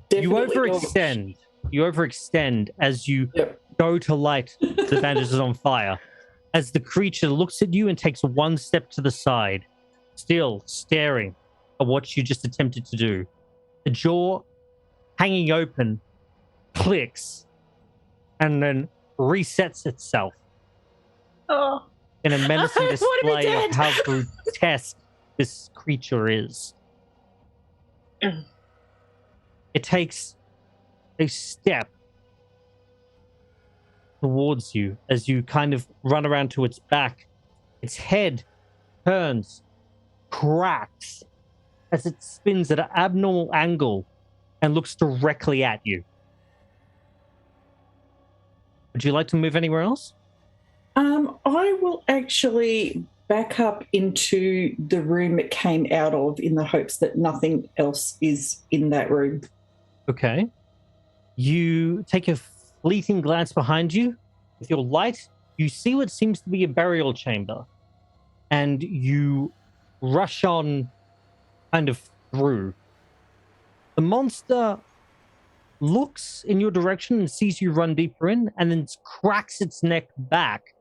definitely overextend. You overextend as you Yep. go to light the bandages on fire. As the creature looks at you and takes one step to the side, still staring at what you just attempted to do. The jaw hanging open clicks and then resets itself Oh, in a menacing I wanna be display of dead. how grotesque this creature is. It takes a step towards you as you kind of run around to its back. Its head turns, cracks as it spins at an abnormal angle and looks directly at you. Would you like to move anywhere else? I will actually back up into the room it came out of in the hopes that nothing else is in that room. Okay. You take a fleeting glance behind you. With your light, you see what seems to be a burial chamber. And you rush on kind of through. The monster looks in your direction and sees you run deeper in, and then cracks its neck back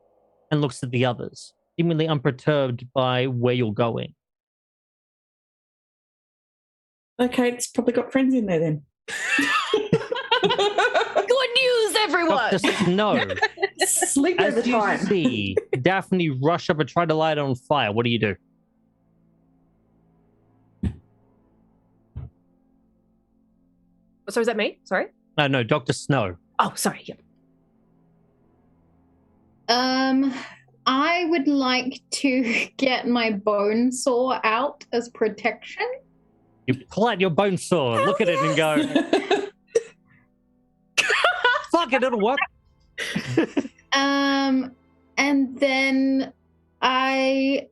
and looks at the others, seemingly unperturbed by where you're going. Okay, it's probably got friends in there then. Good news, everyone! Dr. Snow, Sleep as over you time. see Daphne rush up and try to light it on fire, what do you do? So is that me? Sorry. No, Dr. Snow. Oh, sorry. Yeah. I would like to get my bone saw out as protection. You pull out your bone saw, look at it, and go, "Fuck it, it'll work." And then I'd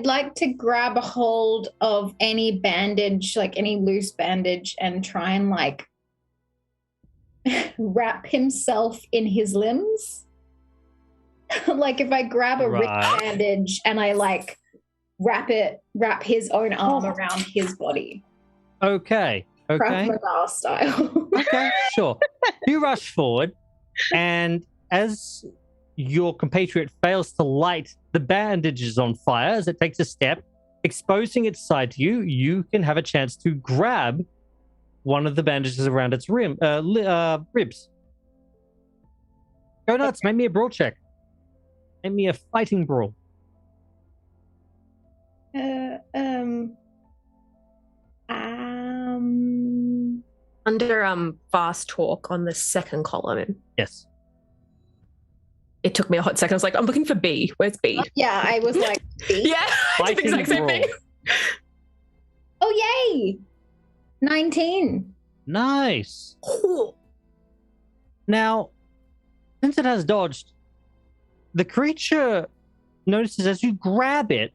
like to grab a hold of any bandage, like any loose bandage, and try and like wrap himself in his limbs. Like if I grab a wrist bandage and I like wrap his own arm around his body. Okay. Krav Maga style. Okay, sure. You rush forward, and as your compatriot fails to light the bandages on fire as it takes a step, exposing its side to you, you can have a chance to grab one of the bandages around its ribs. Go nuts, make me a brawl check. Make me a fighting brawl. Under fast talk on the second column. Yes. It took me a hot second. I was like, I'm looking for B. Where's B? Yeah, I was like, B? Yeah, I did the exact same thing. Oh, yay! 19. Nice. Cool. Now, since it has dodged, the creature notices as you grab it,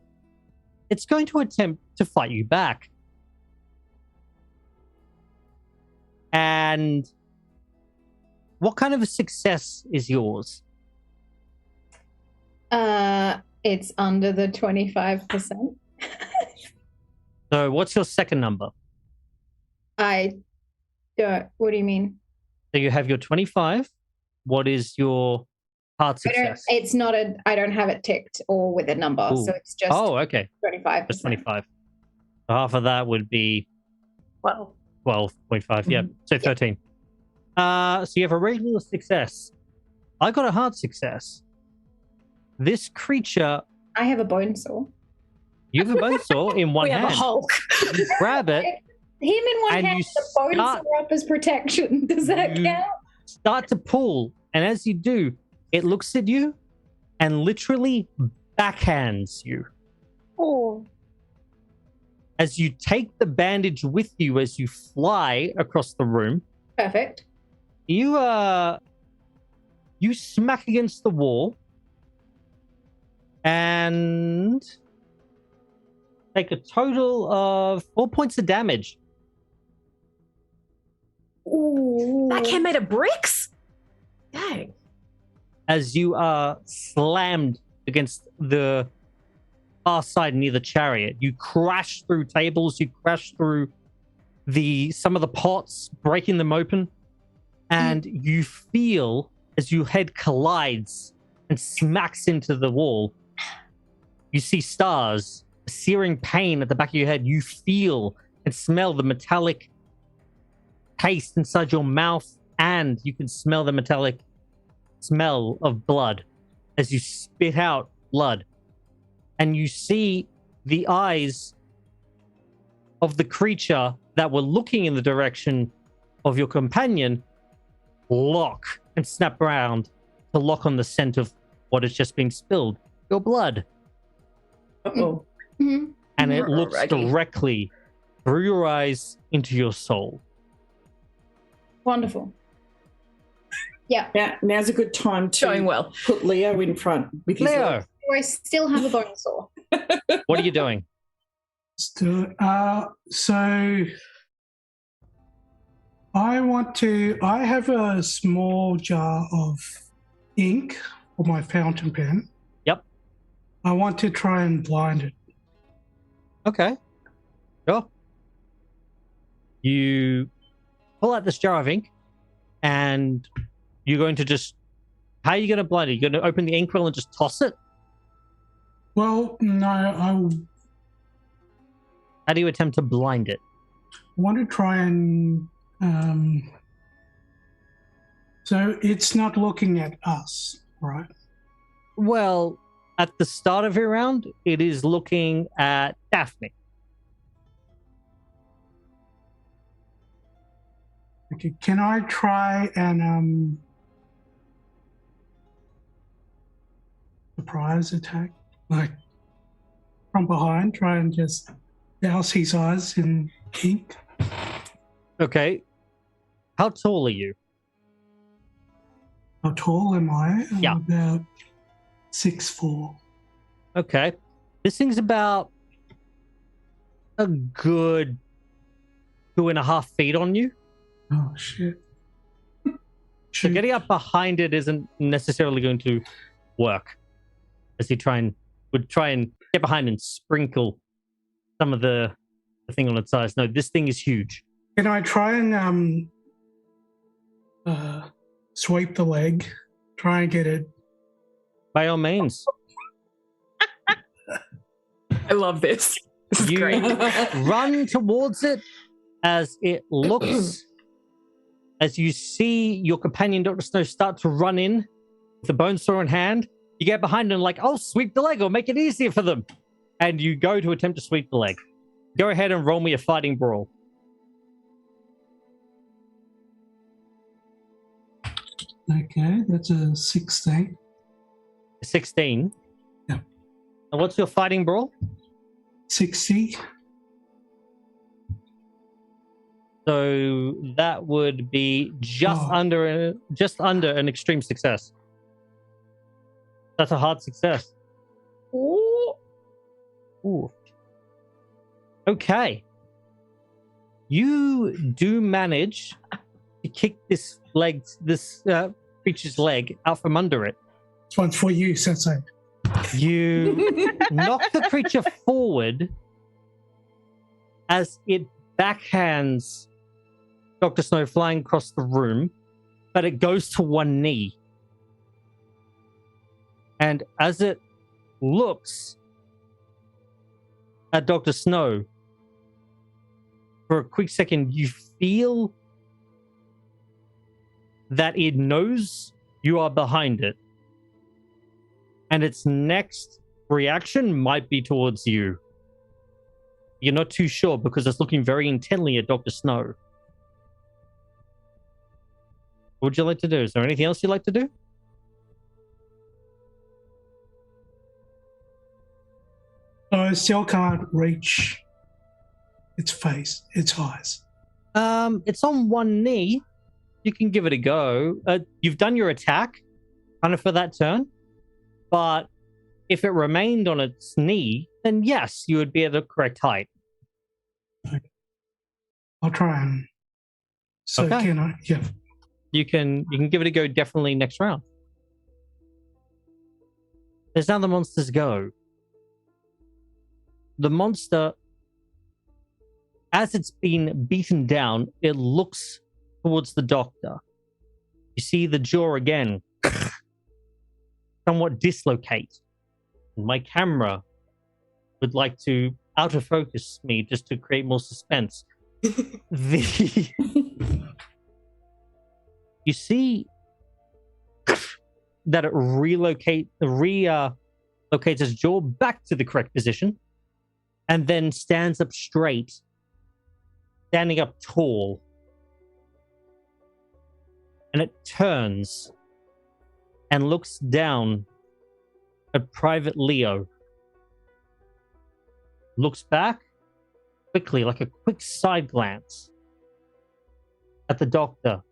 it's going to attempt to fight you back. And what kind of a success is yours? It's under the 25%. So what's your second number? I don't. What do you mean? So you have your 25. What is your hard success? It's not a. I don't have it ticked or with a number, so it's just. Oh, okay. 25%. Just 25. So half of that would be 12. 12.5. Yeah. So 13. So you have a regular success. I got a hard success. This creature. I have a bone saw. You have a bone saw in one hand. We have a Hulk. You grab it. Him in one hand, the bone saw up as protection. Does that count? Start to pull, and as you do, it looks at you and literally backhands you. Oh. As you take the bandage with you as you fly across the room. Perfect. You smack against the wall and take a total of 4 points of damage. Ooh. That can made of bricks? Dang. As you are slammed against the far side near the chariot, you crash through tables, you crash through some of the pots, breaking them open, and you feel as your head collides and smacks into the wall, you see stars, searing pain at the back of your head. You feel and smell the metallic taste inside your mouth, and you can smell the metallic smell of blood as you spit out blood. And you see the eyes of the creature that were looking in the direction of your companion lock and snap around to lock on the scent of what has just been spilled, your blood. Uh-oh. Mm-hmm. And it looks directly through your eyes into your soul. Wonderful. Yeah. Now's a good time to Showing well. put Leo in front with his Leo, legs. I still have a bone saw. what are you doing? So I have a small jar of ink for my fountain pen. Yep. I want to try and blind it. Okay. Sure. You pull out this jar of ink and you're going to just, how are you going to blind it? You're going to open the inkwell and just toss it? Well, no, How do you attempt to blind it? I want to try and so it's not looking at us, right? Well, at the start of your round, it is looking at Daphne. Okay, can I try and surprise attack, like from behind, try and just douse his eyes in ink. Okay. How tall are you? How tall am I? I'm Yeah. about 6'4". Okay. This thing's about a good 2.5 feet on you. Oh shit! So Shoot. getting up behind it isn't necessarily going to work. As he would try and get behind and sprinkle some of the thing on its size. No, this thing is huge. Can I try and sweep the leg? Try and get it. By all means. I love this. This is You great. run towards it as it looks, as you see your companion, Dr. Snow, start to run in with the bone saw in hand. You get behind them like, oh, sweep the leg or make it easier for them. And you go to attempt to sweep the leg. Go ahead and roll me a fighting brawl. Okay, that's a 16. 16. Yeah. And what's your fighting brawl? 60. So that would be just under an extreme success. That's a hard success. Ooh. Okay. You do manage to kick this creature's leg out from under it. This one's for you, Sensei. You knock the creature forward as it backhands Dr. Snow flying across the room, but it goes to one knee. And as it looks at Dr. Snow, for a quick second, you feel that it knows you are behind it. And its next reaction might be towards you. You're not too sure because it's looking very intently at Dr. Snow. What would you like to do? Is there anything else you'd like to do? I still can't reach its face, its eyes. It's on one knee. You can give it a go. You've done your attack, kind of for that turn. But if it remained on its knee, then yes, you would be at the correct height. I'll try and. So Okay. can I? Yeah. You can give it a go definitely next round. There's now the monsters go. The monster, as it's been beaten down, it looks towards the doctor. You see the jaw again somewhat dislocate. My camera would like to out of focus me just to create more suspense. You see that it relocates its jaw back to the correct position and then stands up straight, standing up tall. And it turns and looks down at Private Leo. Looks back quickly, like a quick side glance at the doctor.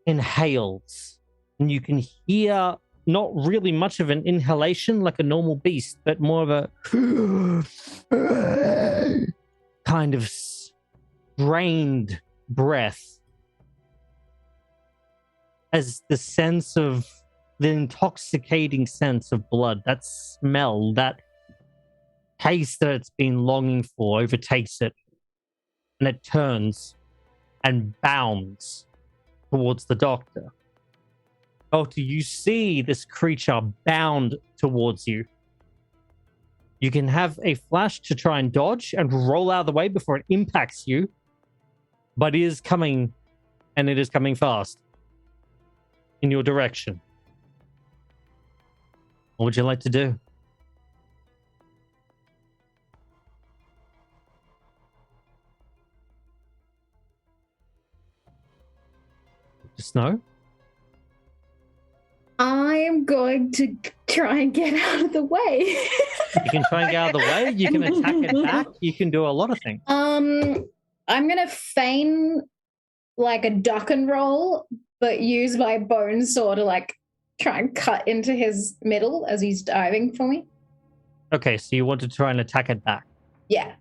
Inhales. And you can hear not really much of an inhalation like a normal beast, but more of a kind of strained breath. As the sense of the intoxicating sense of blood, that smell, that taste that it's been longing for overtakes it. And it turns and bounds towards the doctor. Doctor, you see this creature bound towards you. You can have a flash to try and dodge and roll out of the way before it impacts you. But it is coming, and it is coming fast in your direction. What would you like to do? Snow? I am going to try and get out of the way. You can try and get out of the way. You can attack it back. You can do a lot of things. I'm gonna feign like a duck and roll, but use my bone saw to like try and cut into his middle as he's diving for me. Okay, so you want to try and attack it back. Yeah.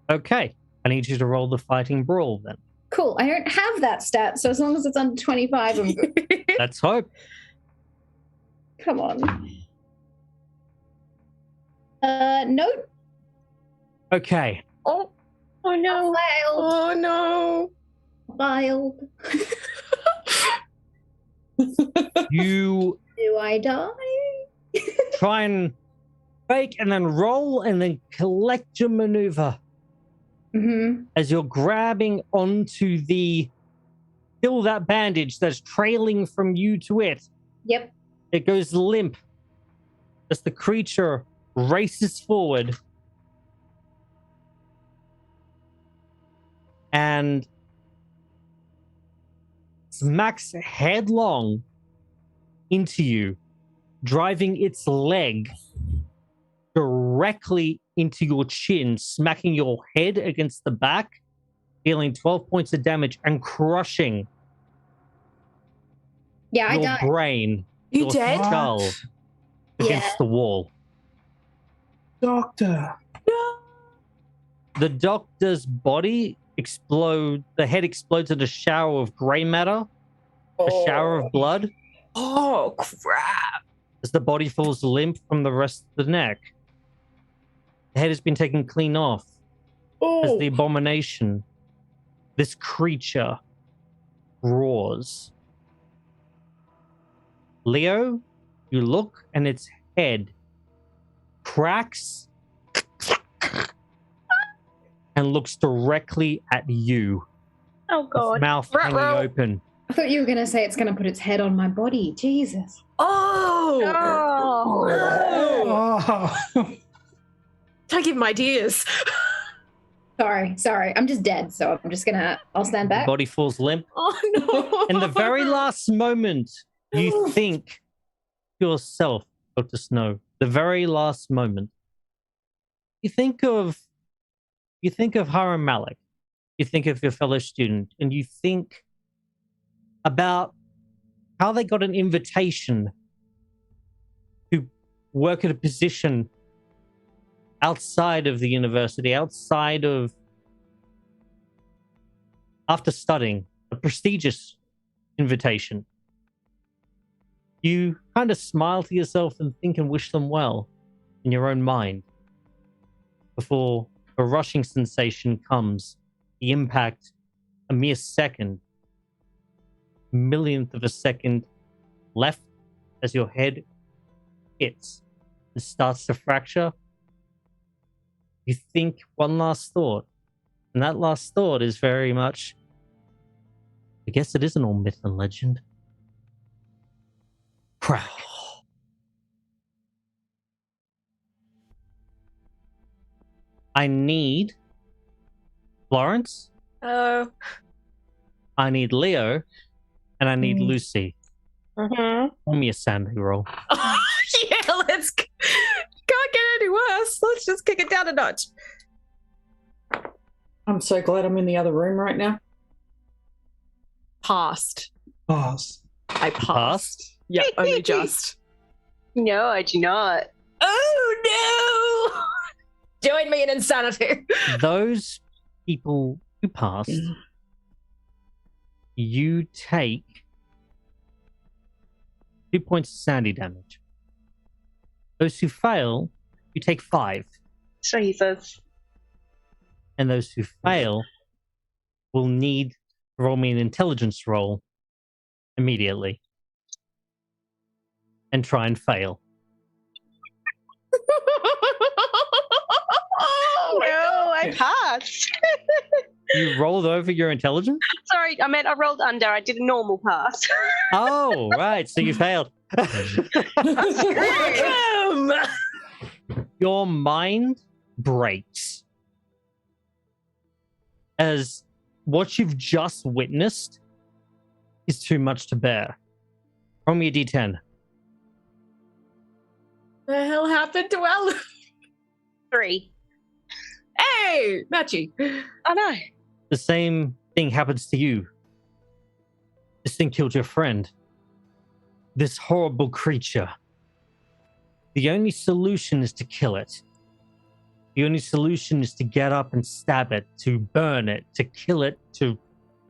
Okay, I need you to roll the fighting brawl then. Cool. I don't have that stat, so as long as it's under 25, I'm good. Let's hope. Come on. Nope. Okay. Oh no. Wild. Oh no. Wild. You Do I die? try and fake and then roll and then collect your maneuver Mm-hmm. as you're grabbing onto still that bandage that's trailing from you to it. Yep. It goes limp as the creature races forward and smacks headlong into you, driving its leg directly into your chin, smacking your head against the back, dealing 12 points of damage and crushing Yeah, I your died. brain, You your dead? skull against Yeah. the wall. Doctor. The doctor's body the head explodes in a shower of grey matter, a shower of blood, Oh crap. as the body falls limp from the rest of the neck. The head has been taken clean off as the abomination, this creature, roars. Leo, you look and its head cracks and looks directly at you. Oh Its god. mouth hanging Ruh-roh. open. I thought you were going to say it's going to put its head on my body. Jesus. Oh. Oh. Oh. Don't give him ideas. Sorry. I'm just dead, so I'm just I'll stand The back. body falls limp. Oh no. In the very last moment, you think to yourself, Dr. Snow, the very last moment, you think of Haram Malik, you think of your fellow student, and you think about how they got an invitation to work at a position outside of the university, after studying, a prestigious invitation. You kind of smile to yourself and think and wish them well in your own mind before a rushing sensation comes, the impact, a mere second, millionth of a second left as your head hits and starts to fracture. You think one last thought, and that last thought is very much, I guess it isn't all myth and legend. Prowl. I need Florence, Oh. I need Leo, and I need Lucy. Mm-hmm. Roll me a sanity roll. Yeah, let's. Can't get any worse. Let's just kick it down a notch. I'm so glad I'm in the other room right now. Passed. Pass. I passed. Passed? Yeah, only just. No, I do not. Oh no! Join me in insanity. Those people who passed, you take 2 points of sandy damage. Those who fail, you take 5. Jesus. And those who fail will need to roll me an intelligence roll immediately and try and fail. No, I passed. You rolled over your intelligence? Sorry, I meant I rolled under. I did a normal pass. Oh, right. So you failed. Damn! Your mind breaks as what you've just witnessed is too much to bear. Roll me a d10. The hell happened to El? 3. Hey, Matchy. Oh no. The same thing happens to you. This thing killed your friend. This horrible creature. The only solution is to kill it. The only solution is to get up and stab it, to burn it, to kill it, to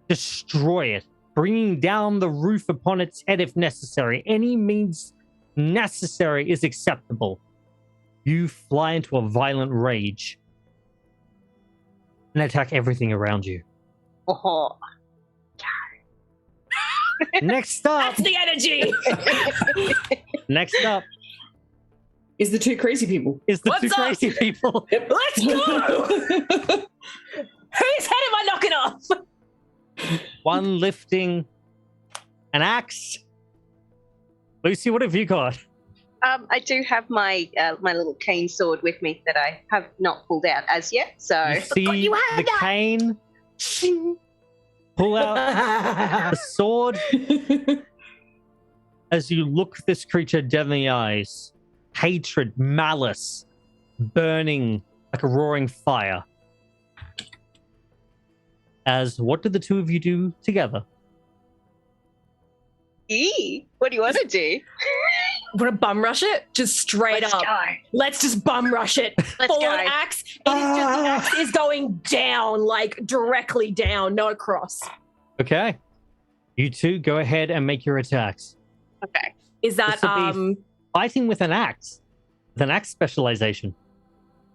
destroy it, bringing down the roof upon its head if necessary. Any means necessary is acceptable. You fly into a violent rage and attack everything around you. Oh. Next up. That's the energy. Next up Is the 2 crazy people. is the What's 2 up? crazy people. Let's go. Whose head am I knocking off? One lifting an axe. Lucy, what have you got? I do have my my little cane sword with me that I have not pulled out as yet. So You see you have the that. cane. Pull out the sword as you look this creature dead in the eyes. Hatred, malice, burning like a roaring fire. As what did the 2 of you do together? What do you want to do? Want to bum rush it? Just straight Let's up. go. Let's just bum rush it. Let's Full go. on axe. It is just the axe is going down, like directly down, no across. Okay. You 2 go ahead and make your attacks. Okay. Is that This will be Fighting with an axe. With an axe specialization.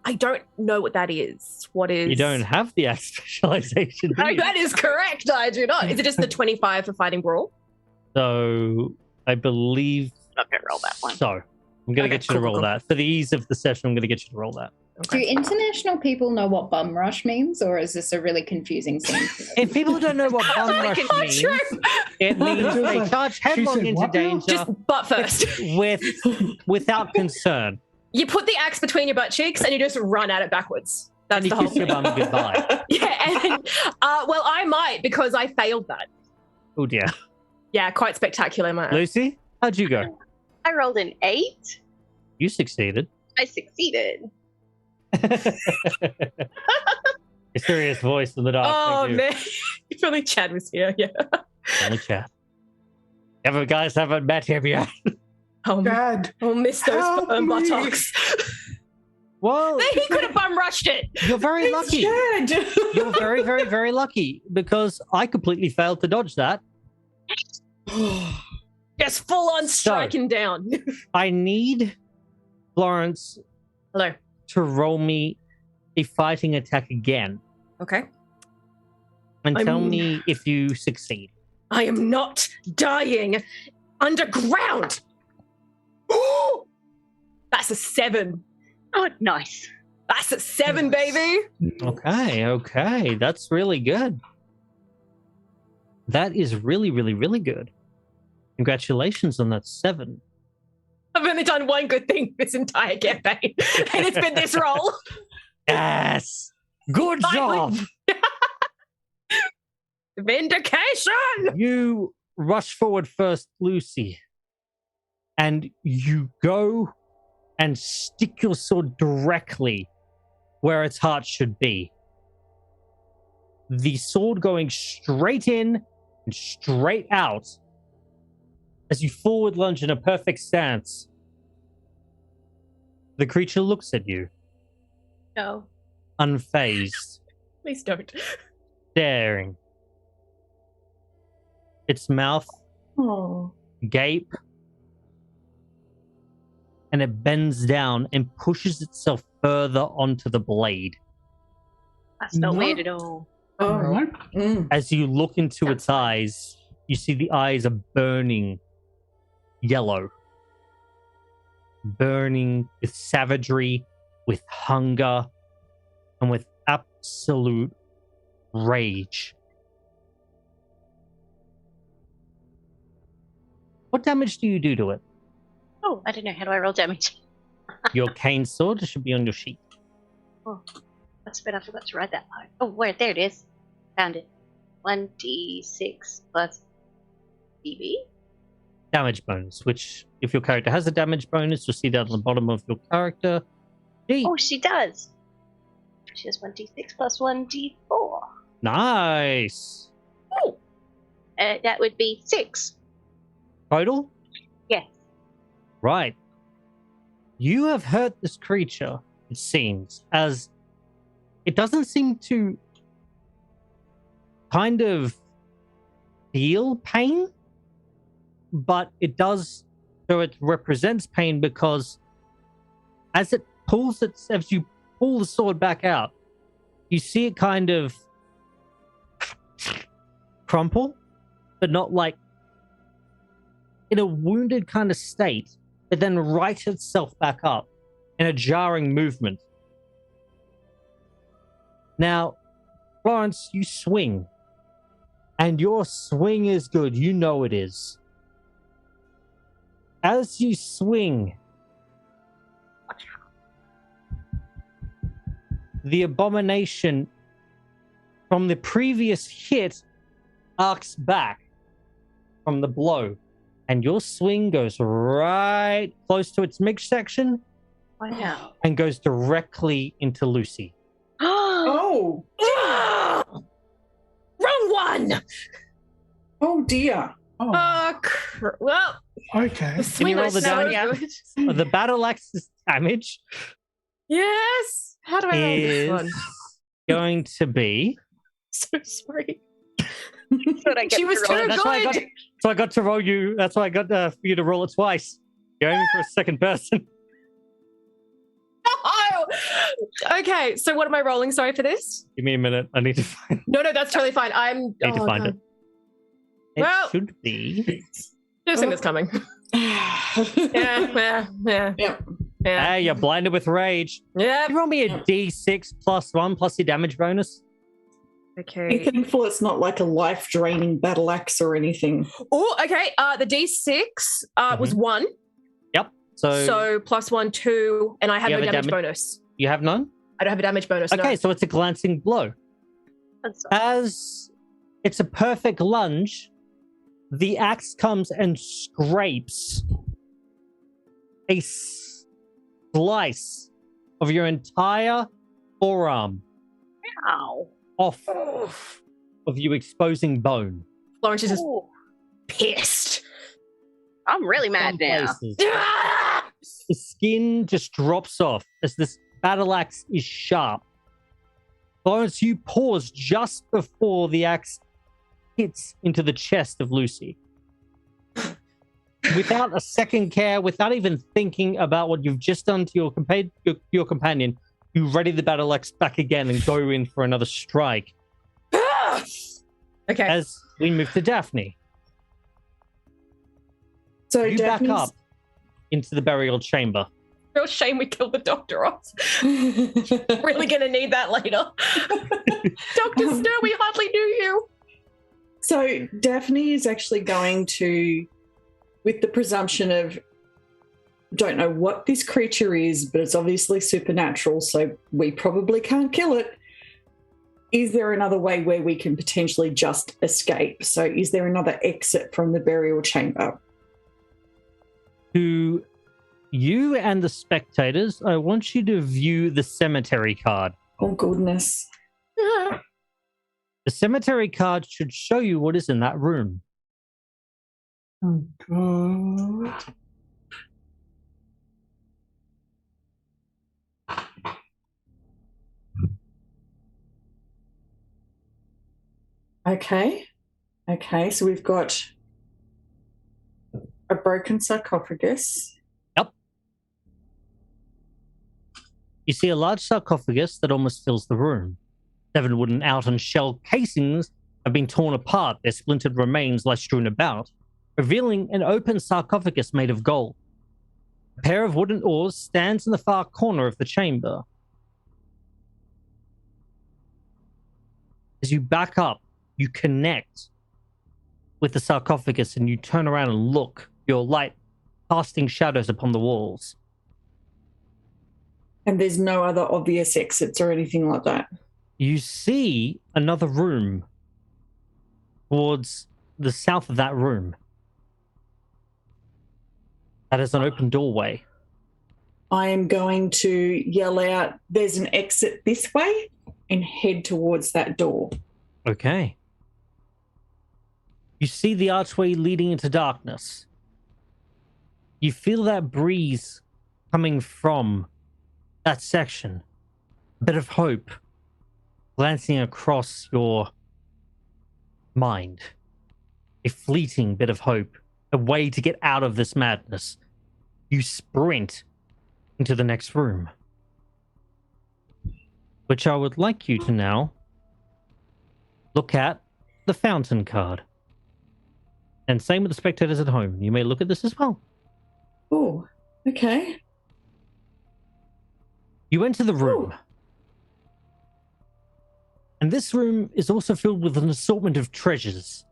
I don't know what that is. What is You don't have the axe specialization, do Oh, you? that is correct. I do not. Is it just the 25 for fighting brawl? So I believe Not gonna roll that one. so. I'm going to Okay, get you to cool, roll cool. that. For the ease of the session, I'm going to get you to roll that. Do international people know what bum rush means, or is this a really confusing thing? If people don't know what bum rush Oh, means, true. it means they charge headlong said into what now? danger Just butt first. without concern. You put the axe between your butt cheeks and you just run at it backwards. That's And the you whole kiss your thing. bum goodbye. Yeah, and well, I might because I failed that. Oh dear. Yeah, quite spectacular, man. Lucy, how'd you go? I rolled an 8. You succeeded. I succeeded. A serious voice in the dark. Oh thank you. man, if only Chad was here. Yeah. Only chat. You guys haven't met him yet. Dad, I'll miss those Help firm me. buttocks. Well, He could have bum rushed it. you're very lucky. Dead. You're very, very, very lucky because I completely failed to dodge that. Just full on So- striking down. I need Florence Hello. to roll me a fighting attack again Okay. and tell I'm- me if you succeed. I am not dying underground. That's a 7. Oh, nice. That's a 7, Nice. baby. Okay. That's really good. That is really, really, really good. Congratulations on that 7. I've only done one good thing this entire campaign, and it's been this roll. Yes. Good job. Finally. Vindication. You rush forward first, Lucy, and you go and stick your sword directly where its heart should be. The sword going straight in and straight out as you forward lunge in a perfect stance. The creature looks at you, No. unfazed, Please don't. staring. Its mouth Oh. gape, and it bends down and pushes itself further onto the blade. That's not No. weird at all. Oh. Nope. Mm. As you look into its eyes, you see the eyes are burning yellow, burning with savagery, with hunger, and with absolute rage. What damage do you do to it? Oh, I don't know. How do I roll damage? Your cane sword should be on your sheet. Oh, that's bad. I forgot to write that part. Oh, where? There it is. Found it. 1d6 plus DB. damage bonus, which if your character has a damage bonus, you'll see that on the bottom of your character. Oh, she does. She has 1d6 plus 1d4. Nice. Oh. That would be 6. Total? Yes. Right. You have hurt this creature, it seems, as it doesn't seem to kind of feel pain, but it does, so it represents pain because as it pulls it, as you pull the sword back out, you see it kind of crumple, but not like in a wounded kind of state, but then right itself back up in a jarring movement. Now, Florence, you swing. And your swing is good. You know it is. As you swing, the abomination from the previous hit arcs back from the blow. And your swing goes right close to its midsection. Wow. And goes directly into Lucy. Oh. Wrong one! Oh, dear. Oh, Well, okay. the swing roll was the so damage? good. The battle axe's damage Yes! How do I roll this is one? going to be... So sorry. But I get She was to roll too it. That's why I got, good! so I got to roll you. That's why I got for you to roll it twice. You're aiming for a second person. Oh! Okay, so what am I rolling? Sorry for this? Give me a minute. I need to find. No, that's totally fine. Need to find it. It Well- should be. I've seen this coming. Yeah. Yep. Hey, you're blinded with rage. Yep. You roll me a D6 plus 1 plus your damage bonus. Be Okay. thankful it's not like a life-draining battle axe or anything. Oh, okay. The D6 was 1. Yep. So, So plus 1, 2, and I have You no have a damage damage- bonus. you have none? I don't have a damage bonus. Okay, No. so it's a glancing blow. That's all. As it's a perfect lunge, the axe comes and scrapes a slice of your entire forearm Ow. off of you, exposing bone. Florence is just Ooh. pissed. I'm really mad Some now. places, the skin just drops off as this battle axe is sharp. Florence, you pause just before the axe hits into the chest of Lucy. Without a second care, without even thinking about what you've just done to your companion, you ready the battle axe back again and go in for another strike. Okay. As we move to Daphne, So you back Daphne's- up into the burial chamber. Real shame we killed the doctor off. Really gonna need that later. Dr. Stir, we hardly knew you. So Daphne is actually going to, with the presumption of, don't know what this creature is, but it's obviously supernatural, so we probably can't kill it. Is there another way where we can potentially just escape? So is there another exit from the burial chamber? To you and the spectators, I want you to view the cemetery card. Oh, goodness. The cemetery card should show you what is in that room. Oh, God. Okay. Okay, so we've got a broken sarcophagus. You see a large sarcophagus that almost fills the room. 7 wooden out and shell casings have been torn apart, their splintered remains lie strewn about, revealing an open sarcophagus made of gold. A pair of wooden oars stands in the far corner of the chamber. As you back up, you connect with the sarcophagus and you turn around and look, your light casting shadows upon the walls. And there's no other obvious exits or anything like that. You see another room towards the south of that room. That is an open doorway. I am going to yell out, "There's an exit this way," and head towards that door. Okay. You see the archway leading into darkness. You feel that breeze coming from that section. A bit of hope glancing across your mind. A fleeting bit of hope. A way to get out of this madness. You sprint into the next room, which I would like you to now look at the fountain card. And same with the spectators at home. You may look at this as well. Oh, okay. You enter the room. Ooh. And this room is also filled with an assortment of treasures.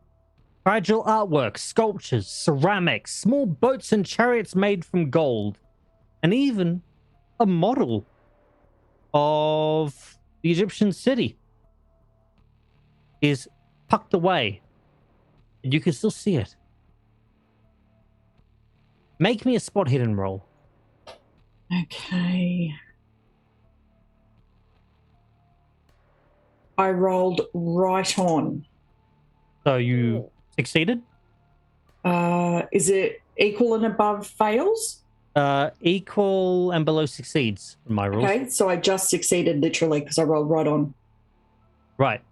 Fragile artwork, sculptures, ceramics, small boats and chariots made from gold. And even a model of the Egyptian city is tucked away. And you can still see it. Make me a spot hidden roll. Okay. I rolled right on. So you succeeded? Is it equal and above fails? Equal and below succeeds in my rules. Okay, so I just succeeded literally because I rolled right on. Right.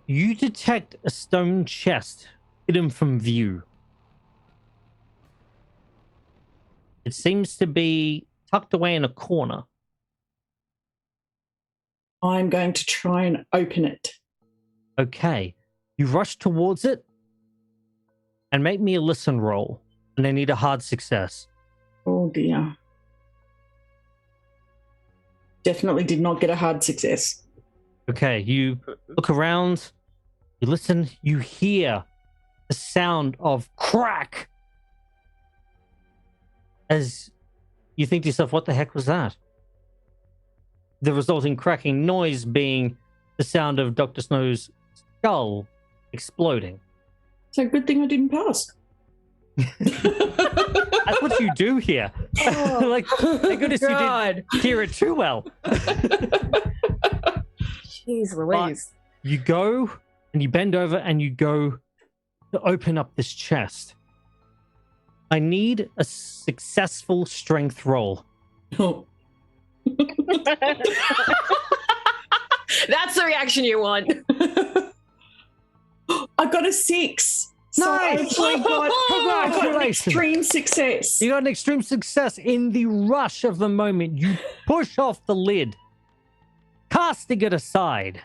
You detect a stone chest hidden from view. It seems to be tucked away in a corner. I'm going to try and open it. Okay. You rush towards it and make me a listen roll. And I need a hard success. Oh dear. Definitely did not get a hard success. Okay, you look around, you listen, you hear the sound of crack. As you think to yourself, what the heck was that? The resulting cracking noise being the sound of Dr. Snow's skull exploding. So good thing I didn't pass. That's what you do here. Oh, like, thank goodness you God. didn't hear it too well. Jeez Louise. You go and you bend over and you go to open up this chest. I need a successful strength roll. Oh. That's the reaction you want. I got a 6. So I Nice. actually got, I got an Congratulations. extreme success. You got an extreme success. In the rush of the moment, you push off the lid, casting it aside.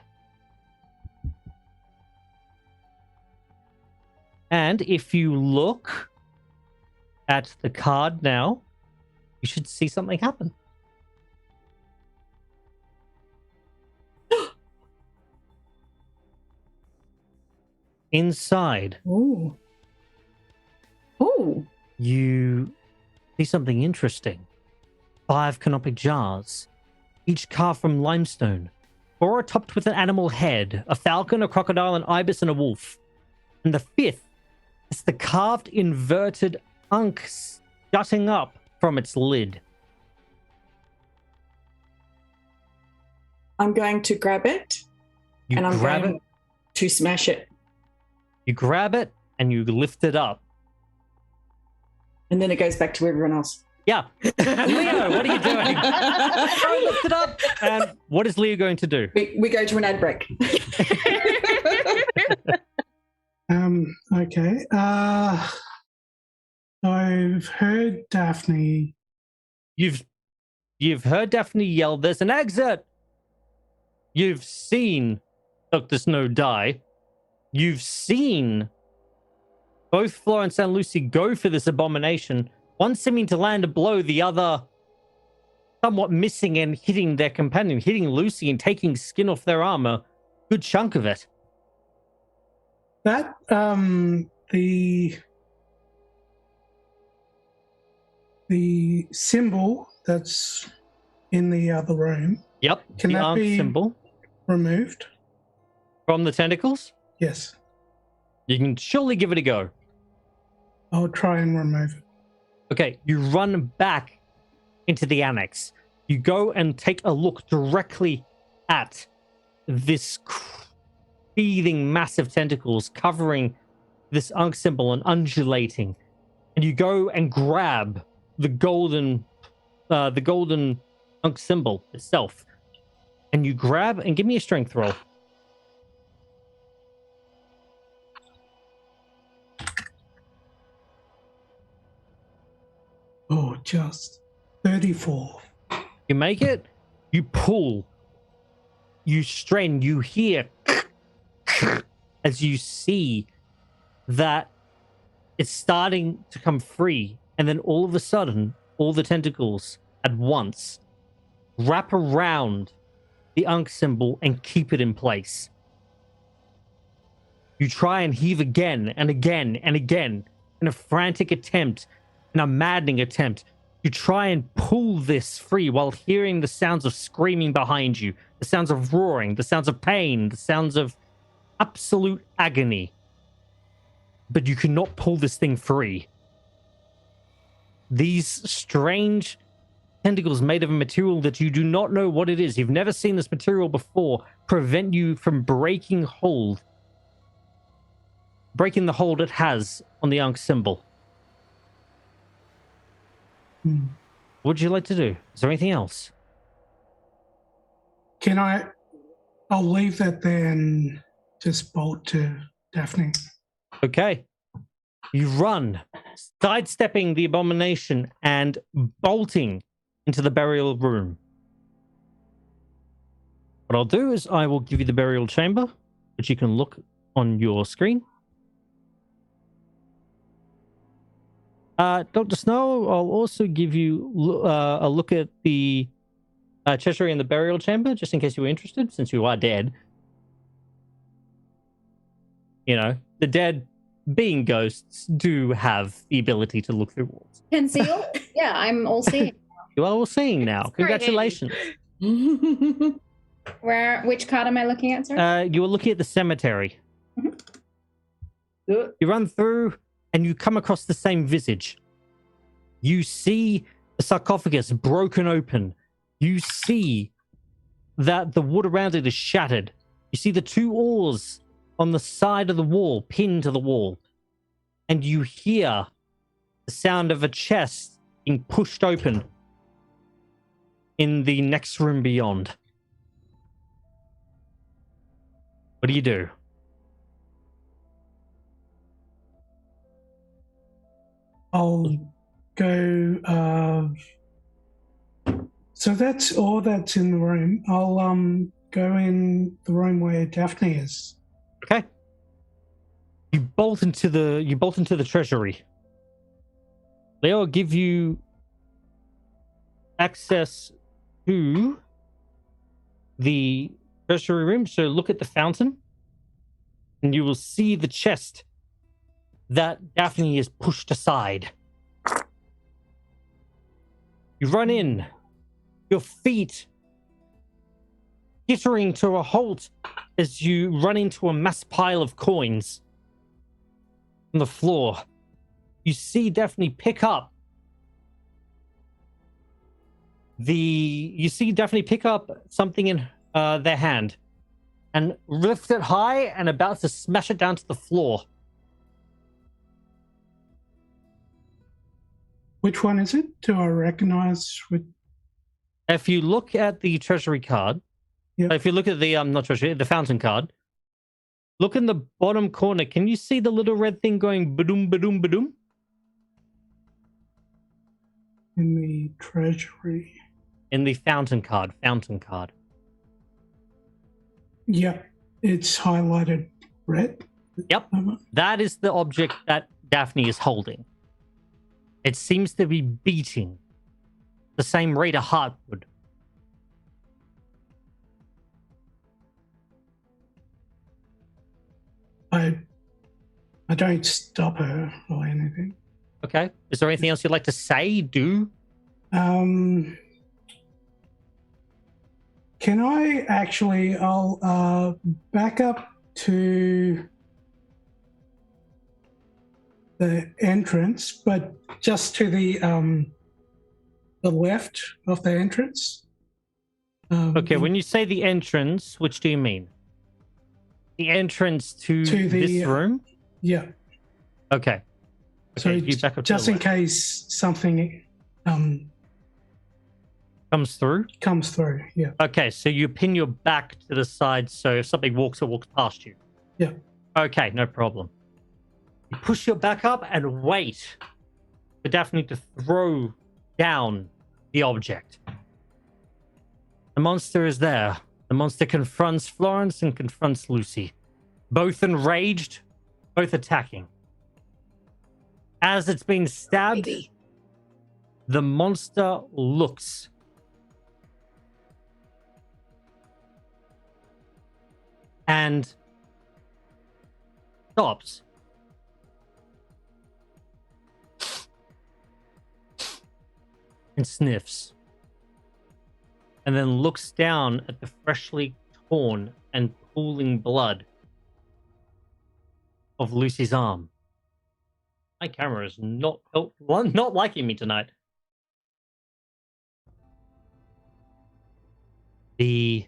And if you look at the card now, you should see something happen. Inside, Oh. Oh. you see something interesting. 5 canopic jars, each carved from limestone, 4 are topped with an animal head, a falcon, a crocodile, an ibis, and a wolf. And the 5th is the carved inverted ankh jutting up from its lid. I'm going to grab it You and I'm grab going it, to smash it. you grab it, and you lift it up. And then it goes back to everyone else. Yeah. Leo, what are you doing? I lift it up. And what is Leo going to do? We go to an ad break. Okay. I've heard Daphne. You've heard Daphne yell, "There's an exit!" You've seen Dr. Snow die. You've seen both Florence and Lucy go for this abomination, one seeming to land a blow, the other somewhat missing and hitting their companion, hitting Lucy and taking skin off their armor. Good chunk of it. That the symbol that's in the other room. Yep. Can the that ankh be symbol removed? from the tentacles. Yes. You can surely give it a go. I'll try and remove it. Okay, you run back into the annex. You go and take a look directly at this feeding massive tentacles covering this Ankh symbol and undulating. And you go and grab the golden Ankh symbol itself. And you grab and give me a strength roll. Oh, just 34. You make it, you pull, you strain, you hear as you see that it's starting to come free. And then all of a sudden, all the tentacles at once wrap around the Ankh symbol and keep it in place. You try and heave again and again and again in a frantic attempt, in a maddening attempt. You try and pull this free while hearing the sounds of screaming behind you, the sounds of roaring, the sounds of pain, the sounds of absolute agony. But you cannot pull this thing free. These strange tentacles made of a material that you do not know what it is, you've never seen this material before, prevent you from breaking the hold it has on the Ankh symbol. What would you like to do? Is there anything else? I'll leave that there and just bolt to Daphne. Okay. You run, sidestepping the abomination and bolting into the burial room. What I'll do is I will give you the burial chamber, which you can look on your screen. Dr. Snow, I'll also give you a look at the treasury in the burial chamber, just in case you were interested, since you are dead. You know, the dead, being ghosts, do have the ability to look through walls. Can see all? Yeah, I'm all seeing. You are all seeing now. Congratulations. Which card am I looking at, sir? You were looking at the cemetery. Mm-hmm. You run through and you come across the same visage. You see the sarcophagus broken open. You see that the wood around it is shattered. You see the two oars on the side of the wall, pinned to the wall. And you hear the sound of a chest being pushed open in the next room beyond. What do you do? I'll go. So that's all that's in the room. I'll go in the room where Daphne is. Okay. You bolt into the treasury. They'll give you access to the treasury room. So look at the fountain, and you will see the chest that Daphne is pushed aside. You run in, your feet skittering to a halt as you run into a mass pile of coins on the floor. You see Daphne pick up something in their hand and lift it high and about to smash it down to the floor. Which one is it? Do I recognize? If you look at the treasury card, yep. If you look at the not treasury, the fountain card, look in the bottom corner. Can you see the little red thing going ba-doom, ba-doom, ba-doom? In the treasury. In the fountain card. Yep, it's highlighted red. Yep, that is the object that Daphne is holding. It seems to be beating the same rate a heart would. I don't stop her or anything. Okay. Is there anything else you'd like to say, do? Can I actually, I'll back up to the entrance, but just to the left of the entrance. Okay, when you say the entrance, which do you mean? The entrance to this room? Yeah. Okay. So you back up to just the in left. case something Comes through? comes through. Yeah. Okay, so you pin your back to the side so if something walks, it walks past you. Yeah. Okay, no problem. You push your back up and wait for Daphne to throw down the object. The monster is there. The monster confronts Florence and confronts Lucy. Both enraged, both attacking. As it's been stabbed, the monster looks. And stops. And sniffs. And then looks down at the freshly torn and pooling blood of Lucy's arm. My camera is not liking me tonight. The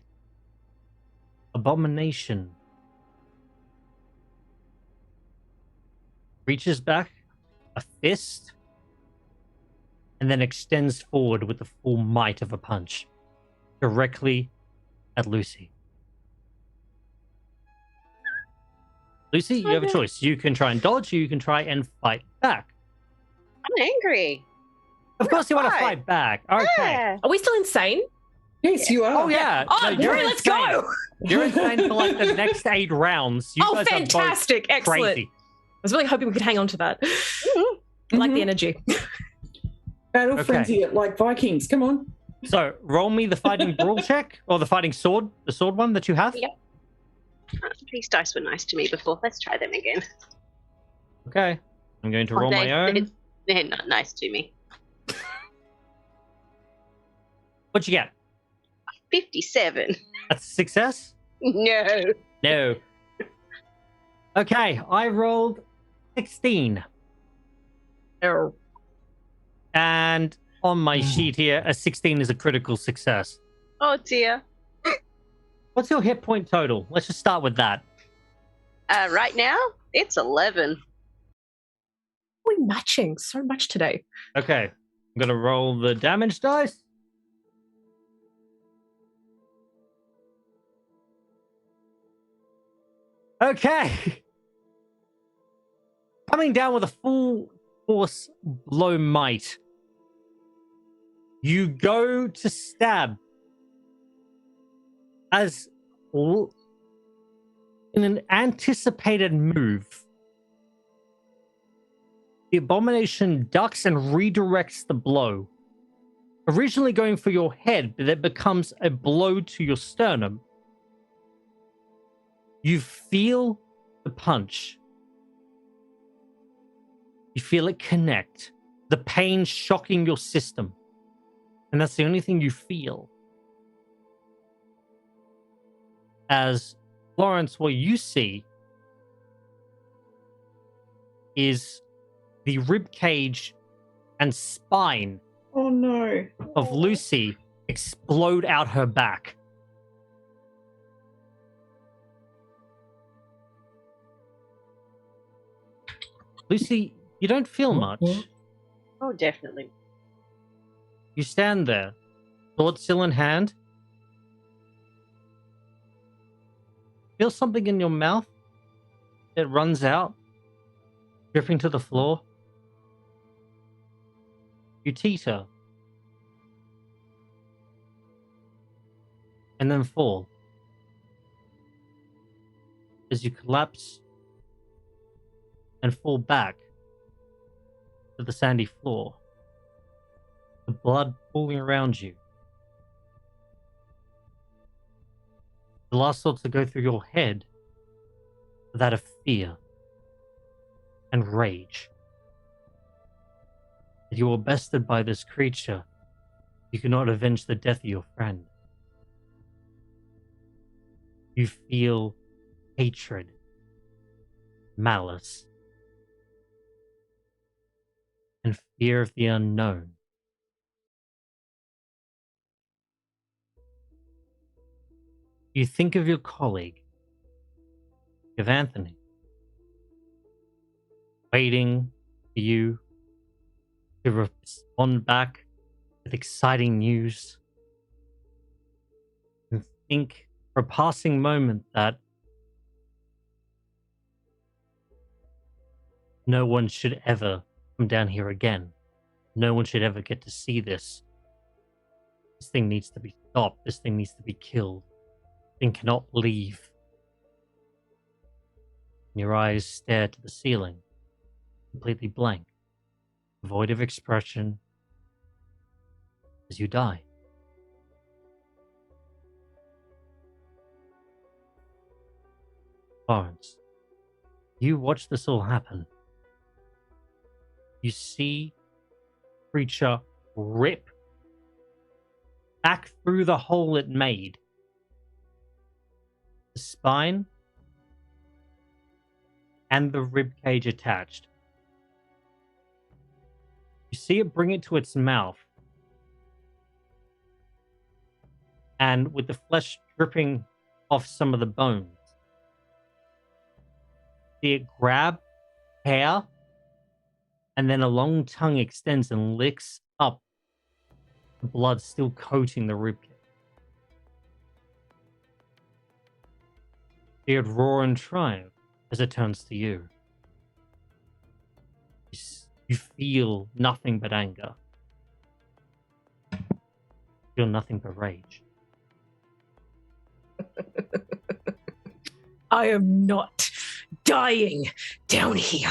abomination reaches back a fist and then extends forward with the full might of a punch directly at Lucy. Lucy, you have a choice. You can try and dodge, or you can try and fight back. I'm angry. Of course you want to fight back. Okay. Yeah. Are we still insane? Yes, you are. Oh, yeah. Oh, No, you're great, let's insane. go! You're insane for like the next 8 rounds. You Oh, guys fantastic. Are both Excellent. crazy. I was really hoping we could hang on to that. I like the energy. Battle Okay. frenzy it like Vikings. Come on. So, roll me the fighting brawl check, or the fighting sword, the sword one that you have. Yep. These dice were nice to me before. Let's try them again. Okay. I'm going to roll my own. They're not nice to me. What'd you get? 57. That's a success? No. No. Okay, I rolled 16. Oh. And on my sheet here, a 16 is a critical success. Oh dear. What's your hit point total? Let's just start with that. Right now, it's 11. We're matching so much today. Okay, I'm going to roll the damage dice. Okay. Coming down with a full force blow might. You go to stab as in an anticipated move. The abomination ducks and redirects the blow. Originally going for your head, but it becomes a blow to your sternum. You feel the punch. You feel it connect. The pain shocking your system. And that's the only thing you feel. As Florence, what you see is the rib cage and spine Oh no. of Lucy explode out her back. Lucy, you don't feel much. Oh, definitely. You stand there, sword still in hand. Feel something in your mouth. It runs out, dripping to the floor. You teeter. And then fall. As you collapse and fall back to the sandy floor. The blood pooling around you. The last thoughts that go through your head are that of fear and rage. That you were bested by this creature. You cannot avenge the death of your friend. You feel hatred, malice, and fear of the unknown. You think of your colleague, of Anthony, waiting for you to respond back with exciting news, and think for a passing moment that no one should ever come down here again. No one should ever get to see this. This thing needs to be stopped. This thing needs to be killed. This thing cannot leave. And your eyes stare to the ceiling, completely blank, void of expression, as you die. Lawrence, you watch this all happen. You see creature rip back through the hole it made. The spine and the rib cage attached. You see it bring it to its mouth. And with the flesh dripping off some of the bones, see it grab hair, and then a long tongue extends and licks up the blood still coating the ribcage. See it roar in triumph as it turns to you. You feel nothing but anger. You feel nothing but rage. I am not dying down here.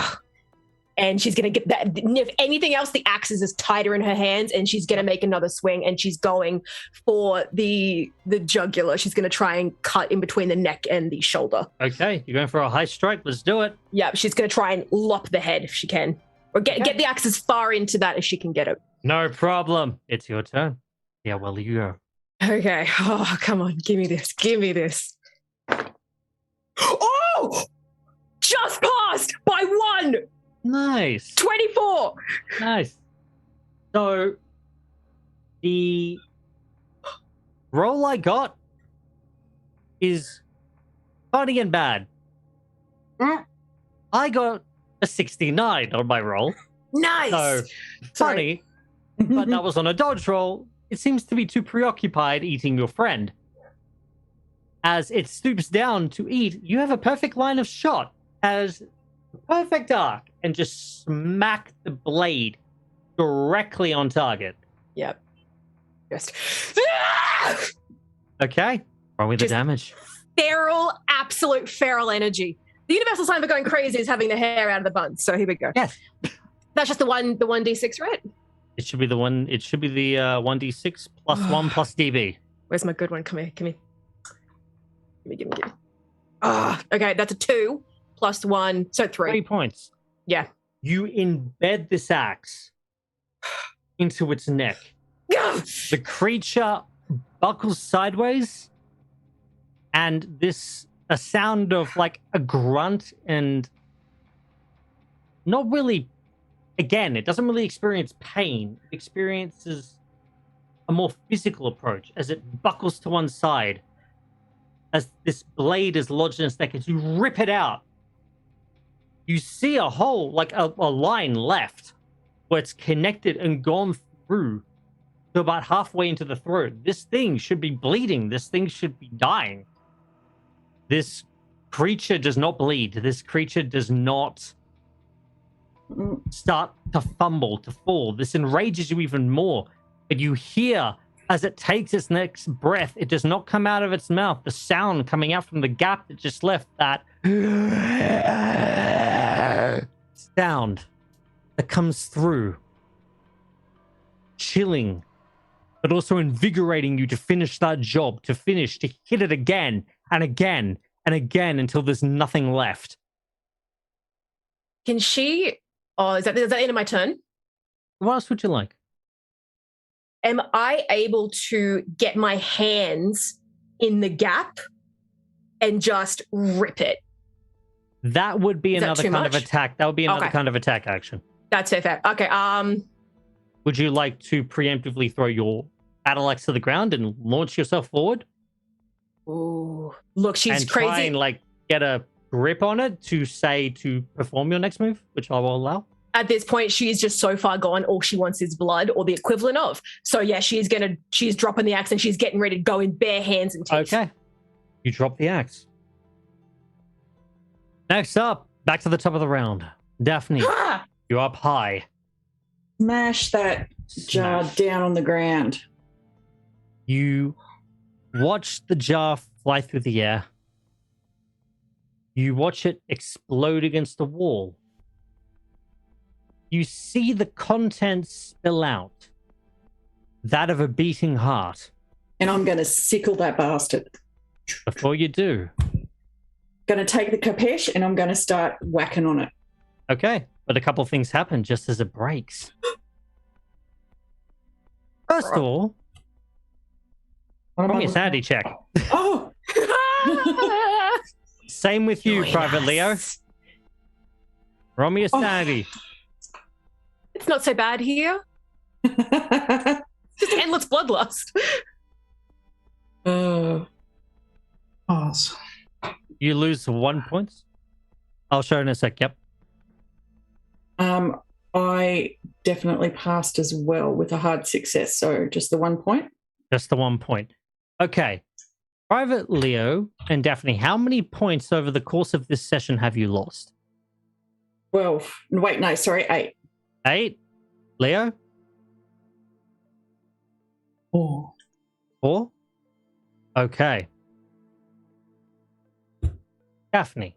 And she's going to get that. If anything else, the axe is tighter in her hands, and she's going to make another swing, and she's going for the jugular. She's going to try and cut in between the neck and the shoulder. Okay, you're going for a high strike. Let's do it. Yeah, she's going to try and lop the head if she can. Or get the axe as far into that as she can get it. No problem. It's your turn. Yeah, well, you go. Okay. Oh, come on. Give me this. Give me this. Oh! Just passed by 1! Nice. 24! Nice. So, the roll I got is funny and bad. I got a 69 on my roll. Nice! So, funny, but that was on a dodge roll. It seems to be too preoccupied eating your friend. As it stoops down to eat, you have a perfect line of shot as a perfect arc and just smack the blade directly on target. Yep. Just Okay. Roll me the Just- damage. feral, absolute feral energy. The universal sign for going crazy is having the hair out of the bun. So here we go. Yes. That's just the 1d6, right? It should be the one. It should be the 1d6 plus 1 plus DB. Where's my good one? Come here. Give me. Ah, okay, that's a 2 plus 1, so 3. 3 points. Yeah. You embed this axe into its neck. The creature buckles sideways, and a sound of like a grunt, and not really. Again, it doesn't really experience pain. It experiences a more physical approach as it buckles to one side. As this blade is lodged in its neck, as you rip it out, you see a hole, like a line left, where it's connected and gone through to about halfway into the throat. This thing should be bleeding. This thing should be dying. This creature does not bleed. This creature does not start to fumble, to fall. This enrages you even more. But you hear, as it takes its next breath, it does not come out of its mouth. The sound coming out from the gap that just left, that sound that comes through, chilling, but also invigorating you to finish that job, to hit it again and again and again until there's nothing left. Can she... Oh, is that the end of my turn? What else would you like? Am I able to get my hands in the gap and just rip it? That would be Is that another too kind of much? attack. That would be another Okay. kind of attack action. That's fair. Okay. Would you like to preemptively throw your battle axe to the ground and launch yourself forward? Ooh. Look, she's and crazy. try and like get a grip on it to perform your next move, which I will allow. At this point, she's just so far gone. All she wants is blood, or the equivalent of. So yeah, she's dropping the axe and she's getting ready to go in bare hands and teeth. Okay, you drop the axe. Next up, back to the top of the round. Daphne, you're up high. Smash that jar down on the ground. You watch the jar fly through the air. You watch it explode against the wall. You see the contents spill out. That of a beating heart. And I'm going to sickle that bastard. Before you do. Going to take the capeche and I'm going to start whacking on it. Okay, but a couple things happen just as it breaks. First of all, roll me a sanity check. Oh! Same with you, Private Leo. Roll me a sanity. It's not so bad here. Just endless bloodlust. Pass. You lose 1 point. I'll show in a sec, yep. I definitely passed as well with a hard success, so just the 1 point. Just the 1 point. Okay. Private Leo and Daphne, how many points over the course of this session have you lost? 12. Wait, no, sorry, 8. 8? Leo? 4. 4? Okay. Daphne.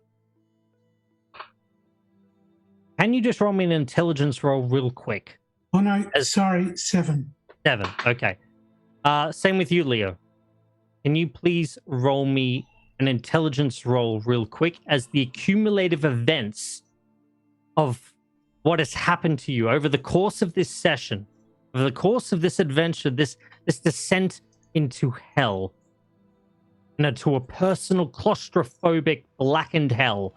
Can you just roll me an intelligence roll real quick? Oh, no, sorry, 7. 7, okay. Same with you, Leo. Can you please roll me an intelligence roll real quick as the accumulative events of what has happened to you over the course of this session, over the course of this adventure, this descent into hell, to a personal claustrophobic blackened hell,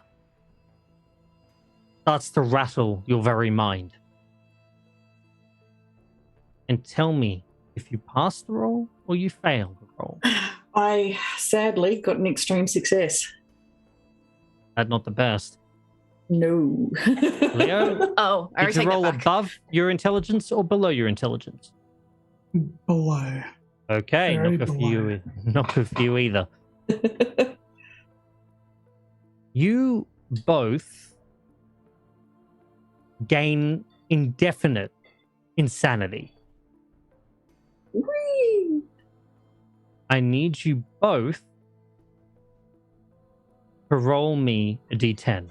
starts to rattle your very mind. And tell me if you pass the roll or you fail the roll. I sadly got an extreme success. That's not the best. No. Leo? Oh, I Did you roll above your intelligence or below your intelligence? Below. Okay, Very not good for you either. You both gain indefinite insanity. Whee! I need you both to roll me a d10.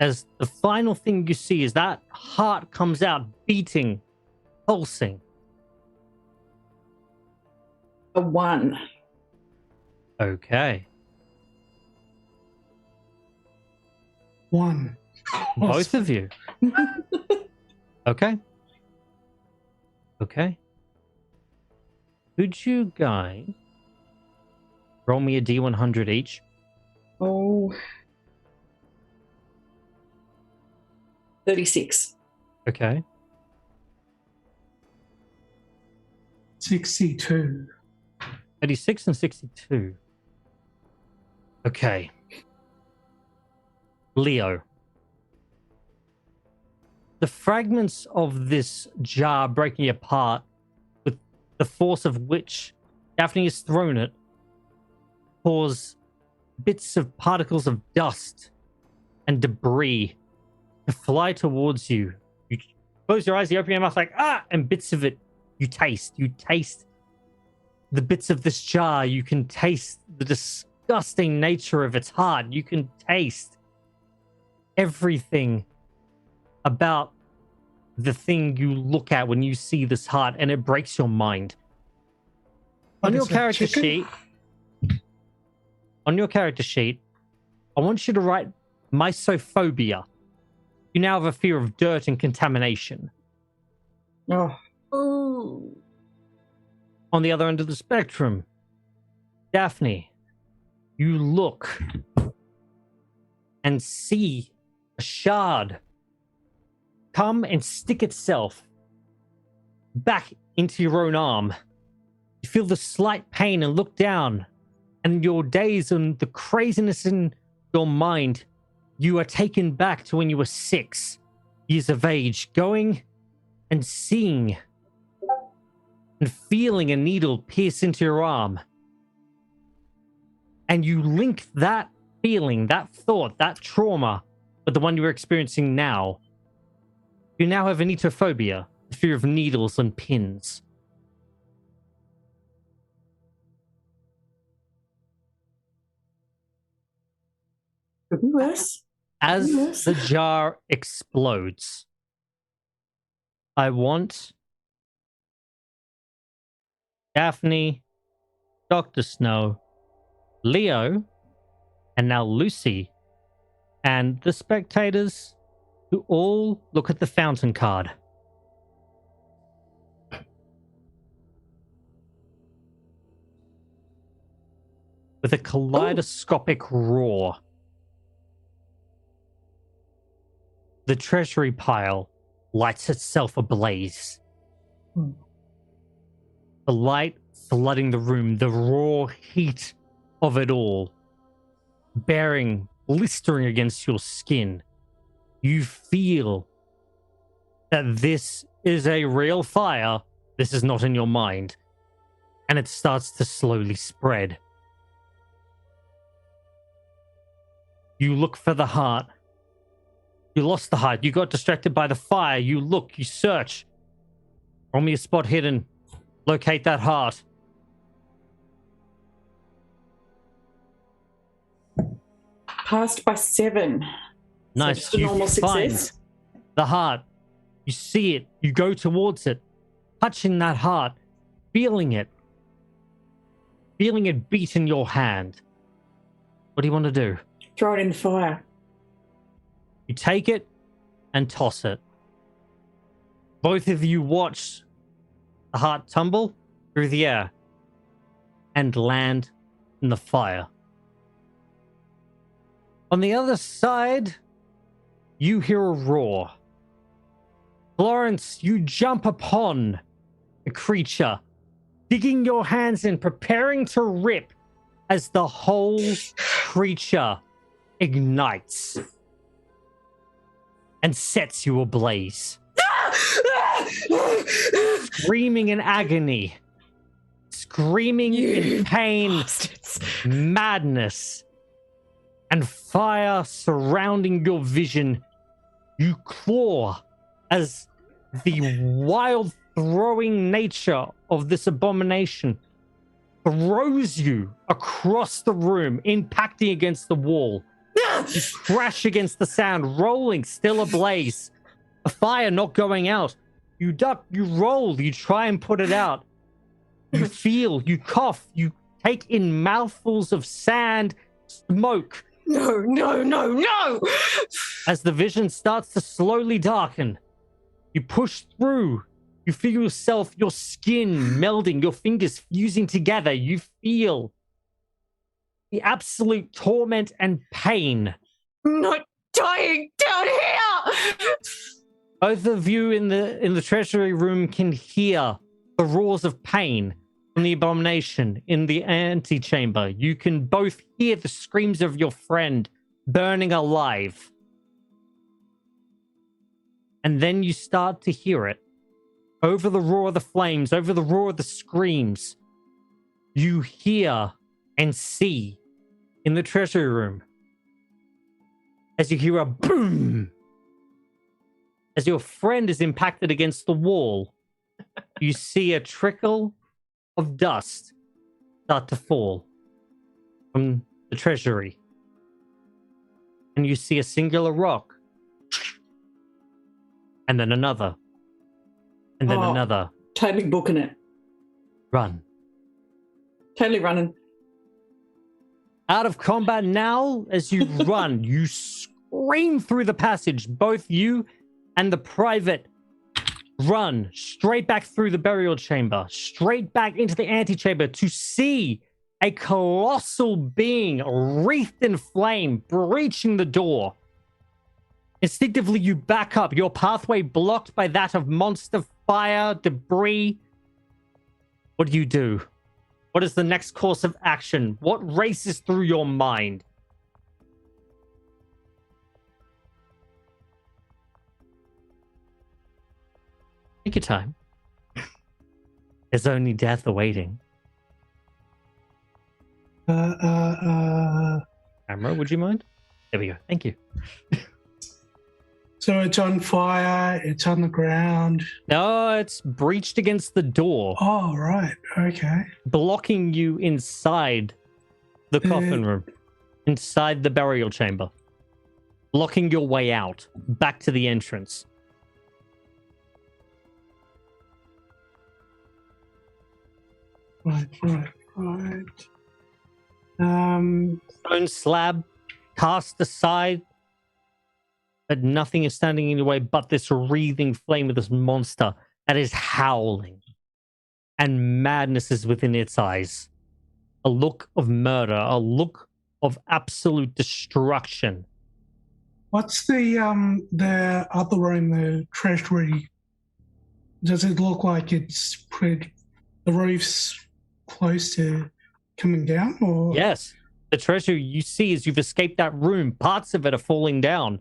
As the final thing you see is that heart comes out beating, pulsing. A 1. Okay. 1. Both of you. Okay. Okay. Could you guys roll me a D100 each? Oh. 36. Okay. 62. 36 and 62. Okay. Leo. The fragments of this jar breaking apart with the force of which Daphne has thrown it cause bits of particles of dust and debris to fly towards you. You close your eyes, you open your mouth like, and bits of it you taste. You taste the bits of this jar. You can taste the disgusting nature of its heart. You can taste everything about the thing you look at when you see this heart, and it breaks your mind. On your character sheet, I want you to write mysophobia. You now have a fear of dirt and contamination. Oh. Ooh. On the other end of the spectrum, Daphne, you look and see a shard come and stick itself back into your own arm. You feel the slight pain and look down, and your daze and the craziness in your mind, you are taken back to when you were 6 years of age, going and seeing and feeling a needle pierce into your arm. And you link that feeling, that thought, that trauma with the one you are experiencing now. You now have anetophobia, the fear of needles and pins. Could be worse. As Yes. the jar explodes, I want Daphne, Dr. Snow, Leo, and now Lucy, and the spectators to all look at the fountain card. With a kaleidoscopic roar, the treasury pile lights itself ablaze. The light flooding the room, the raw heat of it all, bearing, blistering against your skin. You feel that this is a real fire. This is not in your mind. And it starts to slowly spread. You look for the heart. You lost the heart. You got distracted by the fire. You look, you search. Roll me a spot hidden. Locate that heart. Passed by 7. Nice. So just a You normal find success. the heart. You see it. You go towards it. Touching that heart. Feeling it. Feeling it beat in your hand. What do you want to do? Throw it in the fire. You take it and toss it. Both of you watch the heart tumble through the air and land in the fire. On the other side, you hear a roar. Florence, you jump upon the creature, digging your hands in, preparing to rip as the whole creature ignites and sets you ablaze. Screaming in agony, screaming in pain, madness, and fire surrounding your vision, you claw as the wild throwing nature of this abomination throws you across the room, impacting against the wall. You crash against the sound, rolling, still ablaze. The fire not going out. You duck, you roll, you try and put it out. You feel, you cough, you take in mouthfuls of sand, smoke. No, no, no, no! As the vision starts to slowly darken, you push through. You feel yourself, your skin melding, your fingers fusing together. You feel the absolute torment and pain. I'm not dying down here! Both of you in the treasury room can hear the roars of pain from the abomination in the antechamber. You can both hear the screams of your friend burning alive. And then you start to hear it. Over the roar of the flames, over the roar of the screams, you hear and see in the treasury room as you hear a boom. As your friend is impacted against the wall, you see a trickle of dust start to fall from the treasury. And you see a singular rock. And then another. And then another. Totally booking it. Run. Totally running. Out of combat now, as you run, you scream through the passage. Both you and the private run straight back through the burial chamber, straight back into the antechamber to see A colossal being wreathed in flame breaching the door. Instinctively, you back up, your pathway blocked by that of monster fire, debris. What do you do? What is the next course of action? What races through your mind? Take your time. There's only death awaiting. Camera, would you mind? There we go. Thank you. So it's on fire, it's on the ground. No, it's breached against the door, Oh, right. Okay. blocking you inside the coffin room, inside the burial chamber, blocking your way out, back to the entrance. Right. Stone slab cast aside, but nothing is standing in your way but this wreathing flame of this monster that is howling, and madness is within its eyes. A look of murder, a look of absolute destruction. What's the other room, the treasury? Does it look like it's the roof's close to coming down, or? Yes, the treasure you see as you've escaped that room, parts of it are falling down.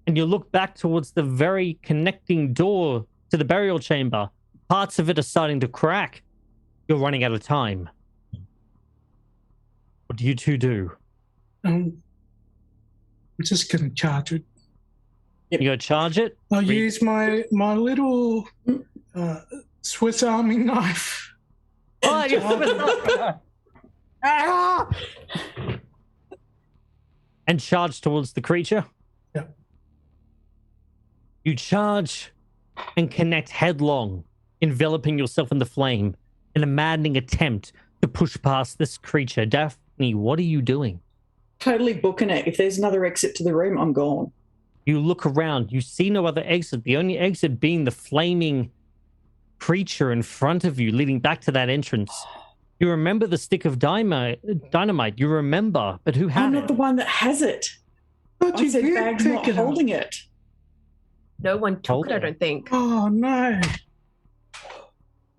And you look back towards the very connecting door to the burial chamber. Parts of it are starting to crack. You're running out of time. What do you two do? I'm just going to charge it. You go charge it? I'll use my little Swiss Army knife. Oh, you ah! And charge towards the creature? Yeah. You charge and connect headlong, enveloping yourself in the flame in a maddening attempt to push past this creature. Daphne, what are you doing? Totally booking it. If there's another exit to the room, I'm gone. You look around. You see no other exit. The only exit being the flaming creature in front of you, leading back to that entrance. You remember the stick of dynamite. You remember, but who had I'm it? not the one that has it. But I you said did Bag's pick not it up. holding it. No one took it, I don't think. Oh no!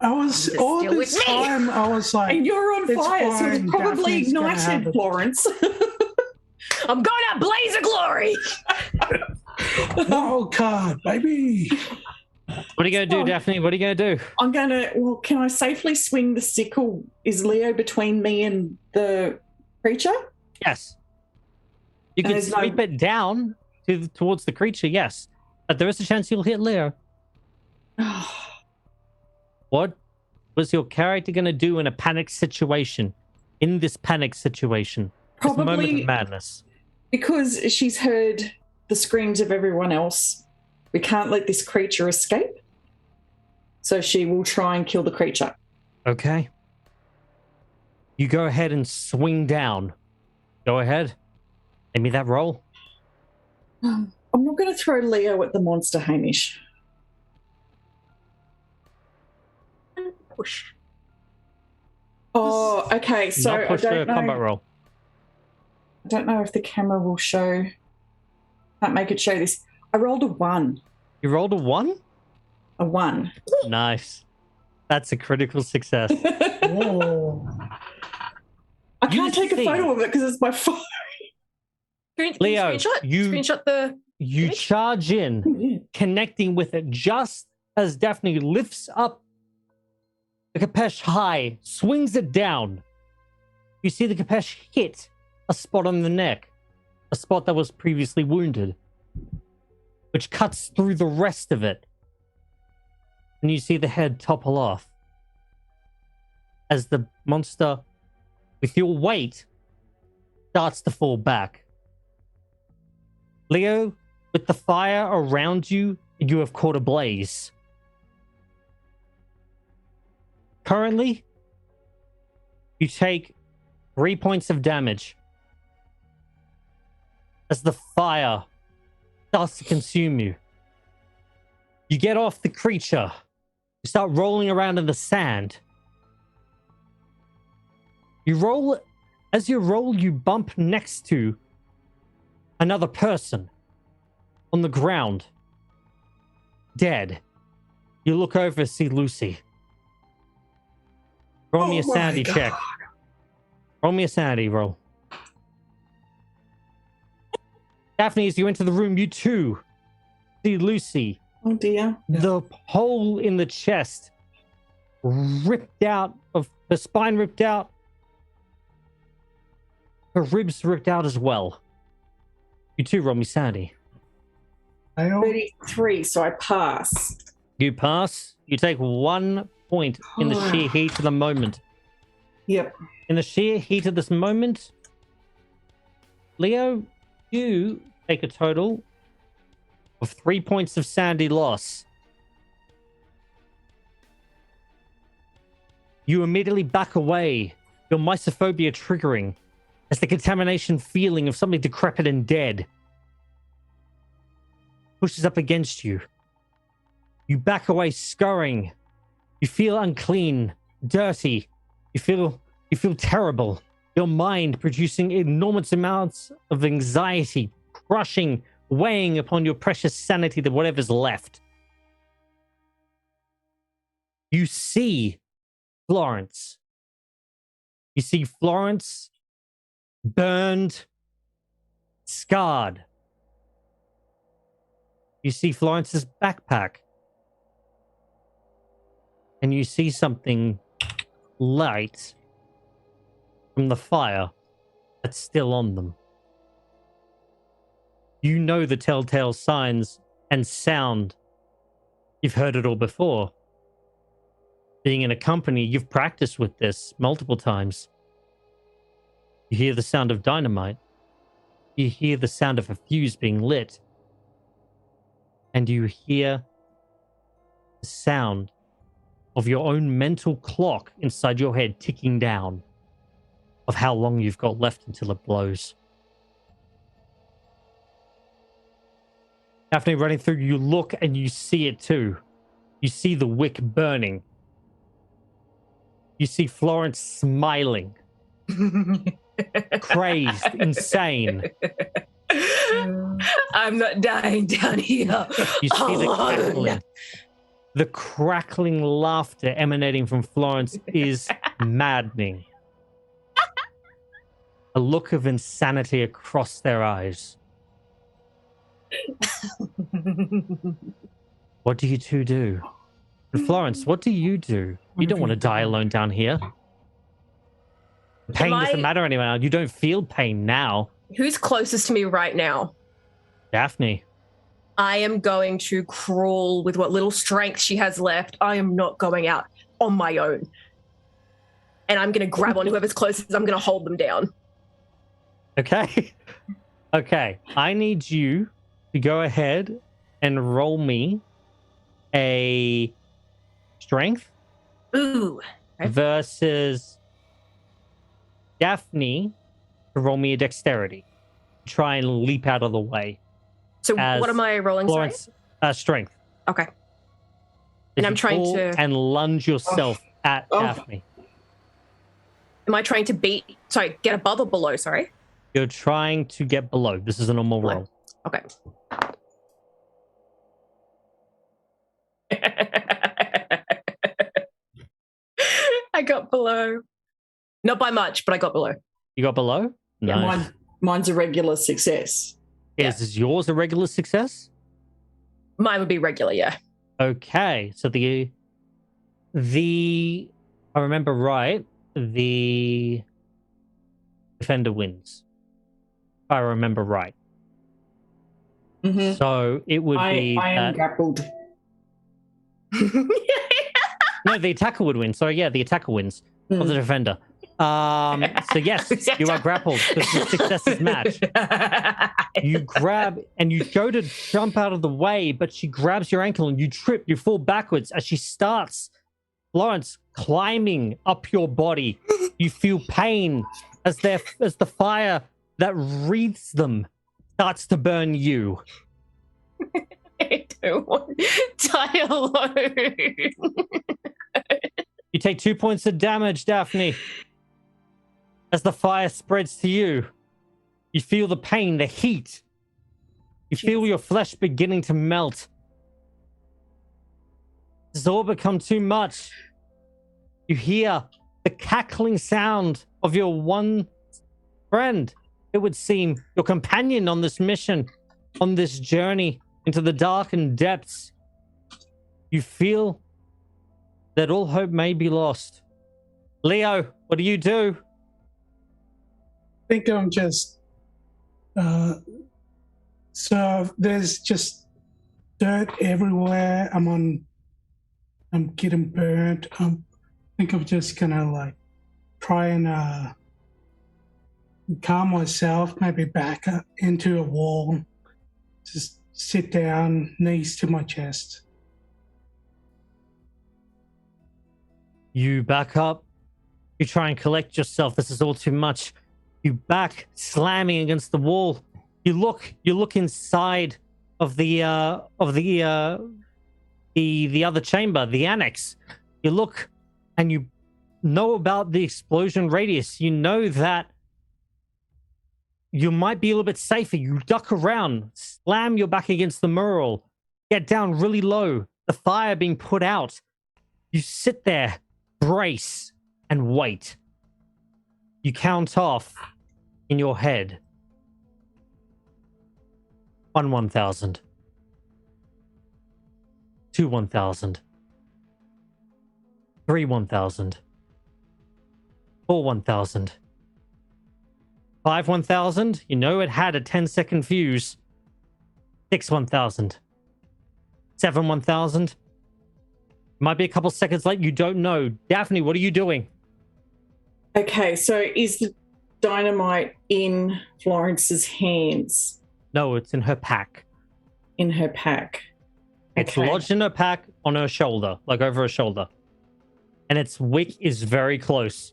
I was It's all still this with me. time. I was like, And you're on It's fire, so it's fine, probably Daphne's gonna have ignited, it. Florence. I'm going out blaze of glory. "Wild card, baby." What are you going to do, Oh. Daphne? What are you going to do? I'm going to, well, can I safely swing the sickle? Is Leo between me and the creature? Yes. You can There's no- sweep it down towards the creature, yes. But there is a chance you'll hit Leo. What was your character going to do in a panic situation? In this panic situation? This moment Probably of madness. because she's heard the screams of everyone else. We can't let this creature escape. So she will try and kill the creature. Okay. You go ahead and swing down. Go ahead. Give me that roll. I'm not going to throw Leo at the monster, Hamish. Push. Oh, okay. So Not I push the don't combat know. roll. I don't know if the camera will show. Can't make it show this. I rolled a 1. You rolled a 1? A 1. Nice. That's a critical success. Oh, I can't You take a see- photo of it because it's my phone. Leo, Screenshot the. You Image? charge in, connecting with it just as Daphne lifts up the Capesh high, swings it down. You see the Capesh hit a spot on the neck, a spot that was previously wounded, which cuts through the rest of it. And you see the head topple off as the monster, with your weight, starts to fall back. Leo, with the fire around you, you have caught a blaze. Currently, you take 3 points of damage as the fire starts to consume you. You get off the creature. You start rolling around in the sand. You roll. As you roll, you bump next to another person on the ground, dead. You look over, see Lucy. Roll me a sanity check. Roll me a sanity roll. Daphne, as you enter the room, you too see Lucy. Oh dear. The hole in the chest ripped out, of the spine ripped out. Her ribs ripped out as well. You too, roll me sanity. 33, so I pass. You pass. You take 1 point in the sheer heat of the moment. Yep. In the sheer heat of this moment, Leo, you take a total of 3 points of sanity loss. You immediately back away, your mysophobia triggering as the contamination feeling of something decrepit and dead pushes up against you. You back away, scurrying. You feel unclean, dirty. You feel terrible. Your mind producing enormous amounts of anxiety, crushing, weighing upon your precious sanity, that whatever's left. You see Florence. You see Florence burned, scarred. You see Florence's backpack. And you see something light from the fire that's still on them. You know the telltale signs and sound. You've heard it all before. Being in a company, you've practiced with this multiple times. You hear the sound of dynamite. You hear the sound of a fuse being lit. And you hear the sound of your own mental clock inside your head ticking down of how long you've got left until it blows. Daphne, running through, you look and you see it too. You see the wick burning. You see Florence smiling. Crazed, insane. I'm not dying down here. You see the cackling. The crackling laughter emanating from Florence is maddening. A look of insanity across their eyes. What do you two do? And Florence, what do? You don't want to die alone down here. Pain doesn't matter anymore. You don't feel pain now. Who's closest to me right now? Daphne. I am going to crawl with what little strength she has left. I am not going out on my own. And I'm going to grab on whoever's closest. I'm going to hold them down. Okay. Okay. I need you to go ahead and roll me a strength. Ooh. Okay. Versus Daphne to roll me a dexterity. Try and leap out of the way. So what am I rolling? Florence, strength. Okay. And I'm trying to... And lunge yourself at Daphne. Am I trying to get above or below, sorry? You're trying to get below. This is a normal roll. Okay. I got below. Not by much, but I got below. You got below? No. Yeah, mine's a regular success. Is yours a regular success? Mine would be regular, yeah. Okay, so the I remember right, the defender wins. If I remember right. Mm-hmm. So it would be I am grappled. No, the attacker would win. Sorry, yeah, the attacker wins of the defender. So yes, you are grappled because the success is matched. You grab and you go to jump out of the way, but she grabs your ankle and you trip, you fall backwards as she starts, Florence, climbing up your body. You feel pain as the fire that wreathes them starts to burn you. I don't want to die alone. You take 2 points of damage, Daphne. As the fire spreads to you, you feel the pain, the heat. You feel your flesh beginning to melt. This has all become too much. You hear the cackling sound of your one friend, it would seem, your companion on this mission, on this journey into the darkened depths. You feel that all hope may be lost. Leo, what do you do? I think I'm just so there's just dirt everywhere. I'm getting burnt. I think I'm just gonna like try and calm myself, maybe back up into a wall, just sit down, knees to my chest. You back up. You try and collect yourself. This is all too much. You back, slamming against the wall. You look inside of the other chamber, the annex. You look, and you know about the explosion radius. You know that you might be a little bit safer. You duck around, slam your back against the mural, get down really low. The fire being put out. You sit there, brace, and wait. You count off in your head. 1,000. 2 1,000. 3 1,000. 4 1,000. 5 1,000. You know it had a 10-second fuse. 6 1,000. 7 1,000. Might be a couple seconds late. You don't know. Daphne, what are you doing? Okay, so is the dynamite in Florence's hands? No, it's in her pack. In her pack. It's Okay. lodged in her pack on her shoulder, like over her shoulder. And its wick is very close.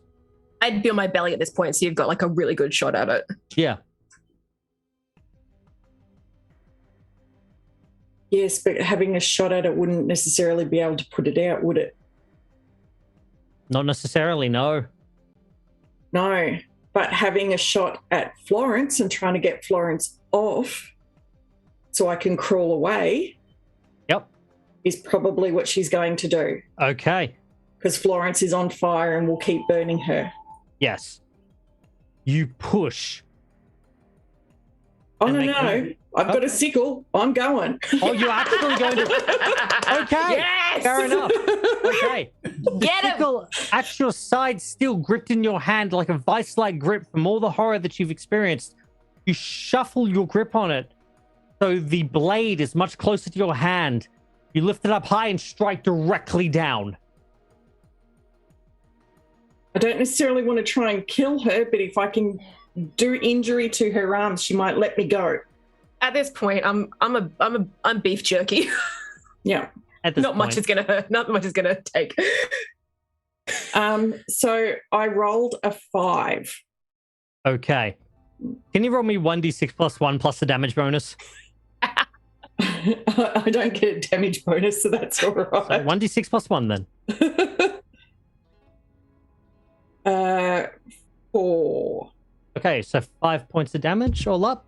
I'd be on my belly at this point, so you've got like a really good shot at it. Yeah. Yes, but having a shot at it wouldn't necessarily be able to put it out, would it? Not necessarily, no. No. But having a shot at Florence and trying to get Florence off so I can crawl away. Yep. Is probably what she's going to do. Okay. Because Florence is on fire and will keep burning her. Yes. You push. Oh, And no, they no. can- I've got a sickle. I'm going. Oh, you're actually going to... Okay. Yes! Fair enough. Okay. Get him! Sickle at your side, still gripped in your hand like a vice-like grip from all the horror that you've experienced. You shuffle your grip on it so the blade is much closer to your hand. You lift it up high and strike directly down. I don't necessarily want to try and kill her, but if I can do injury to her arms, she might let me go. At this point, I'm beef jerky. Yeah. At this Not much is gonna hurt. Not much is gonna take. So I rolled a 5. Okay. Can you roll me 1d6 plus 1 plus the damage bonus? I don't get a damage bonus, so that's all right. So 1d6 plus 1 then. 4. Okay, so 5 points of damage all up.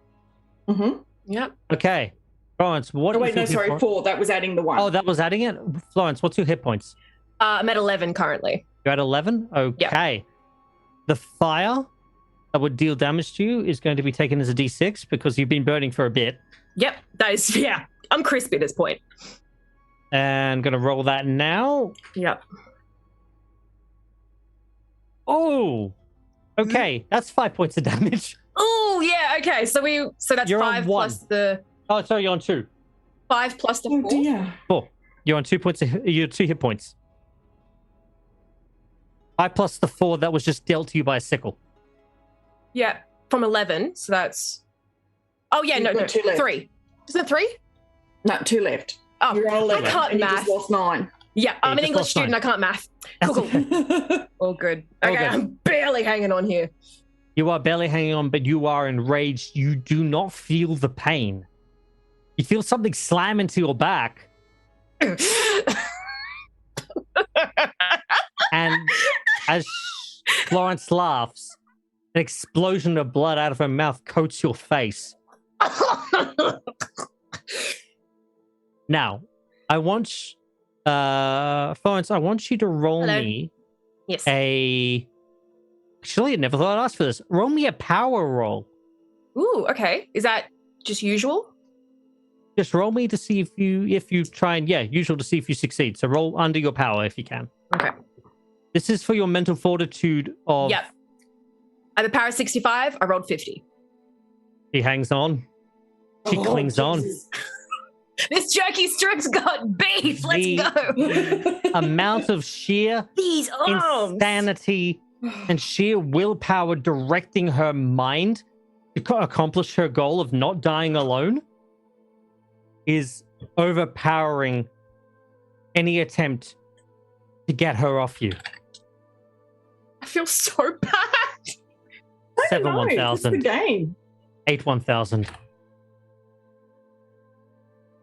Mm-hmm. Yep. Okay. Florence, what Oh, are you wait, no, thinking sorry, for- 4. That was adding the 1. Oh, that was adding it? Florence, what's your hit points? I'm at 11 currently. You're at 11? Okay. The fire that would deal damage to you is going to be taken as a d6 because you've been burning for a bit. Yep. That is, yeah. I'm crispy at this point. And going to roll that now. Yep. Oh, okay. That's 5 points of damage. Oh, yeah. Okay. So that's You're on 5 1. plus the Oh, sorry, you're on 2. 5 plus the Oh, 4. dear. 4. You're on 2 points. You're 2 hit points. 5 plus the 4 that was just dealt to you by a sickle. Yeah. From 11. So that's. Oh, yeah. You've No, got no. 2 left. 3. Is it 3? No, 2 left. Oh, You're on 11. I can't and you math. just lost 9. Yeah. I'm an just English lost student. 9. I can't math. That's Cool. okay. All good. All Okay. good. I'm barely hanging on here. You are barely hanging on, but you are enraged. You do not feel the pain. You feel something slam into your back. And as Florence laughs, An explosion of blood out of her mouth coats your face. Now, I want Florence, I want you to roll Hello. me Yes. Actually, I never thought I'd ask for this. Roll me a power roll. Ooh, okay. Is that just usual? Just roll me to see if you try and usual to see if you succeed. So roll under your power if you can. Okay. This is for your mental fortitude of. Yep. I have a power of 65. I rolled 50. She hangs on. She clings on. This jerky strip's got beef. Let's go. Amount of sheer These arms. insanity and sheer willpower directing her mind to accomplish her goal of not dying alone is overpowering any attempt to get her off you. I feel so bad. 7 It's 1,000. the game. 8 1,000.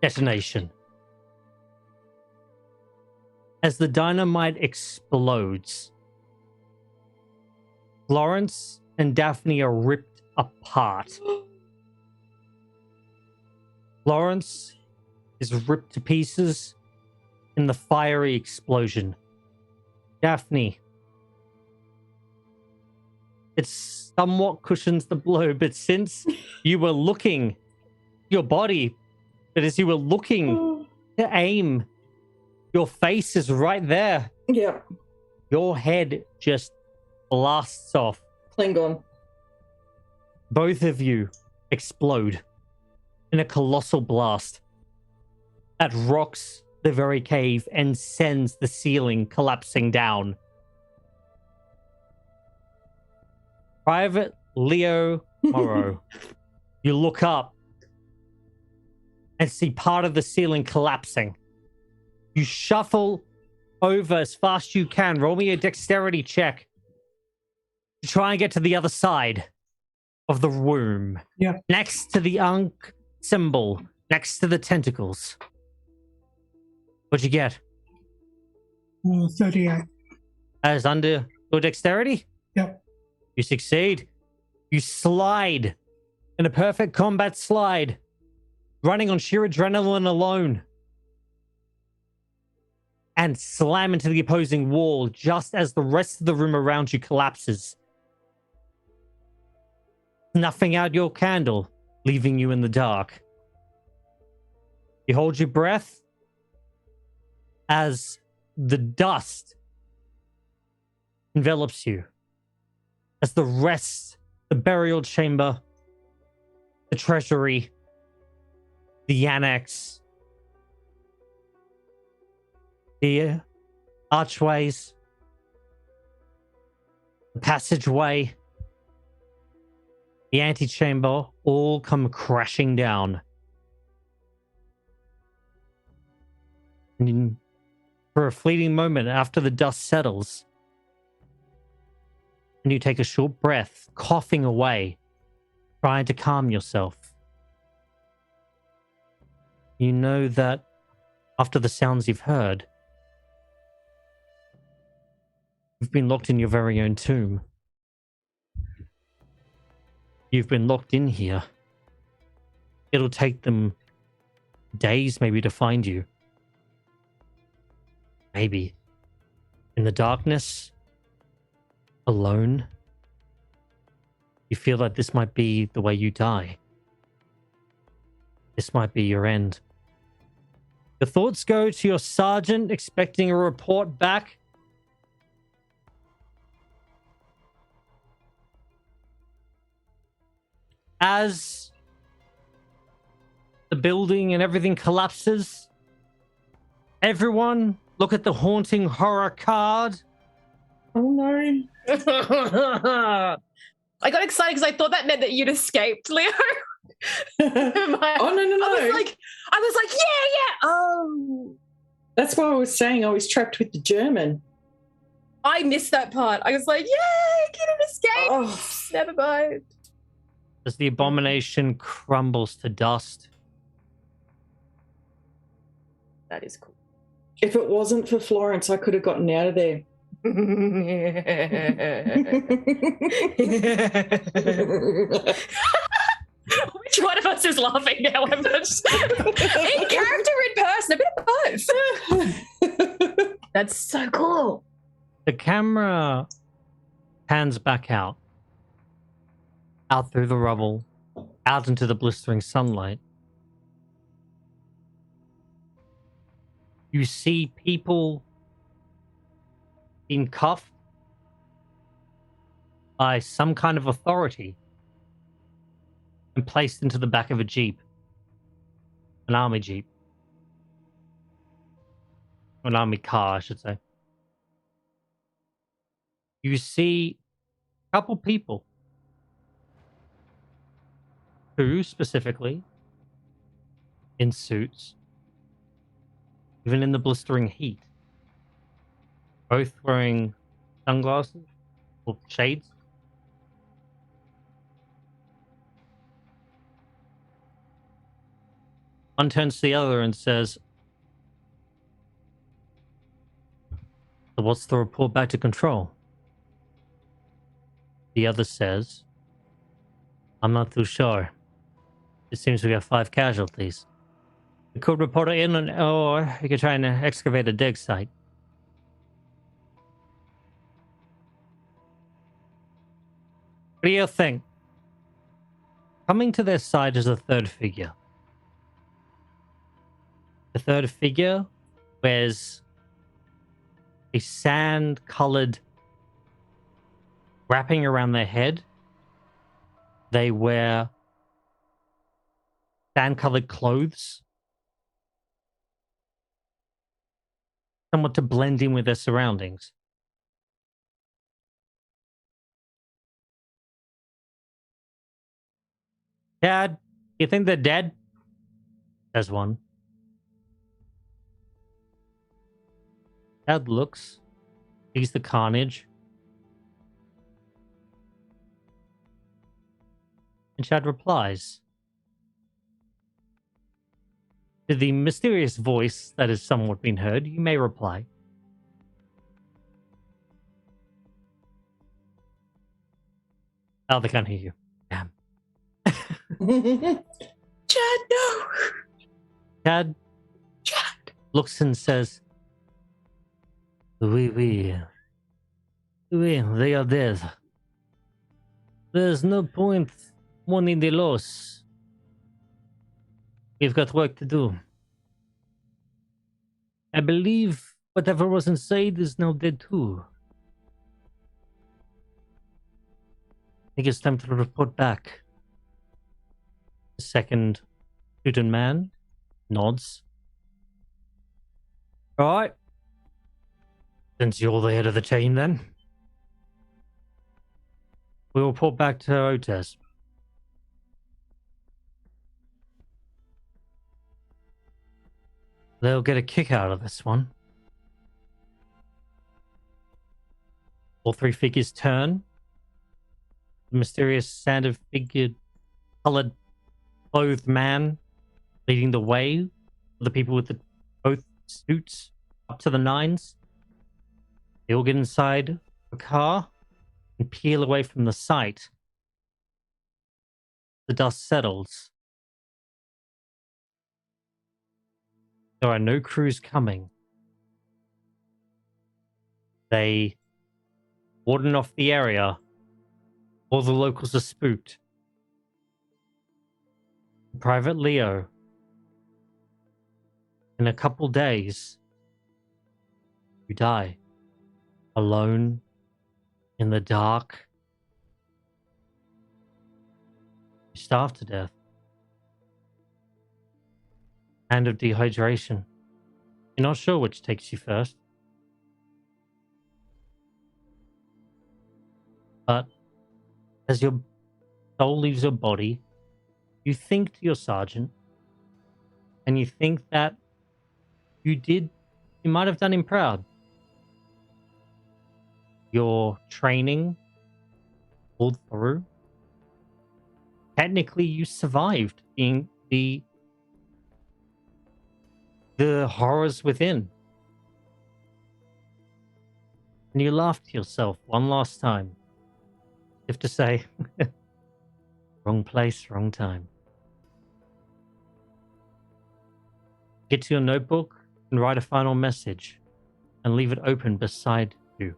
Detonation. As the dynamite explodes, Florence and Daphne are ripped apart. Florence is ripped to pieces in the fiery explosion. Daphne, it somewhat cushions the blow, but since you were looking, your body, but as you were looking to aim, your face is right there. Yep. Your head just blasts off. Klingon. Both of you explode in a colossal blast that rocks the very cave and sends the ceiling collapsing down. Private Leo Morrow, you look up and see part of the ceiling collapsing. You shuffle over as fast as you can. Roll me a dexterity check to try and get to the other side of the room. Yeah. Next to the Ankh symbol, next to the tentacles. What'd you get? 38. As under your dexterity? Yep. You succeed. You slide in a perfect combat slide, running on sheer adrenaline alone, and slam into the opposing wall just as the rest of the room around you collapses. Snuffing out your candle, leaving you in the dark. You hold your breath as the dust envelops you. As the rest, the burial chamber, the treasury, the annex, the archways, the passageway, the antechamber all come crashing down. And for a fleeting moment after the dust settles, and you take a short breath, coughing away, trying to calm yourself. You know that after the sounds you've heard, you've been locked in your very own tomb. You've been locked in here. It'll take them days maybe to find you. Maybe. In the darkness, alone, you feel like this might be the way you die. This might be your end. The thoughts go to your sergeant, expecting a report back. As the building and everything collapses, everyone look at the haunting horror card. Oh no. I got excited because I thought that meant that you'd escaped, Leo. Oh no. I was like, yeah. Oh. That's why I was saying I was trapped with the German. I missed that part. I was like, yay, Keenan escaped. Oh. Never mind. As the abomination crumbles to dust. That is cool. If it wasn't for Florence, I could have gotten out of there. Which one of us is laughing now? I'm just in character, in person, a bit of both. That's so cool. The camera pans back out through the rubble, out into the blistering sunlight. You see people being cuffed by some kind of authority and placed into the back of a jeep, an army jeep, an army car, I should say. You see a couple people, two specifically, in suits, even in the blistering heat, both wearing sunglasses or shades. One turns to the other and says, "So what's the report back to control?" The other says, "I'm not too sure. It seems we have 5 casualties. We could report it in, or we could try and excavate a dig site." What do you think? Coming to their side is a third figure. The third figure wears a sand-colored wrapping around their head. They wear sand-colored clothes, somewhat to blend in with their surroundings. "Dad, you think they're dead?" says one. Dad looks, sees the carnage, and Chad replies to the mysterious voice that has somewhat been heard. You may reply, "Oh, they can't hear you. Damn." Chad, no. Chad looks and says, Oui, they are dead. There's no point mourning the loss. We've got work to do. I believe whatever was inside is now dead too. I think it's time to report back." The second suited man nods. "All right. Since you're the head of the team, then we'll report back to Otes. They'll get a kick out of this one." All 3 figures turn. The mysterious sanded figured, colored, clothed man leading the way. The people with the both suits up to the nines. They all get inside the car and peel away from the site. The dust settles. There are no crews coming. They warden off the area. All the locals are spooked. Private Leo, in a couple days, you die. Alone, in the dark. You starve to death. And of dehydration. You're not sure which takes you first. But as your soul leaves your body, you think to your sergeant, and you think that you might have done him proud. Your training pulled through. Technically, you survived being the horrors within. and you laugh to yourself one last time. If to say, wrong place, wrong time. Get to your notebook and write a final message and leave it open beside you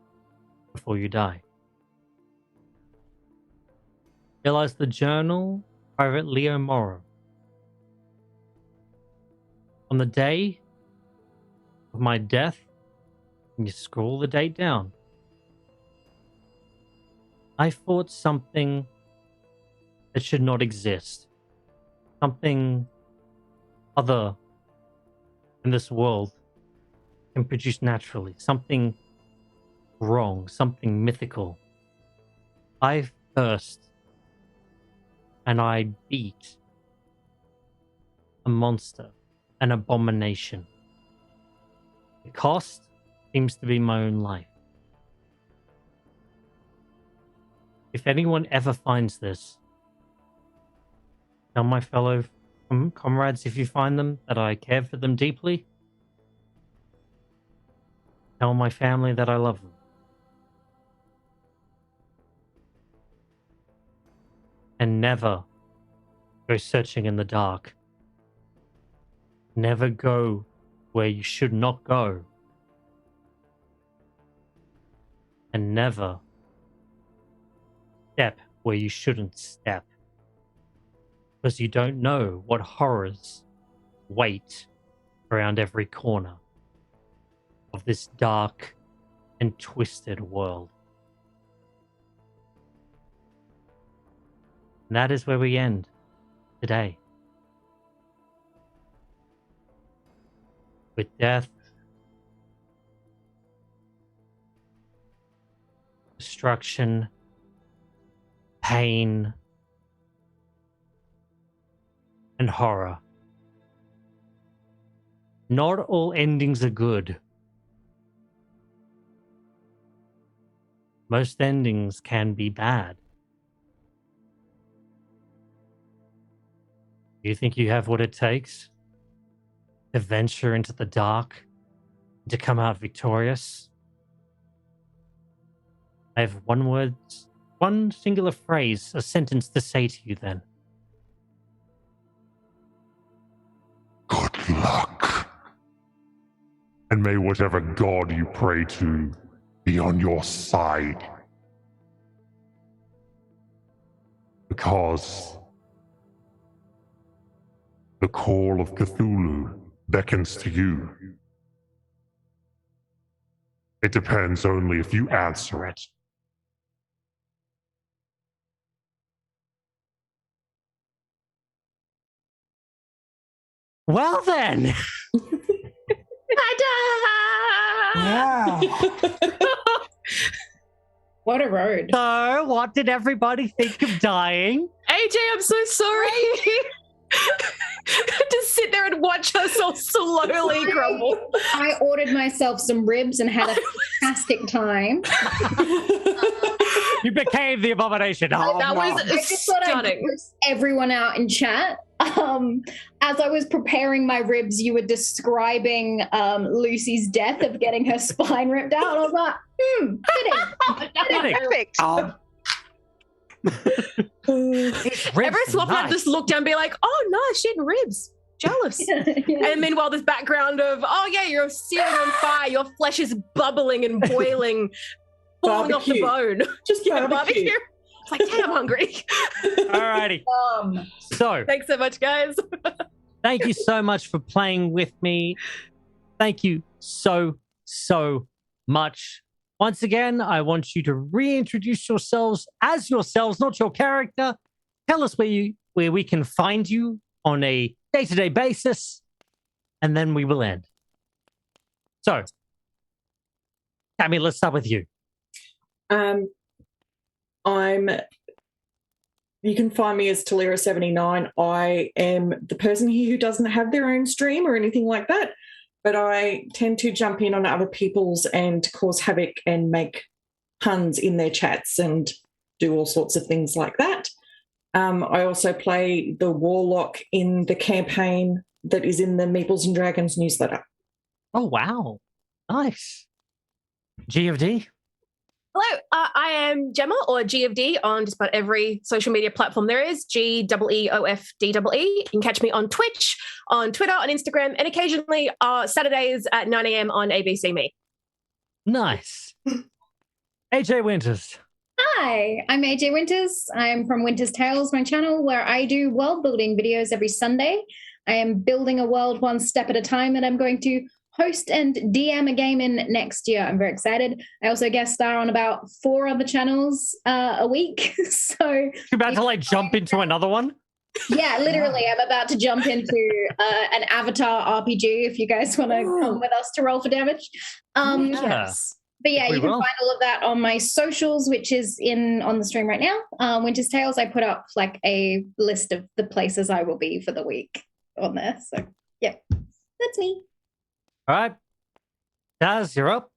before you die. Realize the journal, Private Leo Morrow. On the day of my death, and you scroll the date down, I fought something that should not exist. Something other in this world can produce naturally. Something wrong, something mythical. I cursed and I beat a monster, an abomination. The cost seems to be my own life. If anyone ever finds this, tell my fellow comrades, if you find them, that I care for them deeply. Tell my family that I love them. And never go searching in the dark. Never go where you should not go. And never step where you shouldn't step. Because you don't know what horrors wait around every corner of this dark and twisted world. And that is where we end today. With death, destruction, pain, and horror. Not all endings are good. Most endings can be bad. Do you think you have what it takes to venture into the dark, to come out victorious? I have one singular phrase, a sentence to say to you then. Good luck. And may whatever god you pray to be on your side. Because the call of Cthulhu beckons to you. It depends only if you answer it. Well then! Wow. What a road. So, what did everybody think of dying? AJ, I'm so sorry. To sit there and watch us all slowly crumble. I ordered myself some ribs and had a fantastic time. You became the abomination. Oh, That no. was I just thought I'd stunning. gross everyone out in chat. As I was preparing my ribs, you were describing Lucy's death of getting her spine ripped out. I was like, fitting. Perfect. Every swap had this look down and be like, oh, nice, she had ribs. Jealous. And meanwhile, this background of, oh, yeah, you're searing on fire. Your flesh is bubbling and boiling, falling off the bone. Just barbecue. It's like, damn, I'm hungry. Alrighty. So, Thanks so much, guys. thank you so much for playing with me. Thank you so much. Once again, I want you to reintroduce yourselves as yourselves, not your character. Tell us where we can find you on a day-to-day basis, and then we will end. So, Tammie, let's start with you. You can find me as Talira79. I am the person here who doesn't have their own stream or anything like that, but I tend to jump in on other people's and cause havoc and make puns in their chats and do all sorts of things like that. I also play the warlock in the campaign that is in the Meeples and Dragons newsletter. Oh, wow. Nice. G of D? Hello, I am Gemma, or G of D, on just about every social media platform there is. GEEOFDEE. You can catch me on Twitch, on Twitter, on Instagram, and occasionally Saturdays at 9 a.m. on ABC Me. Nice. AJ Winters. Hi, I'm AJ Winters. I'm from Winter's Tales, my channel, where I do world building videos every Sunday. I am building a world one step at a time, and I'm going to host and DM a game in next year. I'm very excited. I also guest star on about 4 other channels a week. So You're about to like jump into another one? yeah, literally, I'm about to jump into an Avatar RPG if you guys want to come with us to roll for damage. Yes. But yeah, We you can will. find all of that on my socials, which is on the stream right now. Winter's Tales, I put up like a list of the places I will be for the week on there. So yeah, that's me. All right. Daz, you're up.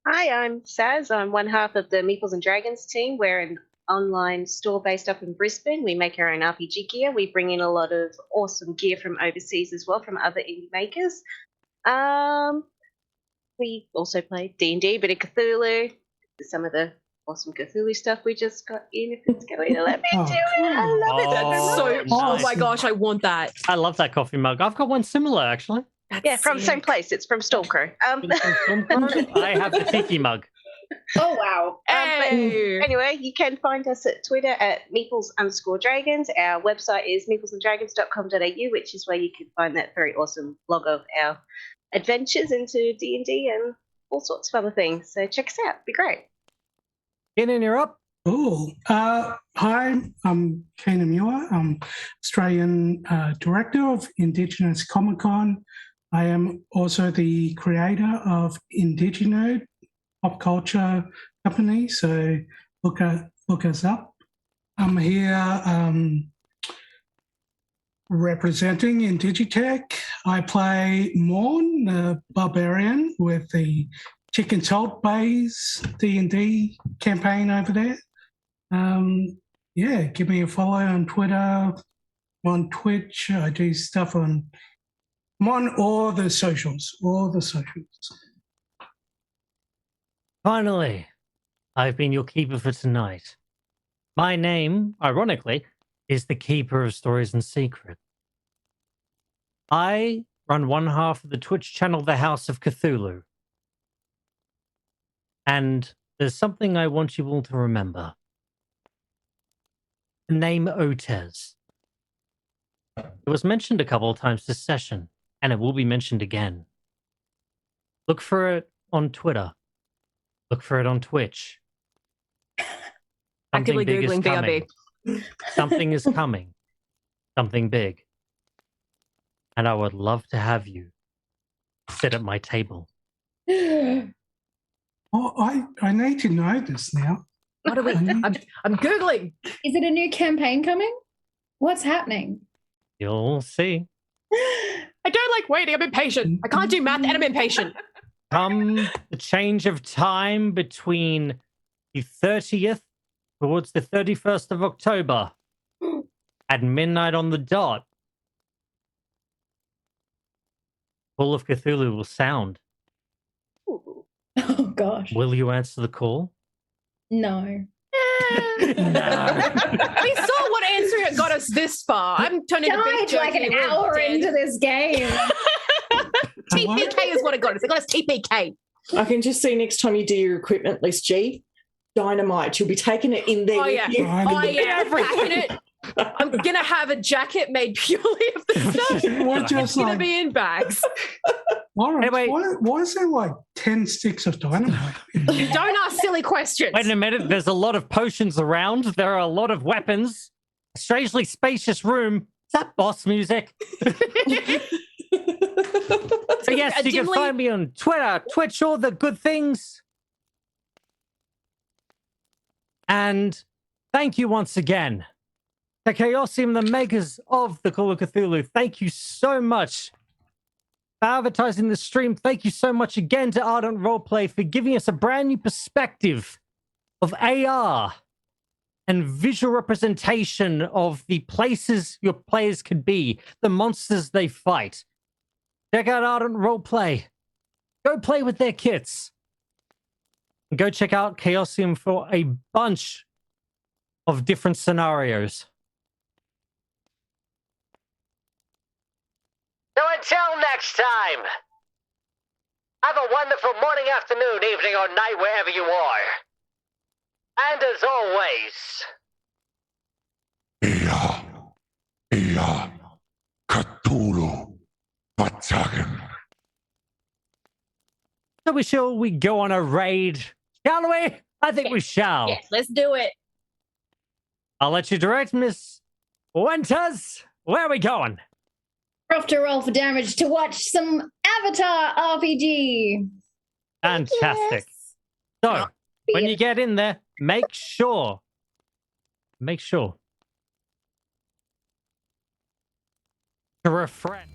Hi, I'm Saz. I'm one half of the Meeples and Dragons team. We're an online store based up in Brisbane. We make our own RPG gear. We bring in a lot of awesome gear from overseas as well, from other indie makers. We also play D&D, bit of Cthulhu. Some of the awesome Cthulhu stuff we just got in. If it's going to let me do it, I love it. That's so. nice. Oh my gosh, I want that. I love that coffee mug. I've got one similar, actually. Yeah, from the same place. It's from Stormcrow. I have the tiki mug. Oh wow. Hey. Anyway, you can find us at Twitter at Meeples_Dragons. Our website is meeplesanddragons.com.au, which is where you can find that very awesome blog of our adventures into D&D and all sorts of other things. So check us out. It'd be great. Kenan, you're up. Cool. Hi, I'm Kenan Muir. I'm Australian Director of Indigenous Comic Con. I am also the creator of Indigenode pop culture company, so look us up. I'm here representing Indigitech. I play Morn, the barbarian with the Chicken Salt Bays D&D campaign over there. Yeah, give me a follow on Twitter, on Twitch. I do stuff I'm on all the socials. Finally, I've been your keeper for tonight. My name, ironically, is the Keeper of Stories and Secrets. I run one half of the Twitch channel, The House of Cthulhu. And there's something I want you all to remember. The name Otez. It was mentioned a couple of times this session, and it will be mentioned again. Look for it on Twitter. Look for it on Twitch. Actively Something big is Googling coming. BRB. Something is coming. Something big. And I would love to have you sit at my table. Oh, I need to know this now. What are we? I'm Googling. Is it a new campaign coming? What's happening? You'll see. I don't like waiting. I'm impatient. I can't do math and I'm impatient. Come the change of time between the 30th towards the 31st of October at midnight on the dot, Call of Cthulhu will sound. Oh gosh. Will you answer the call? No. We saw what answer it got us this far. I'm turning the beef Died like jerky an and we're hour dead. into this game. TPK is what it got us. It got us TPK. I can just see next time you do your equipment list, G, dynamite. You'll be taking it in there. Oh, yeah. with you. Oh, yeah. Packing it. I'm going to have a jacket made purely of the stuff. We're It's just going to like, be in bags. Anyway. why is there like 10 sticks of dynamite? Don't ask silly questions. Wait a minute, there's a lot of potions around. There are a lot of weapons. A strangely spacious room. Is that boss music? So yes, you can find me on Twitter, Twitch, all the good things. And thank you once again. The Chaosium, the makers of the Call of Cthulhu. Thank you so much for advertising the stream. Thank you so much again to Ardent Roleplay for giving us a brand new perspective of AR and visual representation of the places your players could be, the monsters they fight. Check out Ardent Roleplay. Go play with their kits. Go check out Chaosium for a bunch of different scenarios. So until next time, have a wonderful morning, afternoon, evening, or night wherever you are. And as always, Ia, Cthulhu, Patagan. So we go on a raid, shall we? I think we shall. Yes, let's do it. I'll let you direct, Miss Winters. Where are we going? We're off to roll for damage to watch some Avatar RPG. Fantastic. So, when you get in there, make sure to refresh.